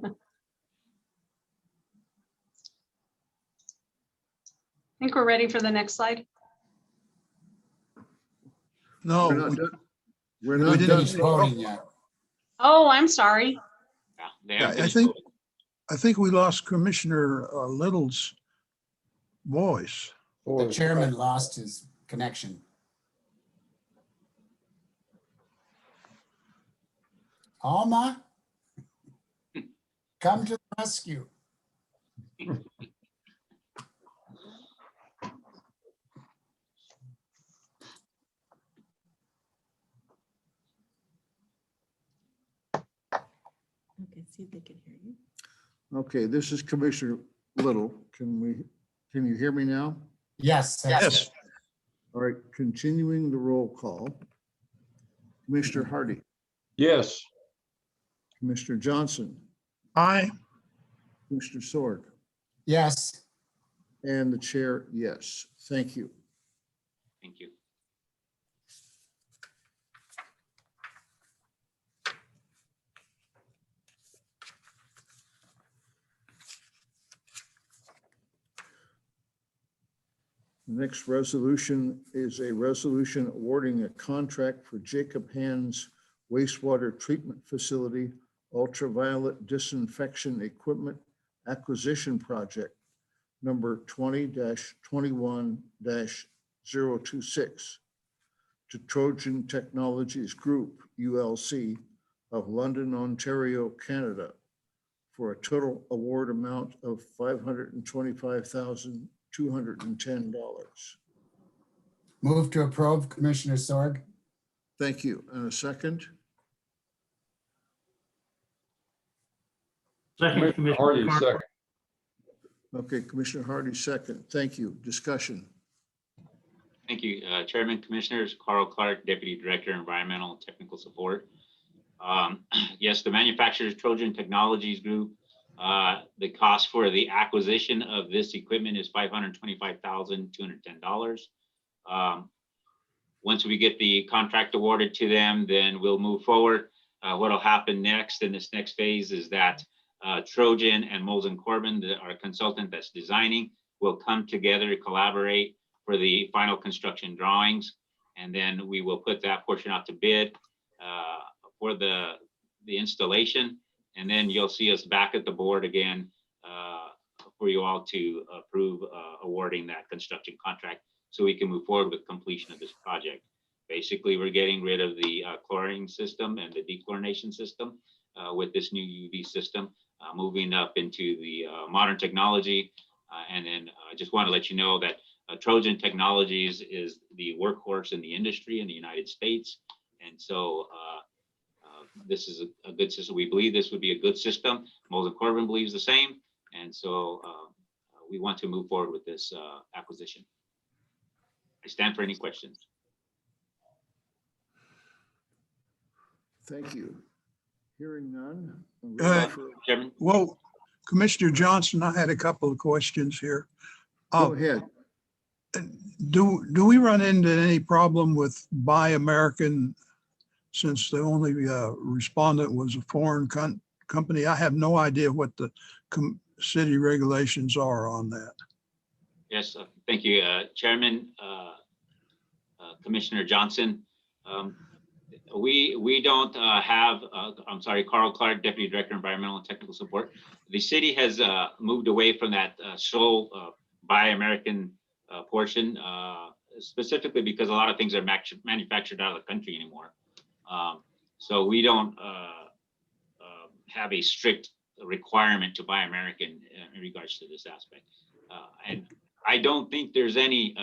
think we're ready for the next slide. No, we're not done. We're we not didn't done. He's voting yet. Oh, I'm sorry. Yeah, they Yeah, haven't I finished think, voting. I think we lost Commissioner Little's voice. The chairman lost his connection. Alma, come to the rescue. Okay, see if they can hear you. Okay, this is Commissioner Little. Can you hear me now? Yes. Yes. All right, continuing the roll call. Commissioner Hardy, Yes. Commissioner Johnson, Aye. Commissioner Sorg, Yes. and the chair, yes. Thank you. Thank you. The next resolution is a resolution awarding a contract for Jacob Hand's Wastewater Treatment Facility Ultraviolet Disinfection Equipment Acquisition Project number 20-21-026 to Trojan Technologies Group, ULC, of London, Ontario, Canada, for a total award amount of $525,210. Move to approve, Commissioner Sorg. Thank you. And a second? Second, Commissioner Hardy, Commissioner second. Okay, Commissioner Hardy, second. Thank you. Discussion. Thank you, Chairman, Commissioners. Carl Clark, Deputy Director, Environmental and Technical Support. Yes, the manufacturer is Trojan Technologies Group. The cost for the acquisition of this equipment is $525,210. Once we get the contract awarded to them, then we'll move forward. What will happen next in this next phase is that Trojan and Moles & Corbin, our consultant that's designing, will come together to collaborate for the final construction drawings. And then we will put that portion out to bid for the installation. And then you'll see us back at the board again for you all to approve awarding that construction contract so we can move forward with completion of this project. Basically, we're getting rid of the chlorine system and the dechlorination system with this new UV system, moving up into the modern technology. And then I just want to let you know that Trojan Technologies is the workhorse in the industry in the United States. And so this is a good system. We believe this would be a good system. Moles & Corbin believes the same. And so we want to move forward with this acquisition. I stand for any questions. Thank you. Hearing none. Chairman? Well, Commissioner Johnson, I had a couple of questions here. Go ahead. Do we run into any problem with Buy American since the only respondent was a foreign company, I have no idea what the city regulations are on that. Yes, thank you, Chairman, Commissioner Johnson. We don't have, I'm sorry, Carl Clark, Deputy Director, Environmental and Technical Support. The city has moved away from that sole Buy American portion, specifically because a lot of things are manufactured out of the country anymore. So we don't have a strict requirement to Buy American in regards to this aspect. And I don't think there's any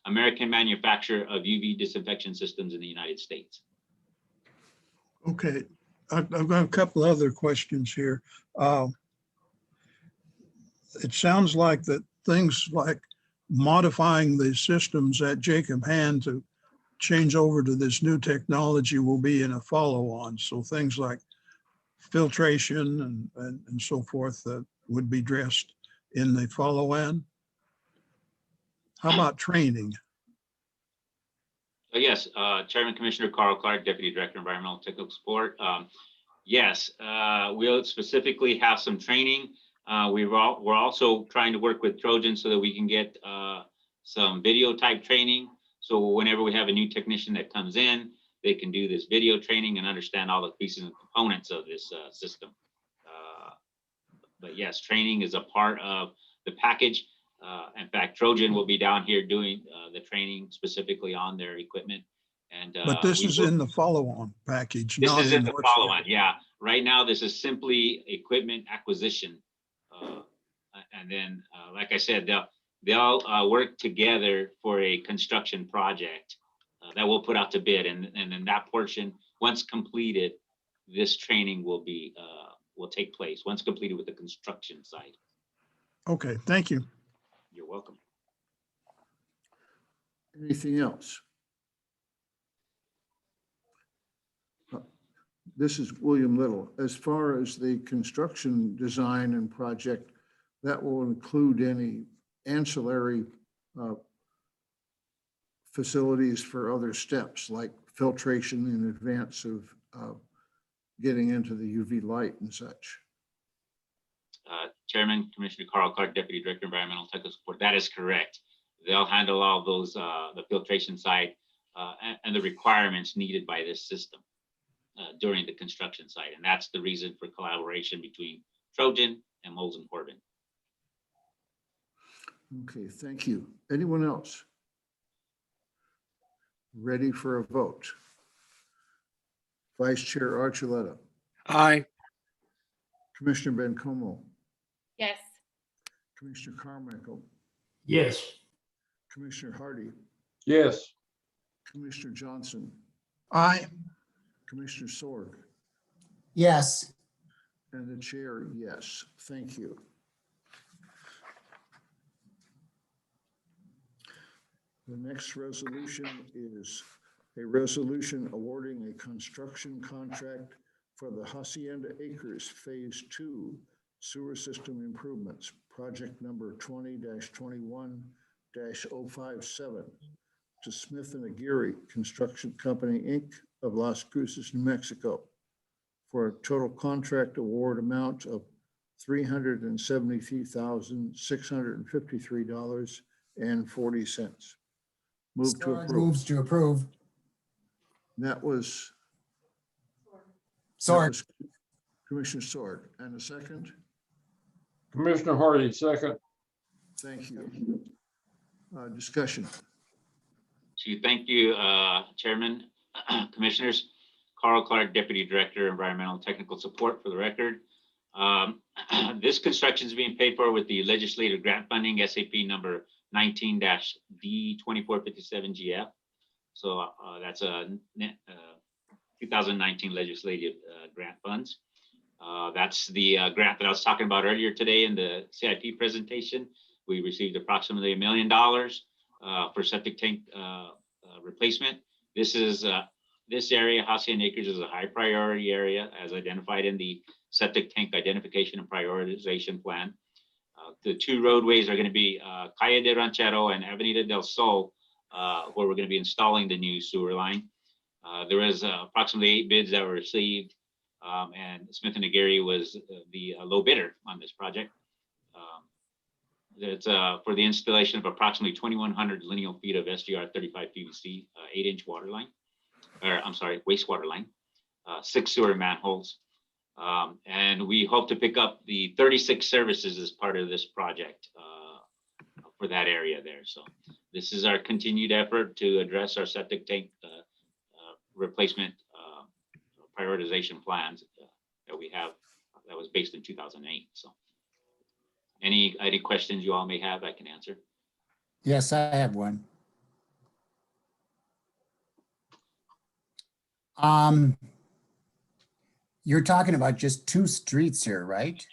American manufacturer of UV disinfection systems in the United States. Okay, I've got a couple other questions here. It sounds like that things like modifying the systems at Jacob Hand to change over to this new technology will be in a follow-on. So things like filtration and so forth that would be addressed in the follow-on. How about training? Yes, Chairman Commissioner Carl Clark, Deputy Director, Environmental and Technical Support. Yes, we'll specifically have some training. We're also trying to work with Trojan so that we can get some video type training. So whenever we have a new technician that comes in, they can do this video training and understand all the pieces and components of this system. But yes, training is a part of the package. In fact, Trojan will be down here doing the training specifically on their equipment. And But this is in the follow-on package. This not is in the what's- follow-on. Yeah, right now this is simply equipment acquisition, and then, like I said, they'll work together for a construction project that we'll put out to bid, and then that portion, once completed, this training will take place once completed with the construction side. Okay, thank you. You're welcome. Anything else? This is William Little. As far as the construction design and project, that will include any ancillary facilities for other steps like filtration in advance of getting into the UV light and such. Chairman, Commissioner Carl Clark, Deputy Director, Environmental Technical Support. That is correct. They'll handle all those, the filtration side and the requirements needed by this system during the construction site. And that's the reason for collaboration between Trojan and Moles and Corbin. Okay, thank you. Anyone else? Ready for a vote? Vice Chair Archuleta. Aye. Commissioner Bencomo. Yes. Commissioner Carmichael. Yes. Commissioner Hardy. Yes. Commissioner Johnson. Aye. Commissioner Sorg. Yes. And the chair, yes. Thank you. The next resolution is a resolution awarding a construction contract for the Hacienda Acres Phase 2 Sewer System Improvements, project number 20-21-057 to Smith and Aguirre Construction Company, Inc. of Las Cruces, New Mexico, for a total contract award amount of $373,653.40. Move to Sorg approve. moves to approve. That was. Sorg. that was Commissioner Sorg. And a second? Commissioner Hardy, second. Thank you. Discussion. Thank you, Chairman, Commissioners. Carl Clark, Deputy Director, Environmental and Technical Support, for the record. This construction is being paid for with the legislative grant funding, SAP number 19-D2457GF. So that's a 2019 legislative grant funds. That's the grant that I was talking about earlier today in the CIP presentation. We received approximately $1 million for septic tank replacement. This is this area, Hacienda Acres, is a high priority area as identified in the septic tank identification and prioritization plan. The two roadways are going to be Calle de Ranchero and Avenida del Sol, where we're going to be installing the new sewer line. There was approximately 8 bids that were received, and Smith and Aguirre was the low bidder on this project. It's for the installation of approximately 2,100 lineal feet of SGR 35 PVC 8-inch water line, or I'm sorry, wastewater line, 6 sewer manholes. And we hope to pick up the 36 services as part of this project for that area there. So this is our continued effort to address our septic tank replacement prioritization plans that we have that was based in 2008. So any questions you all may have, I can answer. Yes, I have one. You're talking about just 2 streets here, right?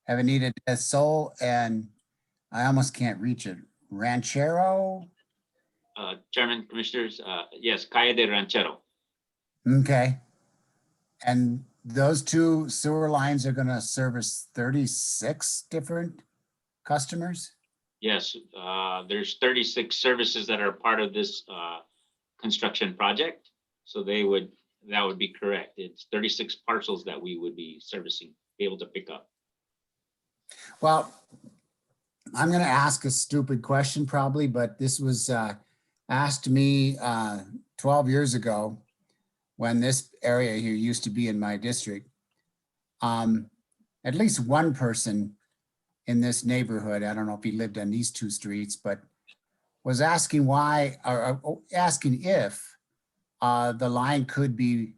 Avenida del Sol and I almost can't reach it. Ranchero? Chairman, Commissioners, yes, Calle de Ranchero. Okay. And those 2 sewer lines are gonna service 36 different customers? Yes, there's 36 services that are part of this construction project. So that would be correct. It's 36 parcels that we would be servicing, be able to pick up. Well, I'm gonna ask a stupid question probably, but this was asked to me 12 years ago when this area here used to be in my district. At least one person in this neighborhood, I don't know if he lived on these 2 streets, but was asking why, or asking if the line could be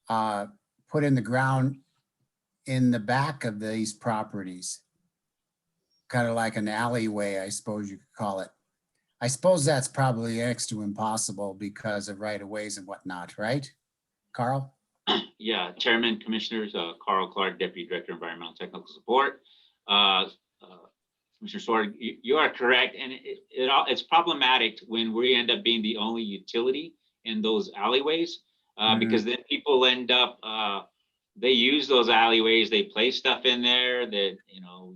put in the ground in the back of these properties. Kind of like an alleyway, I suppose you could call it. I suppose that's probably next to impossible because of right-of-ways and whatnot, right? Carl? Yeah, Chairman, Commissioners, Carl Clark, Deputy Director, Environmental Technical Support. Commissioner Sword, you are correct. And it's problematic when we end up being the only utility in those alleyways because then people end up, they use those alleyways, they place stuff in there that, you know,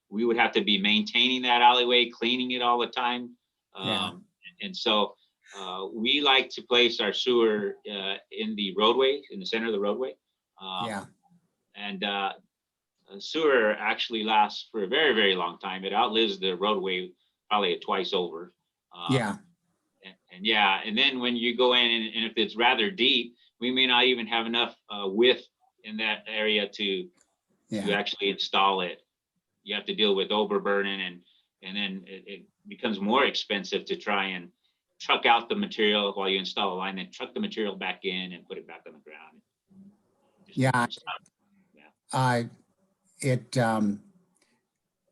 we would have to be maintaining that alleyway, cleaning it all the time. And so we like to place our sewer in the roadway, in the center of the roadway. And sewer actually lasts for a very, very long time. It outlives the roadway probably twice over. And then when you go in and if it's rather deep, we may not even have enough width in that area to actually install it. You have to deal with overburden and then it becomes more expensive to try and truck out the material while you install a line, then truck the material back in and put it back on the ground.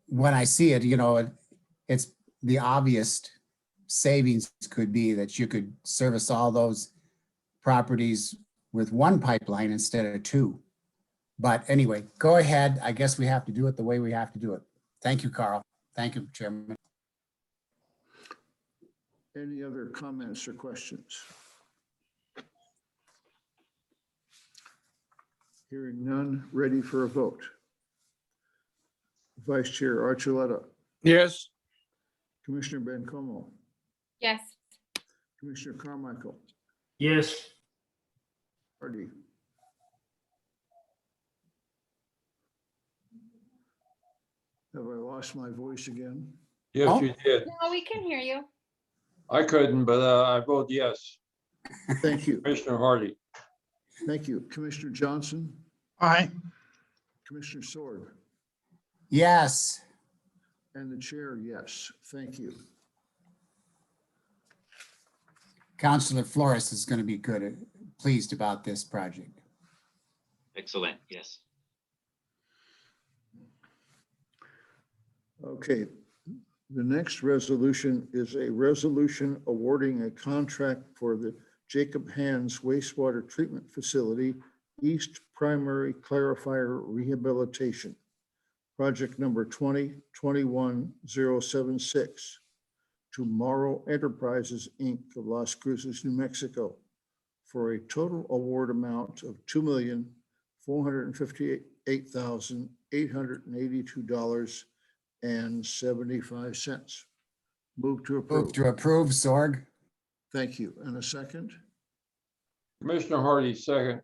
When I see it, you know, it's the obvious savings could be that you could service all those properties with 1 pipeline instead of 2. But anyway, go ahead. I guess we have to do it the way we have to do it. Thank you, Carl. Thank you, Chairman. Any other comments or questions? Hearing none, ready for a vote. Vice Chair Archuleta. Yes. Commissioner Bencomo. Yes. Commissioner Carmichael. Yes. Hardy. Have I lost my voice again? Yes, you did. No, we can hear you. I couldn't, but I vote yes. Thank you. Commissioner Hardy. Thank you. Commissioner Johnson. Aye. Commissioner Sword. Yes. And the chair, yes. Thank you. Councilor Flores is going to be pleased about this project. Excellent, yes. Okay. The next resolution is a resolution awarding a contract for the Jacob Hands Wastewater Treatment Facility, East Primary Clarifier Rehabilitation, project number 2021-076, to Morrow Enterprises, Inc. of Las Cruces, New Mexico, for a total award amount of $2,458,882.75. Move to approve. Move to approve, Sorg. Thank you. And a second? Commissioner Hardy, second.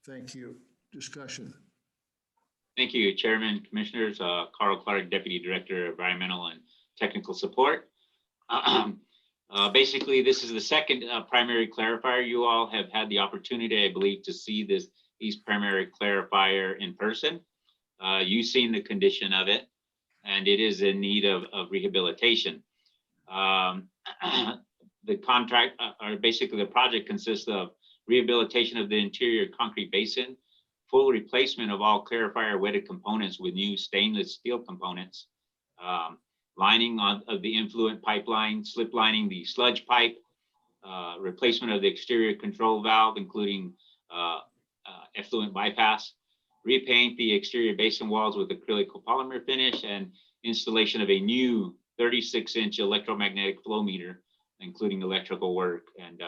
Thank you. Discussion. Thank you, Chairman, Commissioners. Carl Clark, Deputy Director of Environmental and Technical Support. Basically, this is the second primary clarifier. You all have had the opportunity, I believe, to see these primary clarifier in person. You've seen the condition of it, and it is in need of rehabilitation. The contract, or basically the project, consists of rehabilitation of the interior concrete basin, full replacement of all clarifier wetted components with new stainless steel components, lining of the influent pipeline, slip lining the sludge pipe, replacement of the exterior control valve, including effluent bypass, repaint the exterior basin walls with acrylic copolymer finish, and installation of a new 36-inch electromagnetic flow meter, including electrical work and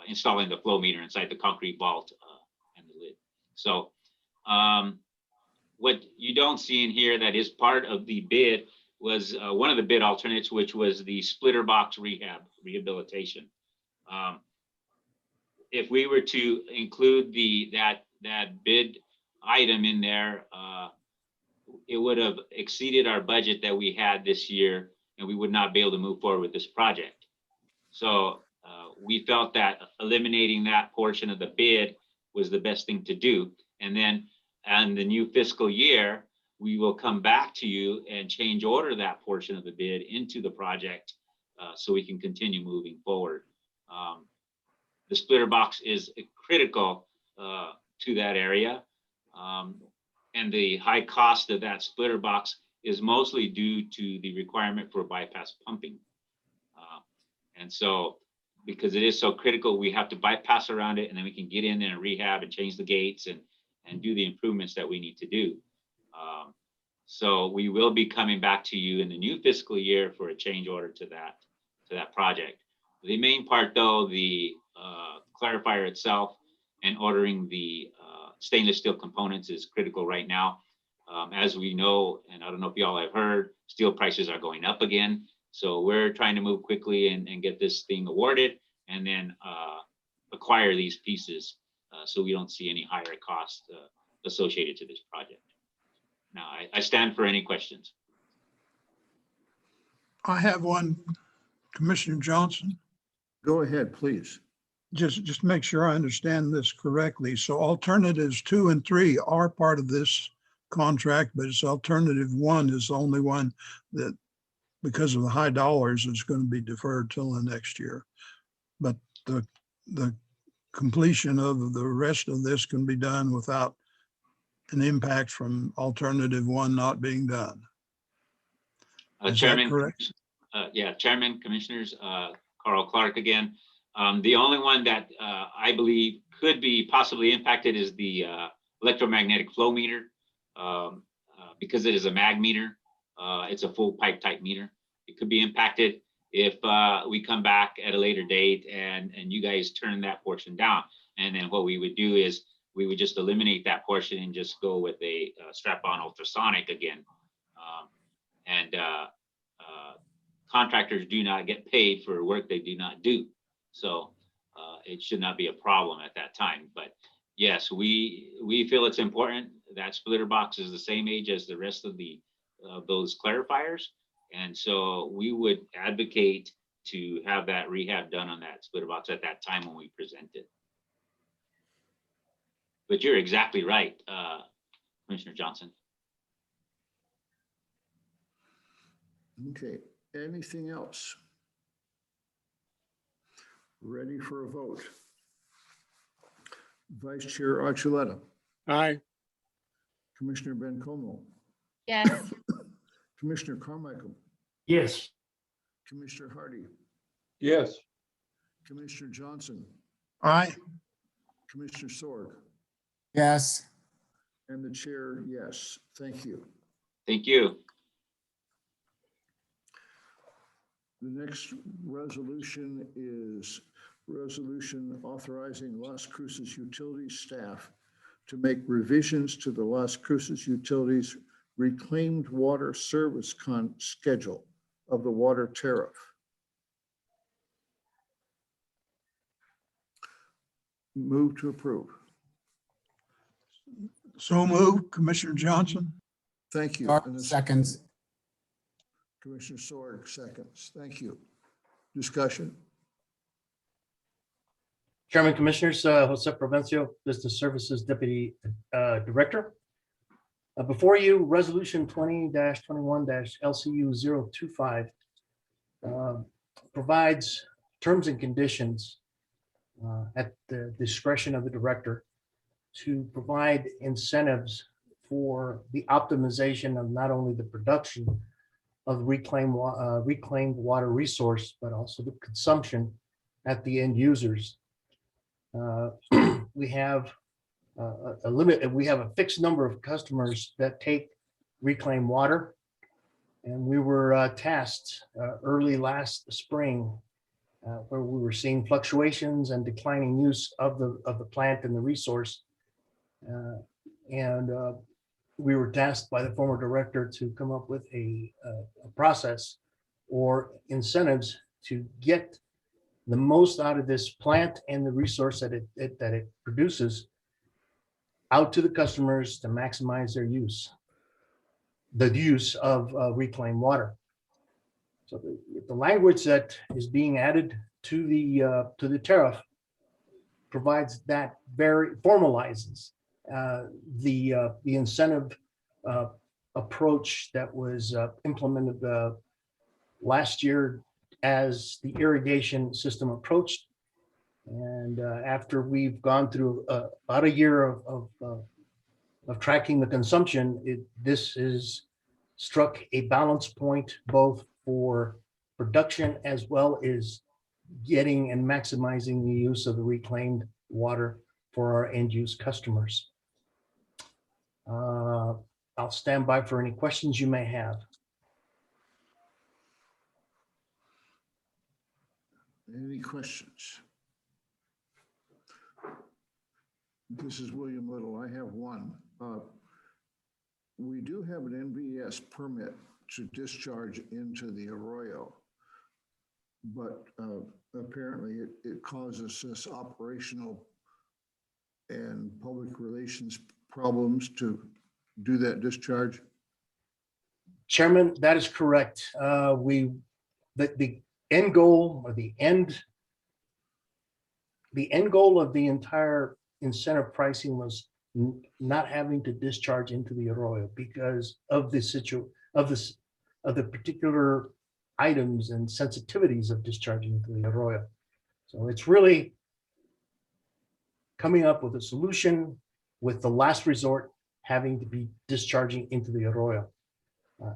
installing the flow meter inside the concrete vault and the lid. So what you don't see in here that is part of the bid was one of the bid alternates, which was the splitter box rehabilitation. If we were to include that bid item in there, it would have exceeded our budget that we had this year, and we would not be able to move forward with this project. So we felt that eliminating that portion of the bid was the best thing to do. And then on the new fiscal year, we will come back to you and change order that portion of the bid into the project so we can continue moving forward. The splitter box is critical to that area. And the high cost of that splitter box is mostly due to the requirement for bypass pumping. And so, because it is so critical, we have to bypass around it, and then we can get in there and rehab and change the gates and do the improvements that we need to do. So we will be coming back to you in the new fiscal year for a change order to that project. The main part, though, the clarifier itself and ordering the stainless steel components is critical right now. As we know, and I don't know if y'all have heard, steel prices are going up again. So we're trying to move quickly and get this thing awarded, and then acquire these pieces so we don't see any higher costs associated to this project. Now, I stand for any questions. I have one, Commissioner Johnson. Go ahead, please. Just make sure I understand this correctly. So alternatives 2 and 3 are part of this contract, but it's alternative 1 is the only one that, because of the high dollars, is going to be deferred till the next year. But the completion of the rest of this can be done without an impact from alternative 1 not being done. Is Chairman, that correct? Yeah, Chairman, Commissioners, Carl Clark again. The only one that I believe could be possibly impacted is the electromagnetic flow meter, because it is a mag meter. It's a full pipe type meter. It could be impacted if we come back at a later date and you guys turn that portion down. And then what we would do is we would just eliminate that portion and just go with a strap-on ultrasonic again. Contractors do not get paid for work they do not do. So it should not be a problem at that time. But yes, we feel it's important. That splitter box is the same age as the rest of those clarifiers. And so we would advocate to have that rehab done on that splitter box at that time when we present it. But you're exactly right, Commissioner Johnson. Okay, anything else? Ready for a vote? Vice Chair Archuleta. Aye. Commissioner Bencomo. Yes. Commissioner Carmichael. Yes. Commissioner Hardy. Yes. Commissioner Johnson. Aye. Commissioner Sorg. Yes. And the chair, yes. Thank you. Thank you. The next resolution is resolution authorizing Las Cruces Utilities staff to make revisions to the Las Cruces Utilities reclaimed water service schedule of the water tariff. Move to approve. So moved, Commissioner Johnson. Thank you. Or And this- seconds. Commissioner Sorg, seconds. Thank you. Discussion? Chairman, Commissioners, Jose Provencio, Business Services Deputy Director. Before you, Resolution 20-21-LCU 025 provides terms and conditions at the discretion of the director to provide incentives for the optimization of not only the production of reclaimed water resource, but also the consumption at the end users. We have a limit, we have a fixed number of customers that take reclaimed water. And we were tasked early last spring where we were seeing fluctuations and declining use of the plant and the resource. We were tasked by the former director to come up with a process or incentives to get the most out of this plant and the resource that it produces out to the customers to maximize their use, the use of reclaimed water. So the language that is being added to the tariff provides that formalizes the incentive approach that was implemented last year as the irrigation system approached. And after we've gone through about a year of tracking the consumption, this is struck a balance point both for production as well as getting and maximizing the use of the reclaimed water for our end use customers. I'll stand by for any questions you may have. Any questions? This is William Little. I have one. We do have an NVS permit to discharge into the arroyo, but apparently it causes us operational and public relations problems to do that discharge. Chairman, that is correct. The end goal or the end goal of the entire incentive pricing was not having to discharge into the arroyo because of the particular items and sensitivities of discharging into the arroyo. So it's really coming up with a solution with the last resort having to be discharging into the arroyo.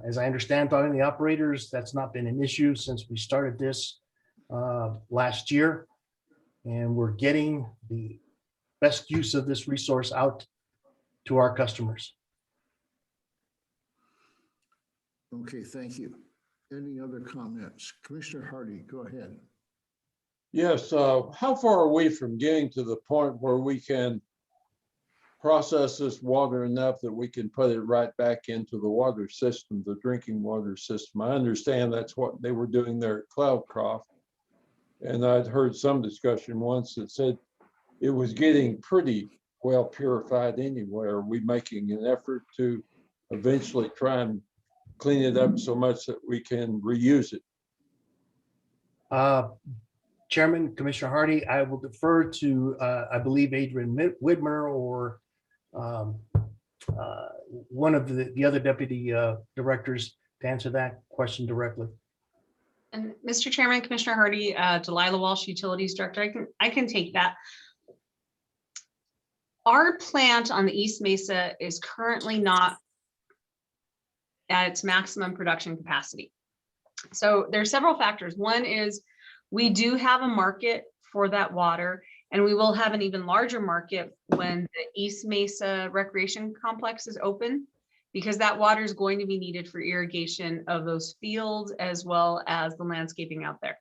As I understand, talking to the operators, that's not been an issue since we started this last year. And we're getting the best use of this resource out to our customers. Okay, thank you. Any other comments? Commissioner Hardy, go ahead. Yes, how far are we from getting to the point where we can process this water enough that we can put it right back into the water system, the drinking water system? I understand that's what they were doing there at Cloudcroft. And I'd heard some discussion once that said it was getting pretty well purified anyway. Are we making an effort to eventually try and clean it up so much that we can reuse it? Chairman, Commissioner Hardy, I will defer to, I believe, Adrian Widmer or one of the other deputy directors to answer that question directly. And Mr. Chairman, Commissioner Hardy, Delilah Walsh, Utilities Director, I can take that. Our plant on the East Mesa is currently not at its maximum production capacity. So there are several factors. One is we do have a market for that water, and we will have an even larger market when the East Mesa Recreation Complex is open, because that water is going to be needed for irrigation of those fields as well as the landscaping out there.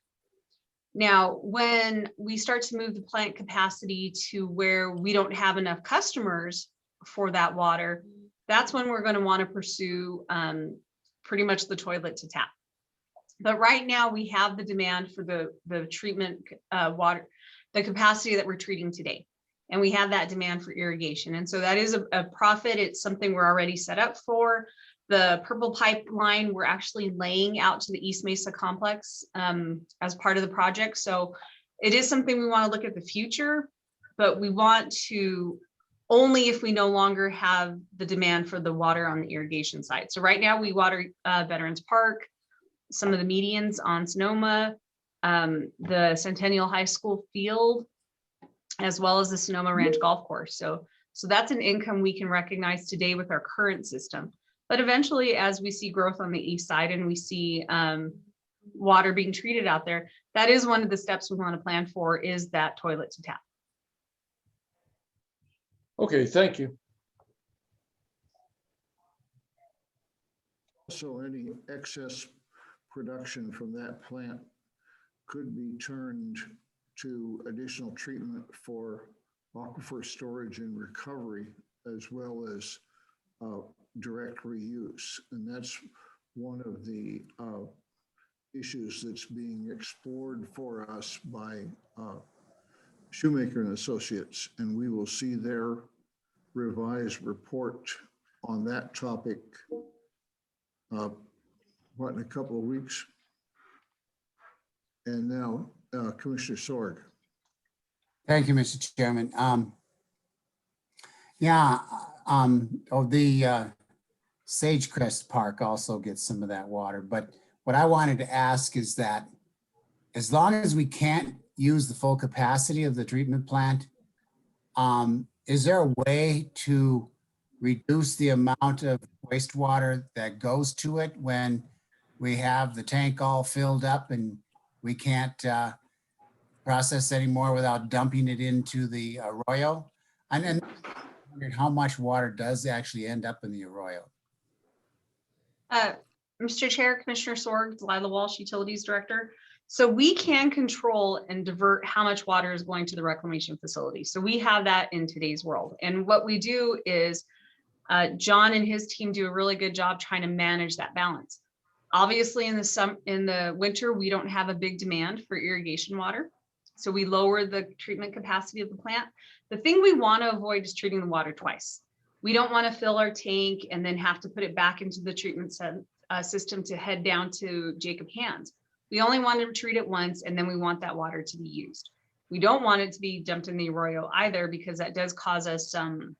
Now, when we start to move the plant capacity to where we don't have enough customers for that water, that's when we're going to want to pursue pretty much the toilet to tap. But right now we have the demand for the treatment water, the capacity that we're treating today. and we have that demand for irrigation. And so that is a profit. It's something we're already set up for. The purple pipeline, we're actually laying out to the East Mesa complex as part of the project. So it is something we want to look at the future, but we want to only if we no longer have the demand for the water on the irrigation side. So right now we water Veterans Park, some of the medians on Sonoma, the Centennial High School field, as well as the Sonoma Ranch Golf Course. So that's an income we can recognize today with our current system. But eventually, as we see growth on the east side and we see water being treated out there, that is one of the steps we want to plan for, is that toilet to tap. Okay, thank you. So any excess production from that plant could be turned to additional treatment for aquifer storage and recovery, as well as direct reuse. And that's one of the issues that's being explored for us by Shoemaker and Associates, and we will see their revised report on that topic in a couple of weeks. And now Commissioner Sorg. Thank you, Mr. Chairman. The Sagecrest Park also gets some of that water. But what I wanted to ask is that as long as we can't use the full capacity of the treatment plant, is there a way to reduce the amount of wastewater that goes to it when we have the tank all filled up and we can't process anymore without dumping it into the arroyo? And then how much water does actually end up in the arroyo? Mr. Chair, Commissioner Sorg, Delilah Walsh, Utilities Director. So we can control and divert how much water is going to the reclamation facility. So we have that in today's world. And what we do is John and his team do a really good job trying to manage that balance. Obviously in the winter, we don't have a big demand for irrigation water. So we lower the treatment capacity of the plant. The thing we want to avoid is treating the water twice. We don't want to fill our tank and then have to put it back into the treatment system to head down to Jacob Hands. We only want to treat it once, and then we want that water to be used. We don't want it to be dumped in the arroyo either, because that does cause us some,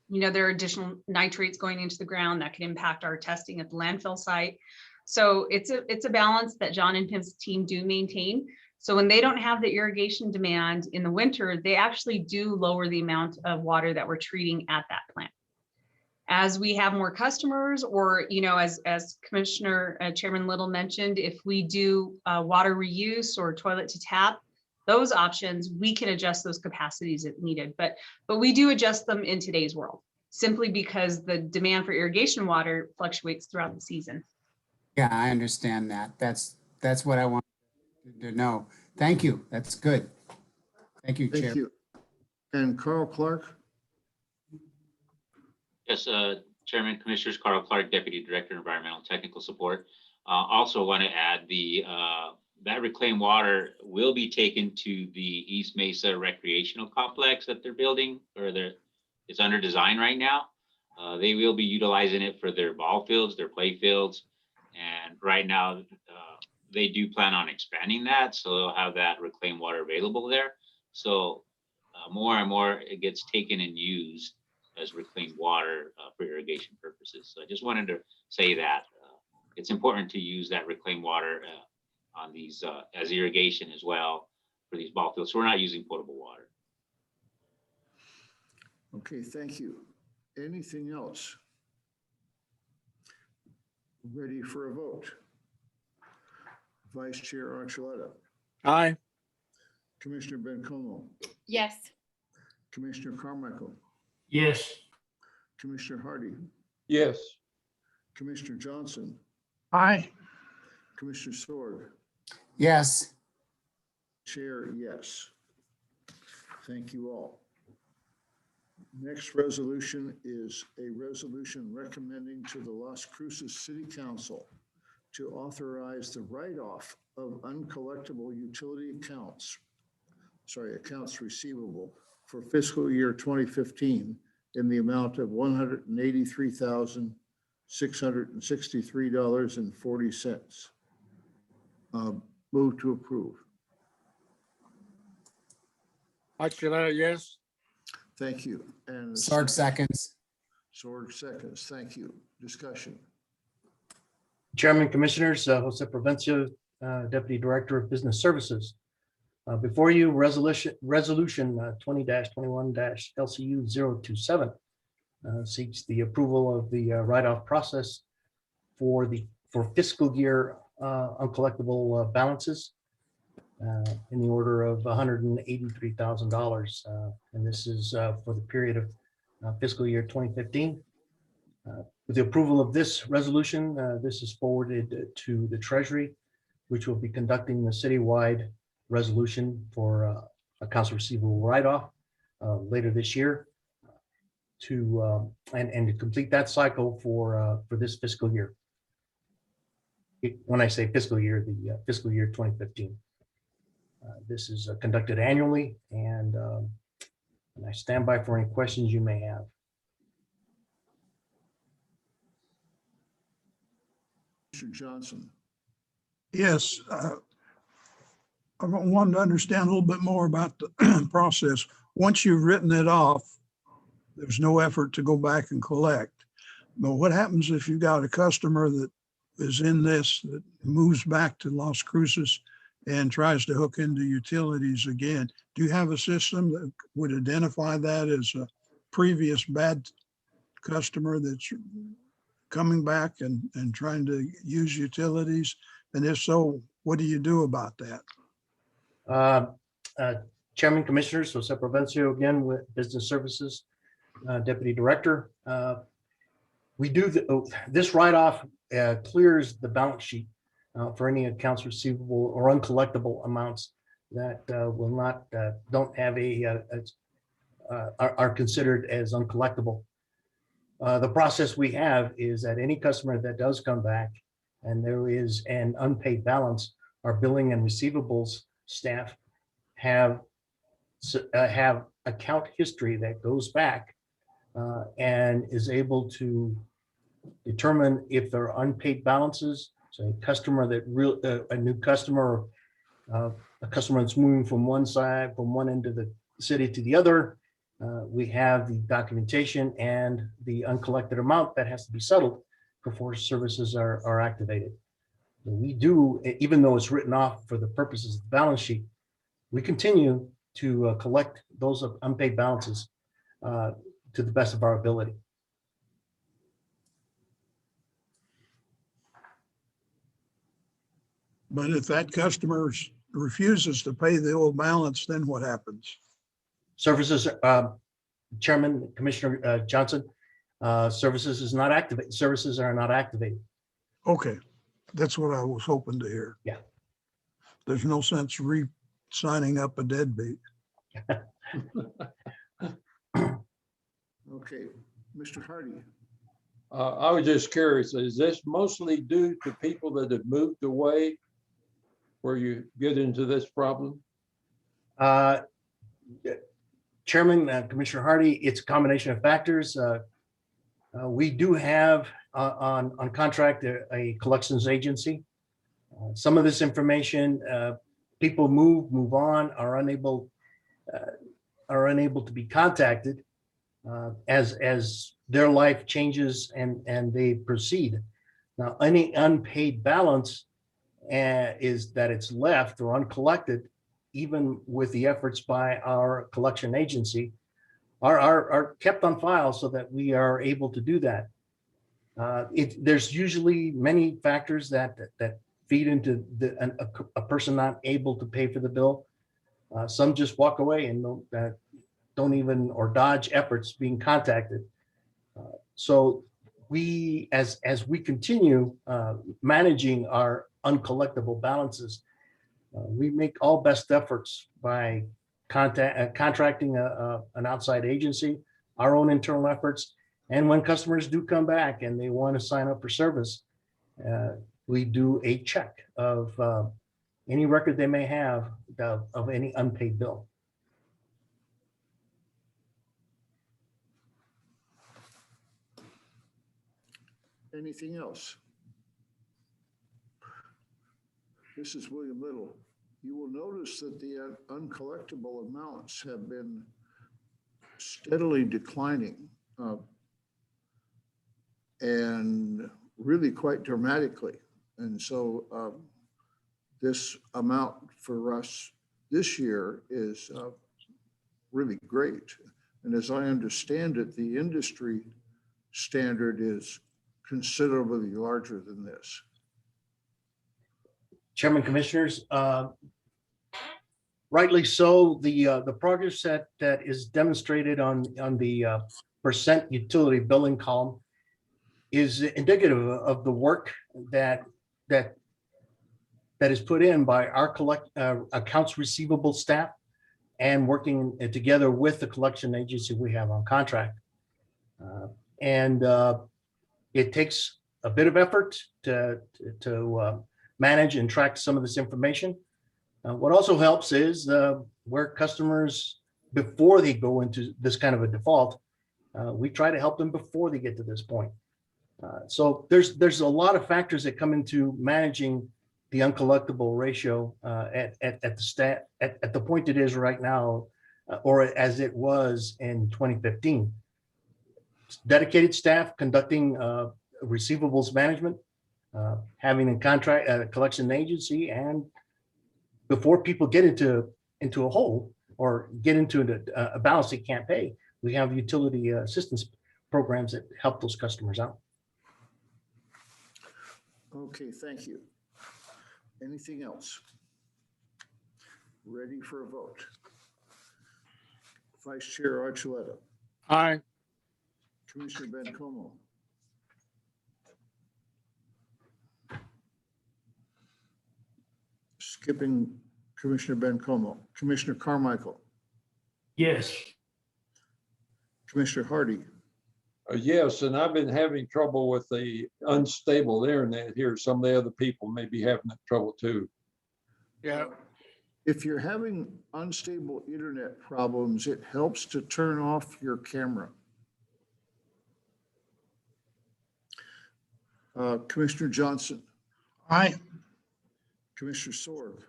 there are additional nitrates going into the ground that can impact our testing at the landfill site. So it's a balance that John and his team do maintain. So when they don't have the irrigation demand in the winter, they actually do lower the amount of water that we're treating at that plant. As we have more customers, or, as Commissioner Chairman Little mentioned, if we do water reuse or toilet to tap, those options, we can adjust those capacities if needed. But we do adjust them in today's world, simply because the demand for irrigation water fluctuates throughout the season. Yeah, I understand that. That's what I want to know. Thank you. That's good. Thank you, Chair. Thank you. And Carl Clark. Yes, Chairman, Commissioners, Carl Clark, Deputy Director, Environmental Technical Support. Also want to add that reclaimed water will be taken to the East Mesa Recreational Complex that they're building, or it's under design right now. They will be utilizing it for their ball fields, their play fields. And right now, they do plan on expanding that, so they'll have that reclaimed water available there. So more and more it gets taken and used as reclaimed water for irrigation purposes. So I just wanted to say that it's important to use that reclaimed water on these as irrigation as well for these ball fields. So we're not using potable water. Okay, thank you. Anything else? Ready for a vote? Vice Chair Archuleta. Aye. Commissioner Bencomo. Yes. Commissioner Carmichael. Yes. Commissioner Hardy. Yes. Commissioner Johnson. Aye. Commissioner Sorg. Yes. Chair, yes. Thank you all. Next resolution is a resolution recommending to the Las Cruces City Council to authorize the write-off of uncollectible utility accounts receivable for fiscal year 2015 in the amount of $183,663.40. Move to approve. Archuleta, yes. Thank you. And Sarg seconds. Sorg seconds. Thank you. Discussion. Chairman, Commissioners, Jose Provencio, Deputy Director of Business Services. Before you, resolution 20-21-LCU 027 seeks the approval of the write-off process for fiscal year uncollectible balances in the order of $183,000. And this is for the period of fiscal year 2015. With the approval of this resolution, this is forwarded to the Treasury, which will be conducting the citywide resolution for accounts receivable write-off later this year to and to complete that cycle for this fiscal year. When I say fiscal year, the fiscal year 2015. This is conducted annually, and I stand by for any questions you may have. Mr. Johnson. Yes, I wanted to understand a little bit more about the process. Once you've written it off, there's no effort to go back and collect. But what happens if you got a customer that is in this, that moves back to Las Cruces and tries to hook into utilities again? Do you have a system that would identify that as a previous bad customer that's coming back and trying to use utilities? And if so, what do you do about that? Chairman, Commissioners, Jose Provencio again with Business Services, Deputy Director. We do this write-off clears the balance sheet for any accounts receivable or uncollectible amounts that will not don't have are considered as uncollectible. The process we have is that any customer that does come back and there is an unpaid balance, our billing and receivables staff have account history that goes back and is able to determine if there are unpaid balances. So a customer that a new customer, a customer that's moving from one end of the city to the other, we have the documentation and the uncollected amount that has to be settled before services are activated. We do, even though it's written off for the purposes of the balance sheet, we continue to collect those unpaid balances to the best of our ability. But if that customer refuses to pay the old balance, then what happens? Services, Chairman, Commissioner Johnson, services is not activated. Services are not activated. Okay, that's what I was hoping to hear. Yeah. There's no sense signing up a deadbeat. Okay, Mr. Hardy. I was just curious, is this mostly due to people that have moved away where you get into this problem? Chairman, Commissioner Hardy, it's a combination of factors. We do have on contract a collections agency. Some of this information, people move on, are unable to be contacted as their life changes and they proceed. Now, any unpaid balance is that it's left or uncollected, even with the efforts by our collection agency, are kept on file so that we are able to do that. There's usually many factors that feed into a person not able to pay for the bill. Some just walk away and don't even or dodge efforts being contacted. So we, as we continue managing our uncollectible balances, we make all best efforts by contracting an outside agency, our own internal efforts, and when customers do come back and they want to sign up for service, we do a check of any record they may have of any unpaid bill. Anything else? This is William Little. You will notice that the uncollectible amounts have been steadily declining and really quite dramatically. And so this amount for us this year is really great. And as I understand it, the industry standard is considerably larger than this. Chairman, Commissioners, rightly so, the progress that is demonstrated on the percent utility billing column is indicative of the work that is put in by our accounts receivable staff and working together with the collection agency we have on contract. And it takes a bit of effort to manage and track some of this information. What also helps is where customers, before they go into this kind of a default, we try to help them before they get to this point. So there's a lot of factors that come into managing the uncollectible ratio at the point it is right now, or as it was in 2015. Dedicated staff conducting receivables management, having a contract at a collection agency, and before people get into a hole or get into a balance they can't pay, we have utility assistance programs that help those customers out. Okay, thank you. Anything else? Ready for a vote? Vice Chair Archuleta, Aye. Commissioner Bencomo, skipping Commissioner Bencomo, Commissioner Carmichael, Yes. Commissioner Hardy, Yes, and I've been having trouble with the unstable internet here. Some of the other people may be having that trouble too. Yeah. if you're having unstable internet problems, it helps to turn off your camera. Commissioner Johnson, Aye. Commissioner Sorg,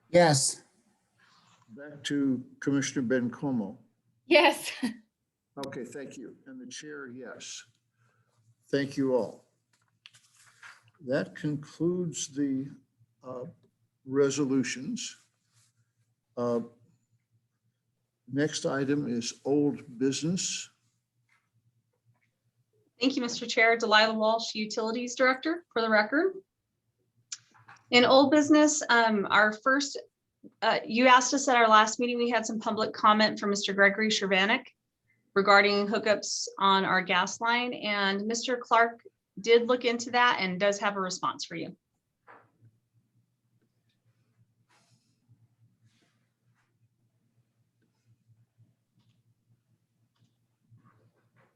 Yes. back to Commissioner Bencomo. Yes. Okay, thank you. And the chair, yes. Thank you all. That concludes the resolutions. Next item is old business. Thank you, Mr. Chair. Delilah Walsh, Utilities Director, for the record. In old business, our first, you asked us at our last meeting, we had some public comment from Mr. Gregory Shervanek regarding hookups on our gas line, and Mr. Clark did look into that and does have a response for you.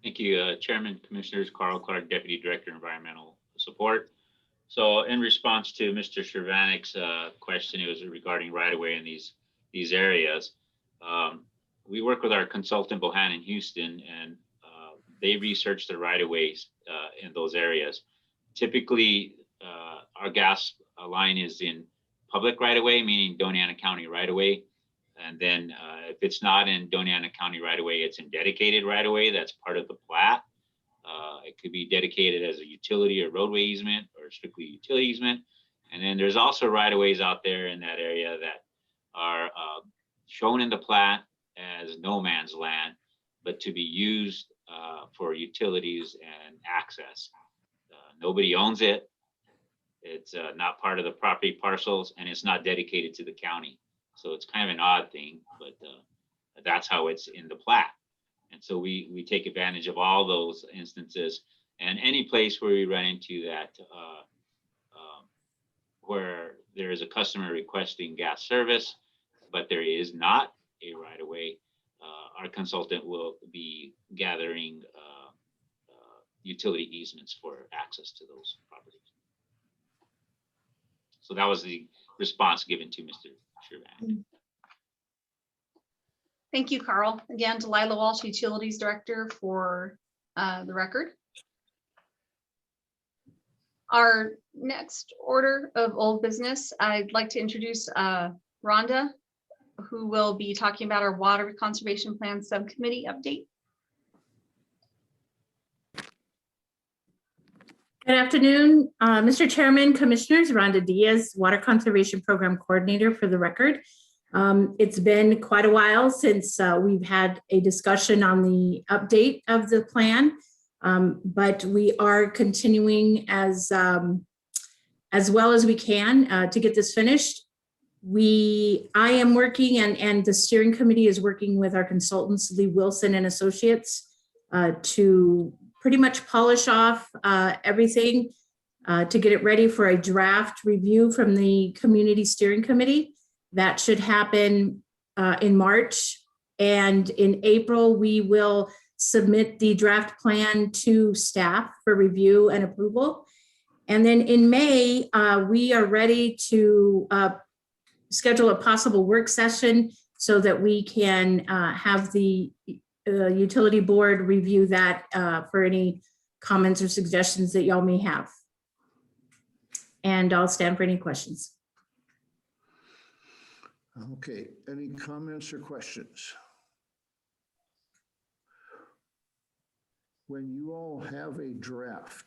Thank you, Chairman, Commissioners. Carl Clark, Deputy Director, Environmental Support. So in response to Mr. Shervanek's question, it was regarding right-of-way in these areas. We work with our consultant, Bohannon Houston, and they research the right-of-ways in those areas. Typically, our gas line is in public right-of-way, meaning Doñana County right-of-way. And then if it's not in Doñana County right-of-way, it's in dedicated right-of-way. That's part of the plat. It could be dedicated as a utility or roadway easement or strictly utility easement. And then there's also right-of-ways out there in that area that are shown in the plat as no man's land, but to be used for utilities and access. Nobody owns it. It's not part of the property parcels, and it's not dedicated to the county. So it's kind of an odd thing, but that's how it's in the plat. And so we take advantage of all those instances, and any place where we run into that, where there is a customer requesting gas service, but there is not a right-of-way, our consultant will be gathering utility easements for access to those properties. So that was the response given to Mr. Shervanek. Thank you, Carl. Again, Delilah Walsh, Utilities Director, for the record. Our next order of old business, I'd like to introduce Rhonda, who will be talking about our Water Conservation Plan Subcommittee update. Good afternoon, Mr. Chairman, Commissioners. Rhonda Diaz, Water Conservation Program Coordinator for the record. It's been quite a while since we've had a discussion on the update of the plan, but we are continuing as well as we can to get this finished. I am working and the steering committee is working with our consultants, Lee Wilson and Associates, to pretty much polish off everything to get it ready for a draft review from the community steering committee. That should happen in March, and in April, we will submit the draft plan to staff for review and approval. And then in May, we are ready to schedule a possible work session so that we can have the utility board review that for any comments or suggestions that y'all may have. And I'll stand for any questions. Okay, any comments or questions? When you all have a draft,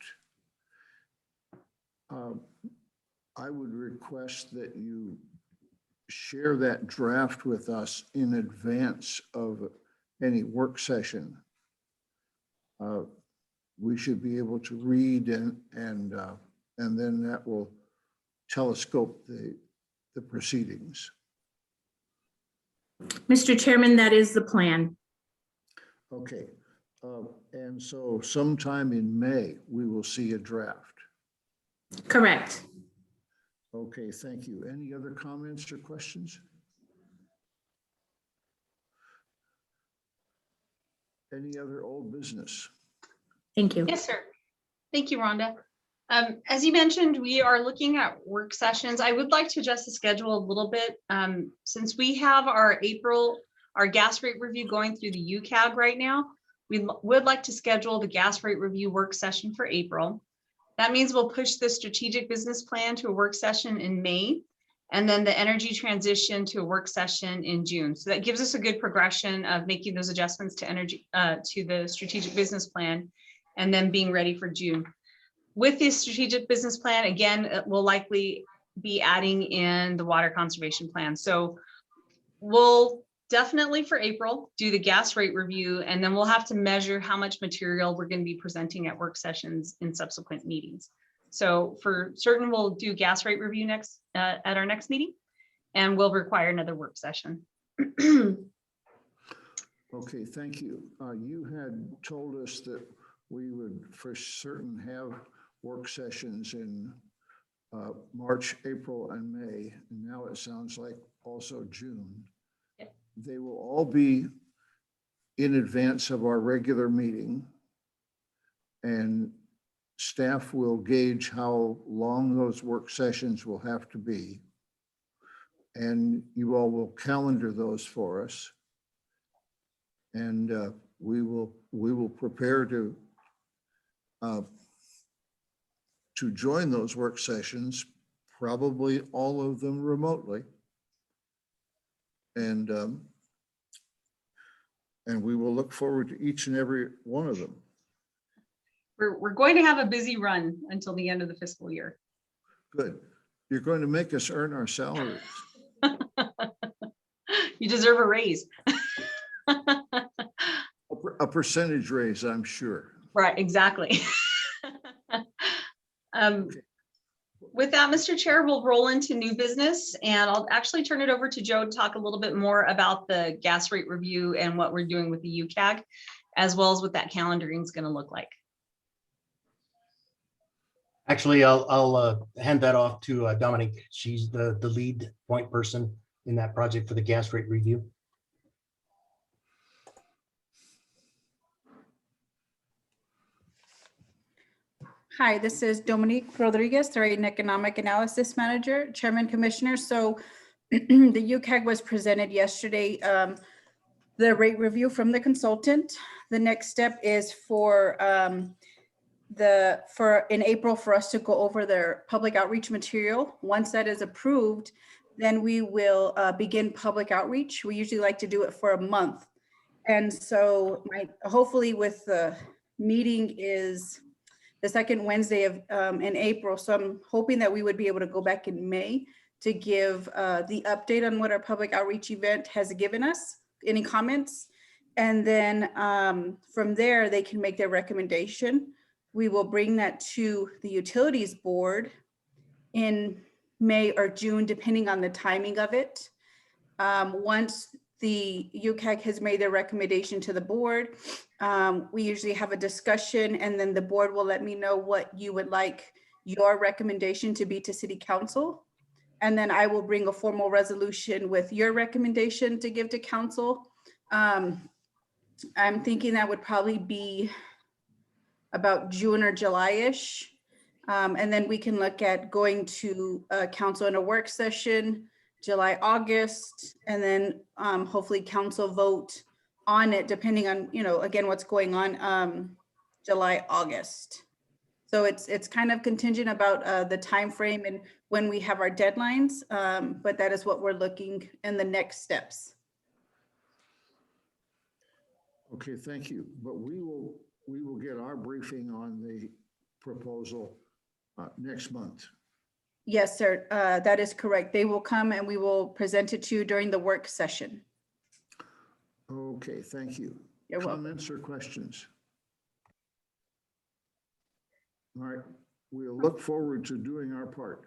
I would request that you share that draft with us in advance of any work session. We should be able to read and then that will telescope the proceedings. Mr. Chairman, that is the plan. Okay, and so sometime in May, we will see a draft. Correct. Okay, thank you. Any other comments or questions? Any other old business? Thank you. Yes, sir. Thank you, Rhonda. As you mentioned, we are looking at work sessions. I would like to adjust the schedule a little bit. Since we have our gas rate review going through the UCAG right now, we would like to schedule the gas rate review work session for April. That means we'll push the strategic business plan to a work session in May, and then the energy transition to a work session in June. So that gives us a good progression of making those adjustments to energy, to the strategic business plan, and then being ready for June. With this strategic business plan, again, it will likely be adding in the water conservation plan. So we'll definitely for April do the gas rate review, and then we'll have to measure how much material we're going to be presenting at work sessions in subsequent meetings. So for certain, we'll do gas rate review next at our next meeting, and we'll require another work session. Okay, thank you. You had told us that we would for certain have work sessions in March, April, and May, and now it sounds like also June. Yep. They will all be in advance of our regular meeting, and staff will gauge how long those work sessions will have to be, and you all will calendar those for us, and we will prepare to join those work sessions, probably all of them remotely. And we will look forward to each and every one of them. We're going to have a busy run until the end of the fiscal year. Good. You're going to make us earn our salaries. You deserve a raise. A percentage raise, I'm sure. Right, exactly. With that, Mr. Chair, we'll roll into new business, and I'll actually turn it over to Joe to talk a little bit more about the gas rate review and what we're doing with the UCAG, as well as what that calendaring is going to look like. Actually, I'll hand that off to Dominique. She's the lead point person in that project for the gas rate review. Hi, this is Dominique Rodriguez, the Rate and Economic Analysis Manager, Chairman, Commissioner. So the UCAG was presented yesterday, the rate review from the consultant. The next step is for in April for us to go over their public outreach material. Once that is approved, then we will begin public outreach. We usually like to do it for a month. And so hopefully with the meeting is the second Wednesday of in April. So I'm hoping that we would be able to go back in May to give the update on what our public outreach event has given us, any comments. And then from there, they can make their recommendation. We will bring that to the utilities board in May or June, depending on the timing of it. Once the UCAC has made their recommendation to the board, we usually have a discussion, and then the board will let me know what you would like your recommendation to be to city council. And then I will bring a formal resolution with your recommendation to give to council. I'm thinking that would probably be about June or July-ish. And then we can look at going to council in a work session, July, August, and then hopefully council vote on it, depending on, again, what's going on, July, August. So it's kind of contingent about the time frame and when we have our deadlines, but that is what we're looking in the next steps. Okay, thank you. But we will get our briefing on the proposal next month. Yes, sir. That is correct. They will come and we will present it to you during the work session. Okay, thank you. You're welcome. Comments or questions? All right, we'll look forward to doing our part.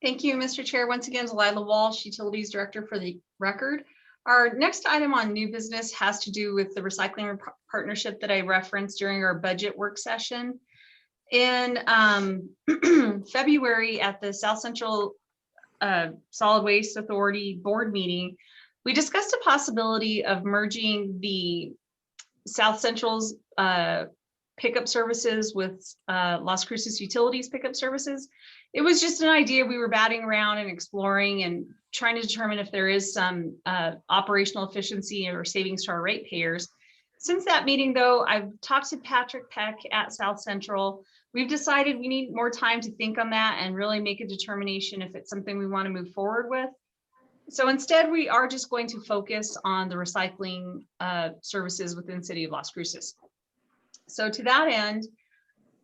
Thank you, Mr. Chair. Once again, Delilah Walsh, Utilities Director for the record. Our next item on new business has to do with the recycling partnership that I referenced during our budget work session. In February at the South Central Solid Waste Authority board meeting, we discussed a possibility of merging the South Central's pickup services with Las Cruces Utilities pickup services. It was just an idea we were batting around and exploring and trying to determine if there is some operational efficiency or savings to our ratepayers. Since that meeting, though, I've talked to Patrick Peck at South Central. We've decided we need more time to think on that and really make a determination if it's something we want to move forward with. So instead, we are just going to focus on the recycling services within the city of Las Cruces. So to that end,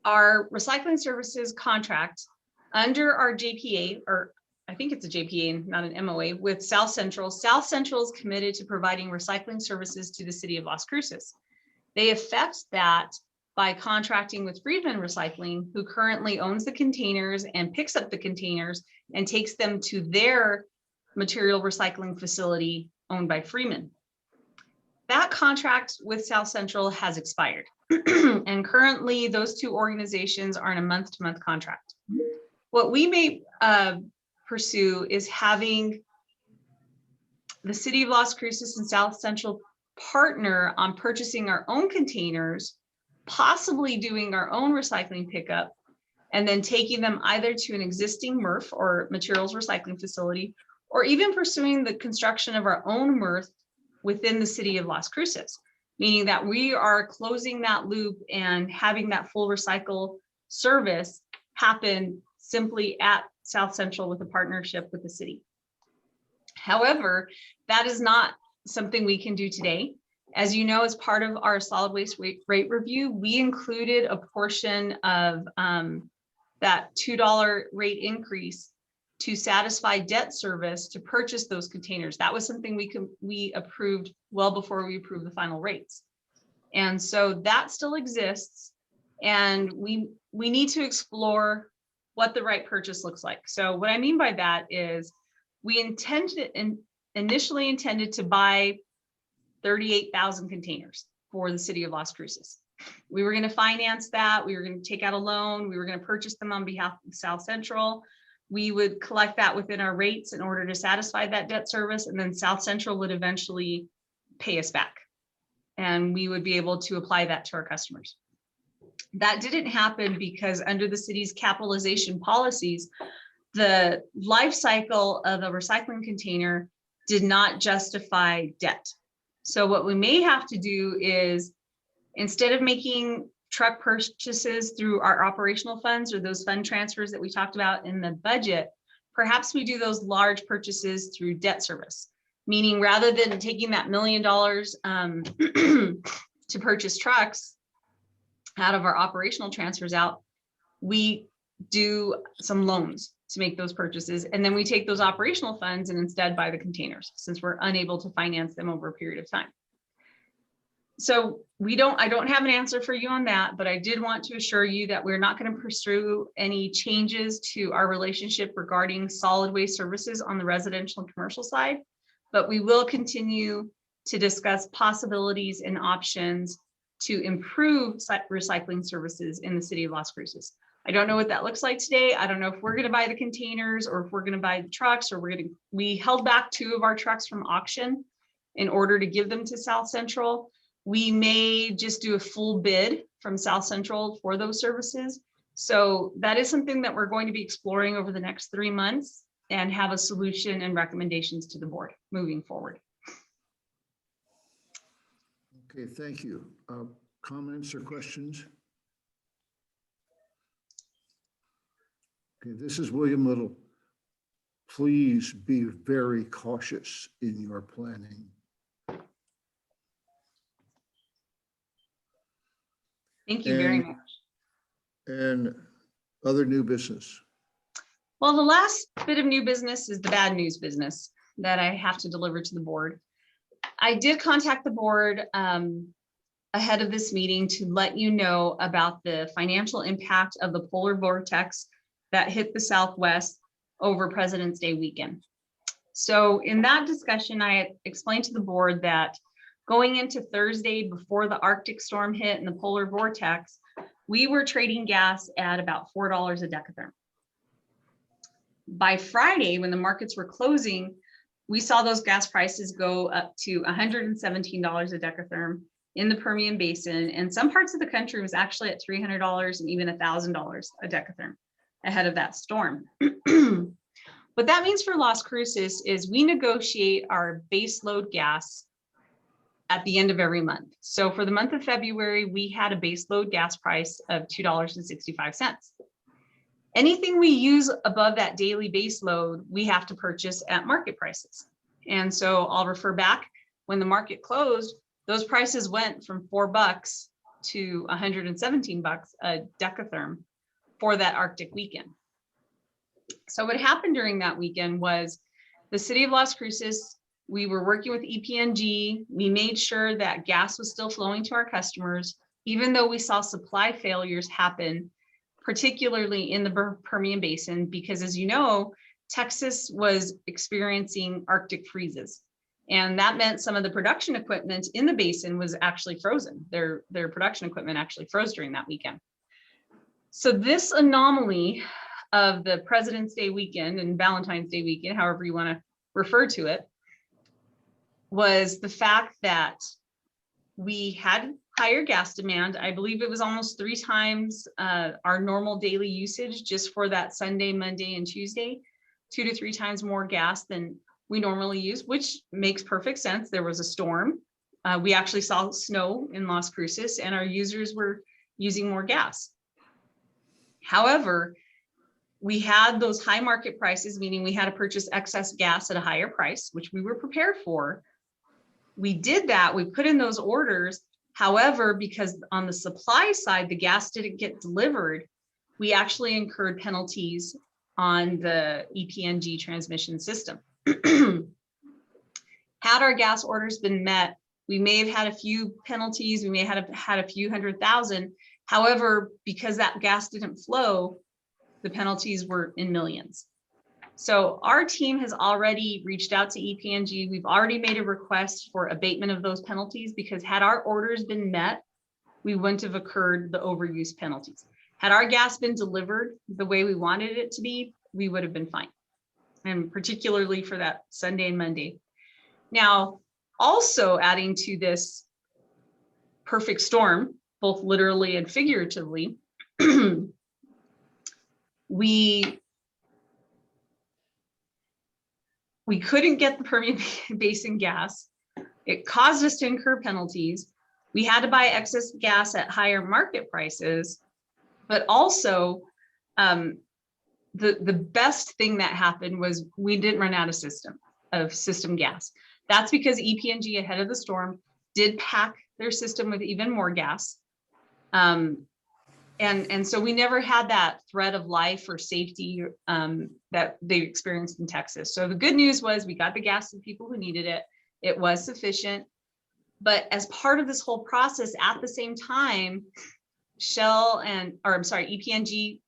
our recycling services contract under our JPA, or I think it's a JPA, not an MOA, with South Central. South Central is committed to providing recycling services to the city of Las Cruces. They effect that by contracting with Friedman Recycling, who currently owns the containers and picks up the containers and takes them to their material recycling facility owned by Freeman. That contract with South Central has expired. And currently those two organizations are in a month-to-month contract. What we may pursue is having the city of Las Cruces and South Central partner on purchasing our own containers, possibly doing our own recycling pickup, and then taking them either to an existing MRF or materials recycling facility, or even pursuing the construction of our own MRF within the city of Las Cruces, meaning that we are closing that loop and having that full recycle service happen simply at South Central with a partnership with the city. However, that is not something we can do today. As you know, as part of our solid waste rate review, we included a portion of that $2 rate increase to satisfy debt service to purchase those containers. That was something we approved well before we approved the final rates. And so that still exists. And we need to explore what the right purchase looks like. So what I mean by that is we initially intended to buy 38,000 containers for the city of Las Cruces. We were going to finance that. We were going to take out a loan. We were going to purchase them on behalf of South Central. We would collect that within our rates in order to satisfy that debt service. And then South Central would eventually pay us back. And we would be able to apply that to our customers. That didn't happen because under the city's capitalization policies, the life cycle of a recycling container did not justify debt. So what we may have to do is, instead of making truck purchases through our operational funds or those fund transfers that we talked about in the budget, perhaps we do those large purchases through debt service. Meaning rather than taking that $1 million to purchase trucks out of our operational transfers out, we do some loans to make those purchases. And then we take those operational funds and instead buy the containers since we're unable to finance them over a period of time. So I don't have an answer for you on that, but I did want to assure you that we're not going to pursue any changes to our relationship regarding solid waste services on the residential and commercial side, but we will continue to discuss possibilities and options to improve recycling services in the city of Las Cruces. I don't know what that looks like today. I don't know if we're going to buy the containers or if we're going to buy the trucks, or we held back 2 of our trucks from auction in order to give them to South Central. We may just do a full bid from South Central for those services. So that is something that we're going to be exploring over the next 3 months and have a solution and recommendations to the board moving forward. Okay, thank you. Comments or questions? Okay, this is William Little. Please be very cautious in your planning. Thank you very much. And other new business. Well, the last bit of new business is the bad news business that I have to deliver to the board. I did contact the board ahead of this meeting to let you know about the financial impact of the polar vortex that hit the Southwest over President's Day weekend. So in that discussion, I had explained to the board that going into Thursday before the Arctic storm hit and the polar vortex, we were trading gas at about $4 a decatherm. By Friday, when the markets were closing, we saw those gas prices go up to $117 a decatherm in the Permian Basin. And some parts of the country was actually at $300 and even $1,000 a decatherm ahead of that storm. What that means for Las Cruces is we negotiate our base load gas at the end of every month. So for the month of February, we had a base load gas price of $2.65. Anything we use above that daily base load, we have to purchase at market prices. And so I'll refer back when the market closed, those prices went from $4 to $117 a decatherm for that Arctic weekend. So what happened during that weekend was the city of Las Cruces, we were working with EPNG. We made sure that gas was still flowing to our customers, even though we saw supply failures happen, particularly in the Permian Basin, because as you know, Texas was experiencing Arctic freezes. And that meant some of the production equipment in the basin was actually frozen. Their production equipment actually froze during that weekend. So this anomaly of the President's Day weekend and Valentine's Day weekend, however you want to refer to it, was the fact that we had higher gas demand. I believe it was almost 3 times our normal daily usage just for that Sunday, Monday, and Tuesday, 2 to 3 times more gas than we normally use, which makes perfect sense. There was a storm. We actually saw snow in Las Cruces and our users were using more gas. However, we had those high market prices, meaning we had to purchase excess gas at a higher price, which we were prepared for. We did that, we put in those orders. However, because on the supply side, the gas didn't get delivered, we actually incurred penalties on the EPNG transmission system. Had our gas orders been met, we may have had a few penalties, we may have had a few $100,000. However, because that gas didn't flow, the penalties were in millions. So our team has already reached out to EPNG. We've already made a request for abatement of those penalties because had our orders been met, we wouldn't have incurred the overuse penalties. Had our gas been delivered the way we wanted it to be, we would have been fine. And particularly for that Sunday and Monday. Now, also adding to this perfect storm, both literally and figuratively, we couldn't get the Permian Basin gas. It caused us to incur penalties. We had to buy excess gas at higher market prices, but also the best thing that happened was we didn't run out of system gas. That's because EPNG ahead of the storm did pack their system with even more gas. And so we never had that threat of life or safety that they experienced in Texas. So the good news was we got the gas to the people who needed it. It was sufficient. But as part of this whole process, at the same time, EPNG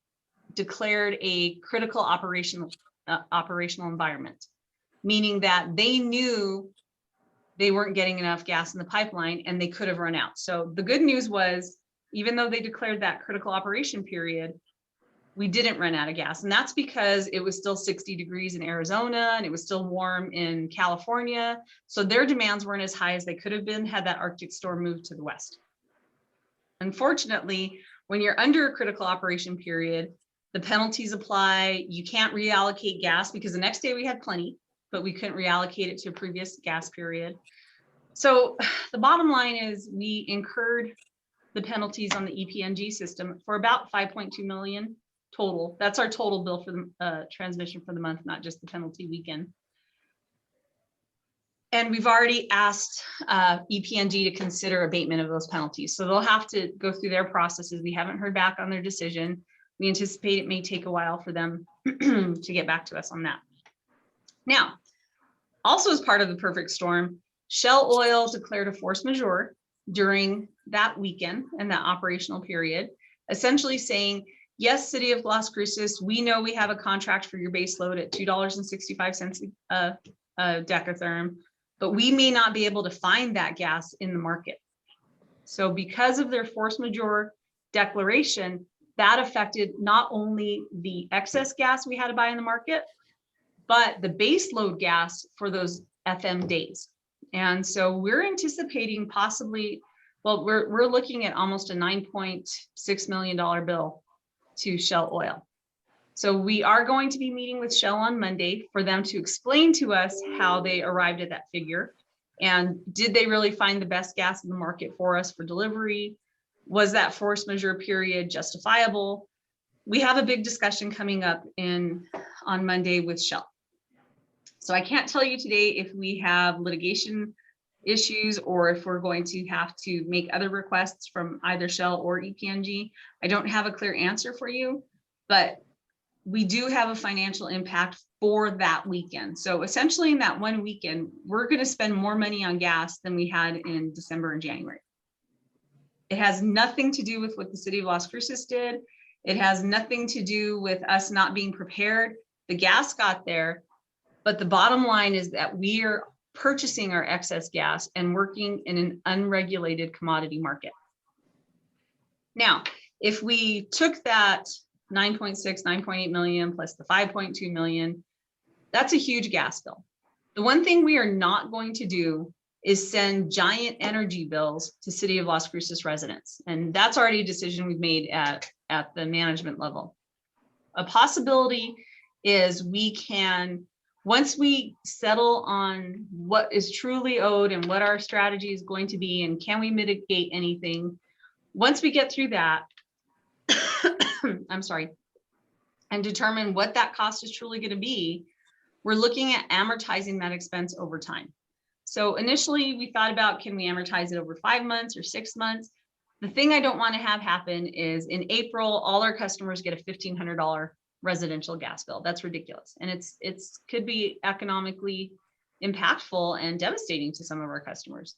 declared a critical operational environment, meaning that they knew they weren't getting enough gas in the pipeline and they could have run out. So the good news was, even though they declared that critical operation period, we didn't run out of gas. And that's because it was still 60 degrees in Arizona and it was still warm in California. So their demands weren't as high as they could have been had that Arctic storm moved to the west. Unfortunately, when you're under a critical operation period, the penalties apply. You can't reallocate gas because the next day we had plenty, but we couldn't reallocate it to a previous gas period. So the bottom line is we incurred the penalties on the EPNG system for about 5.2 million total. That's our total bill for the transmission for the month, not just the penalty weekend. And we've already asked EPNG to consider abatement of those penalties. So they'll have to go through their processes. We haven't heard back on their decision. We anticipate it may take a while for them to get back to us on that. Now, also as part of the perfect storm, Shell Oil declared a force majeure during that weekend and that operational period, essentially saying, yes, City of Las Cruces, we know we have a contract for your base load at $2.65 a decatherm, but we may not be able to find that gas in the market. So because of their force majeure declaration, that affected not only the excess gas we had to buy in the market, but the base load gas for those FM days. And so we're anticipating possibly, well, we're looking at almost a $9.6 million bill to Shell Oil. So we are going to be meeting with Shell on Monday for them to explain to us how they arrived at that figure. And did they really find the best gas in the market for us for delivery? Was that force majeure period justifiable? We have a big discussion coming up on Monday with Shell. So I can't tell you today if we have litigation issues or if we're going to have to make other requests from either Shell or EPNG. I don't have a clear answer for you, but we do have a financial impact for that weekend. So essentially in that one weekend, we're going to spend more money on gas than we had in December and January. It has nothing to do with what the City of Las Cruces did. It has nothing to do with us not being prepared. The gas got there, but the bottom line is that we are purchasing our excess gas and working in an unregulated commodity market. Now, if we took that 9.8 million plus the 5.2 million, that's a huge gas bill. The one thing we are not going to do is send giant energy bills to City of Las Cruces residents. And that's already a decision we've made at the management level. A possibility is we can, once we settle on what is truly owed and what our strategy is going to be, and can we mitigate anything, once we get through that, I'm sorry, and determine what that cost is truly going to be, we're looking at amortizing that expense over time. So initially we thought about, can we amortize it over 5 months or 6 months? The thing I don't want to have happen is in April, all our customers get a $1,500 residential gas bill. That's ridiculous. And it's could be economically impactful and devastating to some of our customers.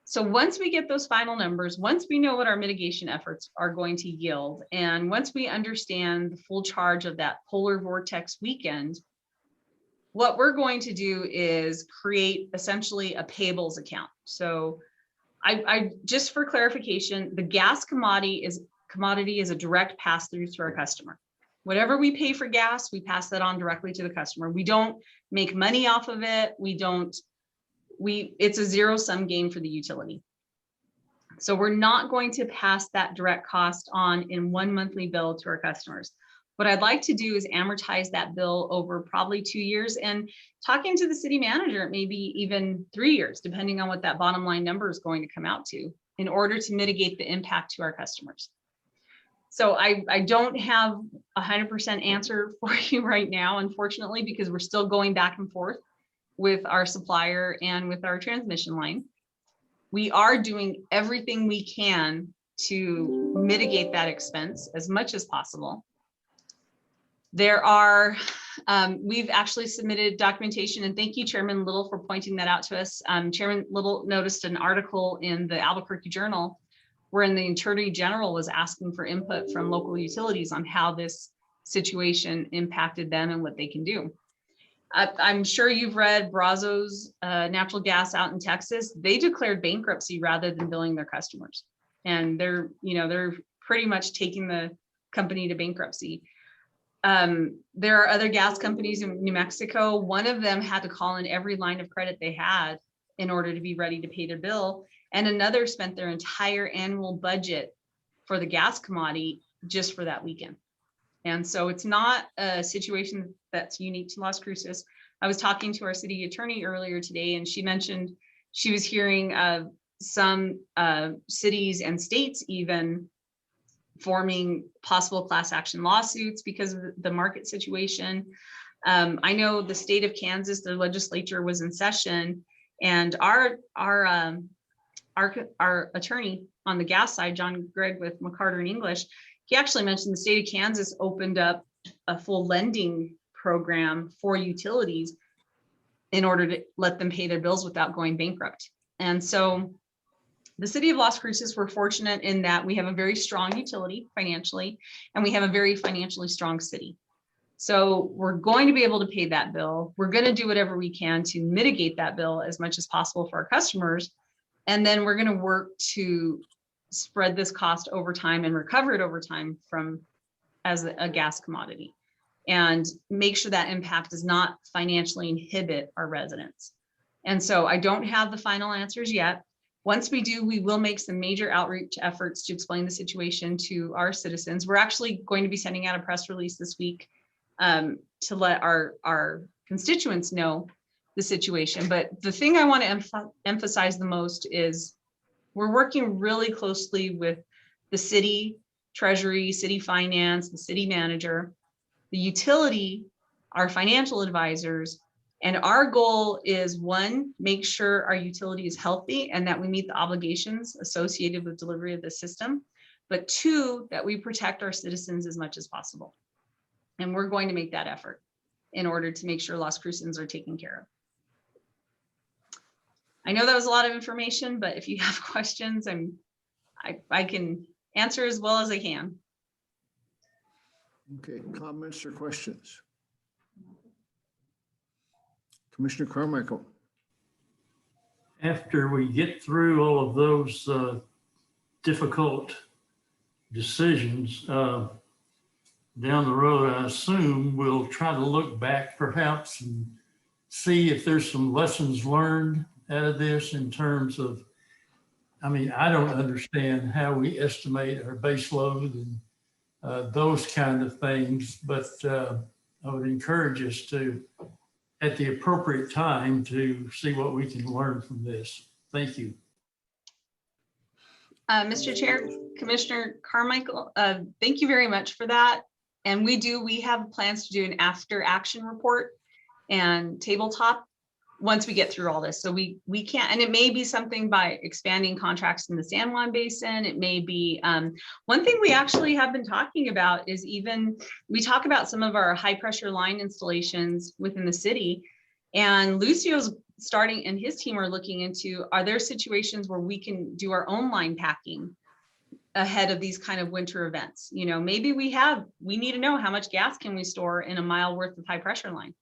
So once we get those final numbers, once we know what our mitigation efforts are going to yield, and once we understand the full charge of that polar vortex weekend, what we're going to do is create essentially a payables account. So I just for clarification, the gas commodity is a direct pass through to our customer. Whatever we pay for gas, we pass that on directly to the customer. We don't make money off of it. It's a zero-sum game for the utility. So we're not going to pass that direct cost on in one monthly bill to our customers. What I'd like to do is amortize that bill over probably 2 years, and talking to the city manager, maybe even 3 years, depending on what that bottom line number is going to come out to. in order to mitigate the impact to our customers. So I don't have 100% answer for you right now, unfortunately, because we're still going back and forth with our supplier and with our transmission line. We are doing everything we can to mitigate that expense as much as possible. There are, we've actually submitted documentation, and thank you, Chairman Little, for pointing that out to us. Chairman Little noticed an article in the Albuquerque Journal wherein the Attorney General was asking for input from local utilities on how this situation impacted them and what they can do. I'm sure you've read Brazos Natural Gas out in Texas. They declared bankruptcy rather than billing their customers. And they're pretty much taking the company to bankruptcy. There are other gas companies in New Mexico. One of them had to call in every line of credit they had in order to be ready to pay their bill. And another spent their entire annual budget for the gas commodity just for that weekend. And so it's not a situation that's unique to Las Cruces. I was talking to our city attorney earlier today, and she mentioned she was hearing of some cities and states even forming possible class action lawsuits because of the market situation. I know the state of Kansas, their legislature was in session, and our attorney on the gas side, John Gregg with McCarter and English, he actually mentioned the state of Kansas opened up a full lending program for utilities in order to let them pay their bills without going bankrupt. And so the city of Las Cruces, we're fortunate in that we have a very strong utility financially, and we have a very financially strong city. So we're going to be able to pay that bill. We're going to do whatever we can to mitigate that bill as much as possible for our customers. And then we're going to work to spread this cost over time and recover it over time from as a gas commodity, and make sure that impact does not financially inhibit our residents. And so I don't have the final answers yet. Once we do, we will make some major outreach efforts to explain the situation to our citizens. We're actually going to be sending out a press release this week to let our constituents know the situation. But the thing I want to emphasize the most is we're working really closely with the city treasury, city finance, the city manager, the utility, our financial advisors. And our goal is, one, make sure our utility is healthy and that we meet the obligations associated with delivery of the system. But two, that we protect our citizens as much as possible. And we're going to make that effort in order to make sure Las Cruces are taken care of. I know that was a lot of information, but if you have questions, I can answer as well as I can. Okay, comments or questions? Commissioner Carmichael. After we get through all of those difficult decisions down the road, I assume we'll try to look back perhaps and see if there's some lessons learned out of this in terms of, I mean, I don't understand how we estimate our base load and those kind of things, but I would encourage us to, at the appropriate time, to see what we can learn from this. Thank you. Mr. Chair, Commissioner Carmichael, thank you very much for that. And we have plans to do an after action report and tabletop once we get through all this. So we can't, and it may be something by expanding contracts in the San Juan Basin. It may be, one thing we actually have been talking about is we talk about some of our high pressure line installations within the city, and Lucio's starting and his team are looking into, are there situations where we can do our own line packing ahead of these kind of winter events? You know, maybe we need to know how much gas can we store in a mile worth of high pressure line.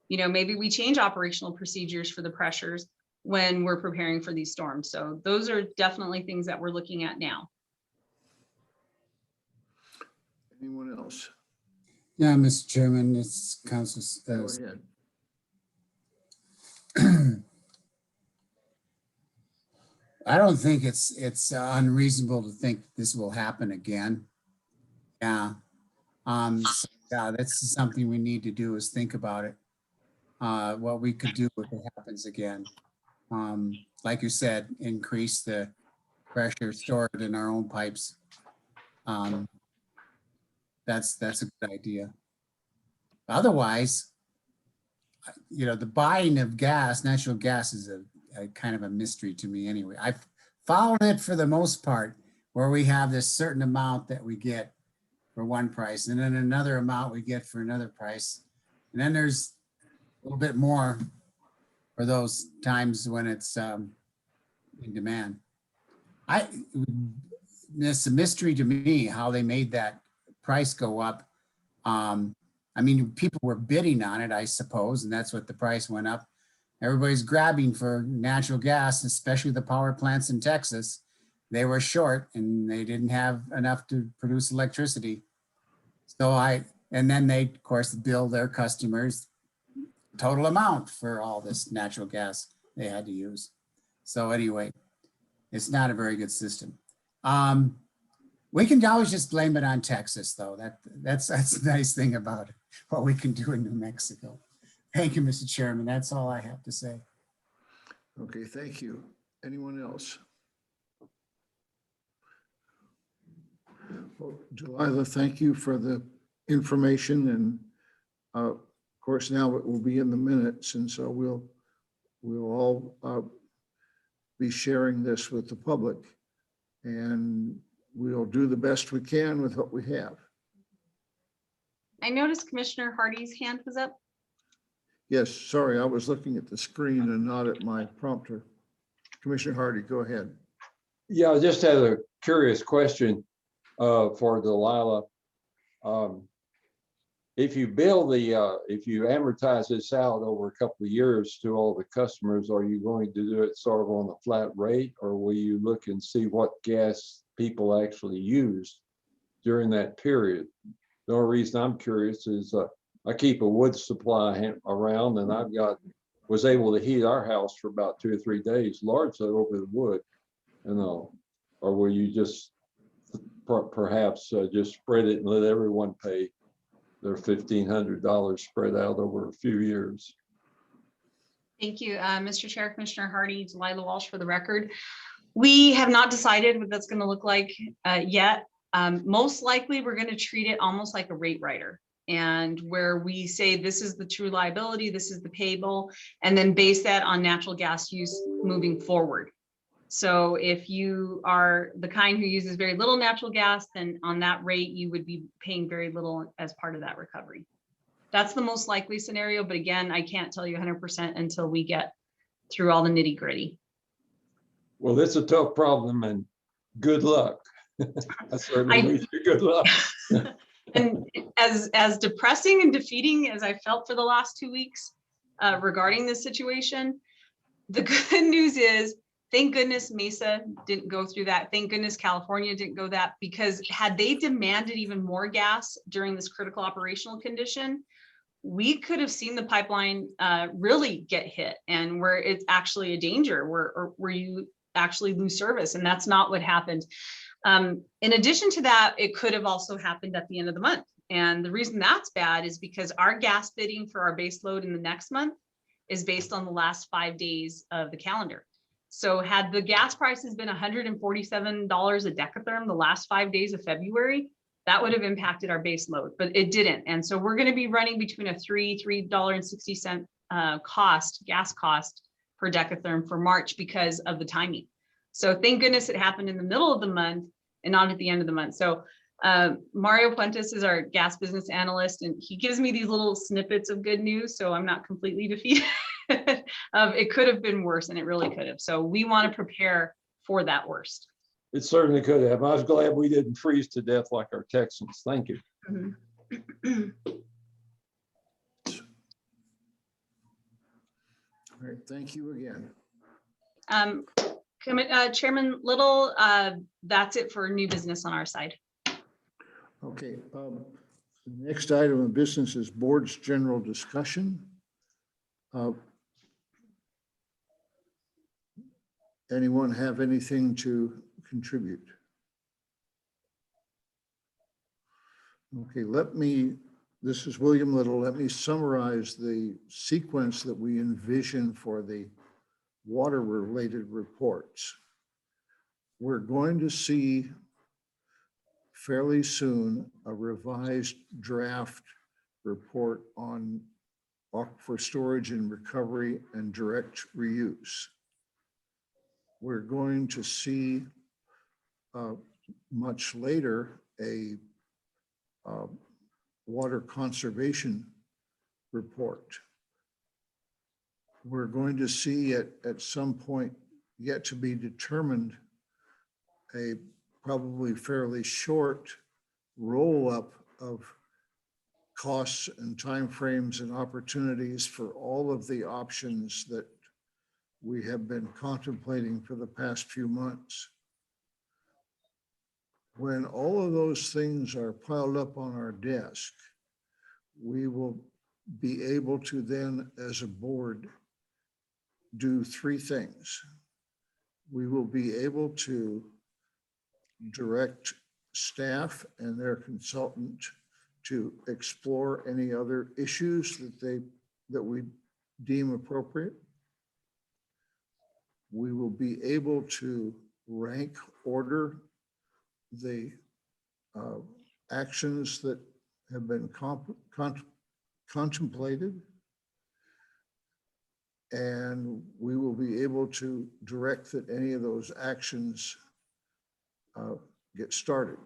You know, maybe we change operational procedures for the pressures when we're preparing for these storms. So those are definitely things that we're looking at now. Anyone else? Yeah, Mr. Chairman, it's Council. Go ahead. I don't think it's unreasonable to think this will happen again. Yeah. So, yeah, that's something we need to do, is think about it. What we could do if it happens again. Like you said, increase the pressure stored in our own pipes. That's a good idea. Otherwise, the buying of gas, natural gas is a kind of a mystery to me anyway. I've followed it for the most part, where we have this certain amount that we get for one price, and then another amount we get for another price. And then there's a little bit more for those times when it's in demand. It's a mystery to me how they made that price go up. I mean, people were bidding on it, I suppose, and that's what the price went up. Everybody's grabbing for natural gas, especially the power plants in Texas. They were short and they didn't have enough to produce electricity. So and then they, of course, bill their customers total amount for all this natural gas they had to use. So anyway, it's not a very good system. We can always just blame it on Texas, though. That's the nice thing about it, what we can do in New Mexico. Thank you, Mr. Chairman. That's all I have to say. Okay, thank you. Anyone else? Well, Delilah, thank you for the information, and of course now it will be in the minutes, and so we'll all be sharing this with the public, and we'll do the best we can with what we have. I noticed Commissioner Hardy's hand was up. Yes, sorry, I was looking at the screen and not at my prompter. Commissioner Hardy, go ahead. Yeah, I just had a curious question for Delilah. If you bill if you amortize this out over a couple of years to all the customers, are you going to do it sort of on a flat rate, or will you look and see what gas people actually used during that period? The only reason I'm curious is I keep a wood supply around, and was able to heat our house for about 2 or 3 days, largely over the wood, or will you just perhaps just spread it and let everyone pay their $1,500 spread out over a few years? Thank you, Mr. Chair, Commissioner Hardy, Delilah Walsh for the record. We have not decided what that's going to look like yet. Most likely, we're going to treat it almost like a rate rider, and where we say this is the true liability, this is the payable, and then base that on natural gas use moving forward. So if you are the kind who uses very little natural gas, then on that rate, you would be paying very little as part of that recovery. That's the most likely scenario. But again, I can't tell you 100% until we get through all the nitty gritty. Well, it's a tough problem, and good luck. I certainly wish you good luck. And as depressing and defeating as I felt for the last 2 weeks regarding this situation, the good news is, thank goodness Mesa didn't go through that. Thank goodness California didn't go that, because had they demanded even more gas during this critical operational condition, we could have seen the pipeline really get hit, and where it's actually a danger, where you actually lose service. And that's not what happened. In addition to that, it could have also happened at the end of the month. And the reason that's bad is because our gas bidding for our base load in the next month is based on the last 5 days of the calendar. So had the gas prices been $147 a decatherm the last 5 days of February, that would have impacted our base load, but it didn't. And so we're going to be running between a $3.60 gas cost per decatherm for March because of the timing. So thank goodness it happened in the middle of the month and not at the end of the month. So Mario Puentes is our gas business analyst, and he gives me these little snippets of good news, so I'm not completely defeated. It could have been worse, and it really could have. So we want to prepare for that worst. It certainly could have. I was glad we didn't freeze to death like our Texans. Thank you. Mm-hmm. All right, thank you again. Chairman Little, that's it for new business on our side. Okay, the next item of business is board's general discussion. Anyone have anything to contribute? Okay, this is William Little. Let me summarize the sequence that we envision for the water-related reports. we're going to see fairly soon a revised draft report on aquifer storage and recovery and direct reuse. We're going to see much later a water conservation report. We're going to see at some point yet to be determined a probably fairly short roll-up of costs and timeframes and opportunities for all of the options that we have been contemplating for the past few months. When all of those things are piled up on our desk, we will be able to then, as a board, do three things. We will be able to direct staff and their consultant to explore any other issues that we deem appropriate. We will be able to rank order the actions that have been contemplated. And we will be able to direct that any of those actions get started.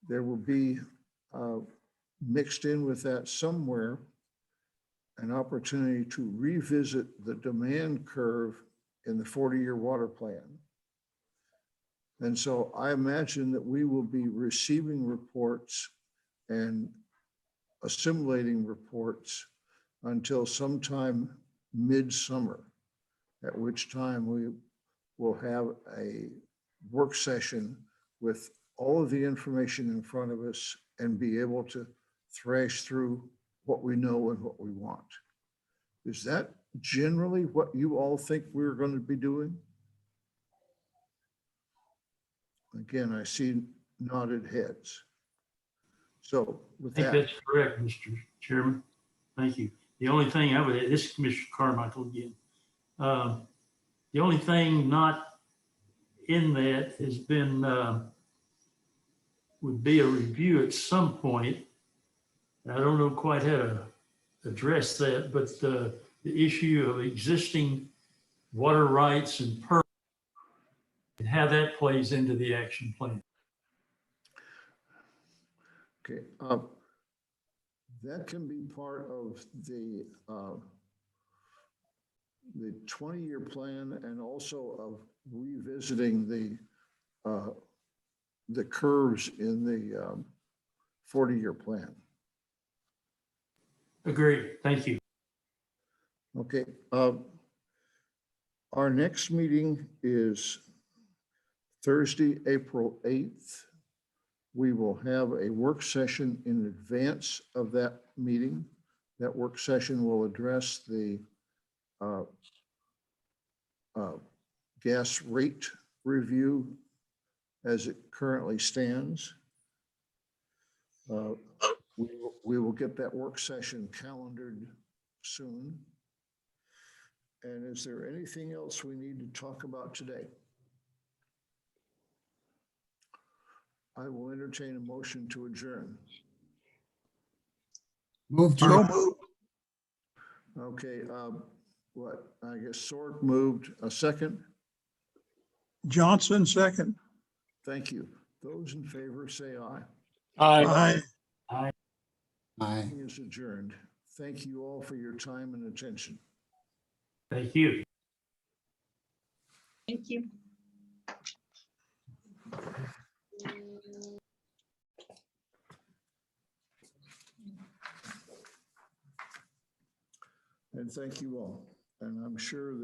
There will be mixed in with that somewhere an opportunity to revisit the demand curve in the 40-year water plan. And so I imagine that we will be receiving reports and assimilating reports until sometime mid-summer, at which time we will have a work session with all of the information in front of us and be able to thrash through what we know and what we want. Is that generally what you all think we're going to be doing? Again, I see nodded heads. So with I think that. that's correct, Mr. Chairman. Thank you. The only thing I would add, this is Commissioner Carmichael again. The only thing not in that has been, would be a review at some point. I don't know quite how to address that, but the issue of existing water rights and permits and how that plays into the action plan. Okay, that can be part of the 20-year plan and also of revisiting the curves in the 40-year plan. Agreed. Thank you. Okay. Our next meeting is Thursday, April 8th. We will have a work session in advance of that meeting. That work session will address the gas rate review as it currently stands. We will get that work session calendared soon. And is there anything else we need to talk about today? I will entertain a motion to adjourn. Move to. Okay, what, I guess Sork moved. A second? Johnson, second. Thank you. Those in favor say aye. Aye. Aye. Aye. Meeting is adjourned. Thank you all for your time and attention. Thank you. Thank you. And thank you all. And I'm sure that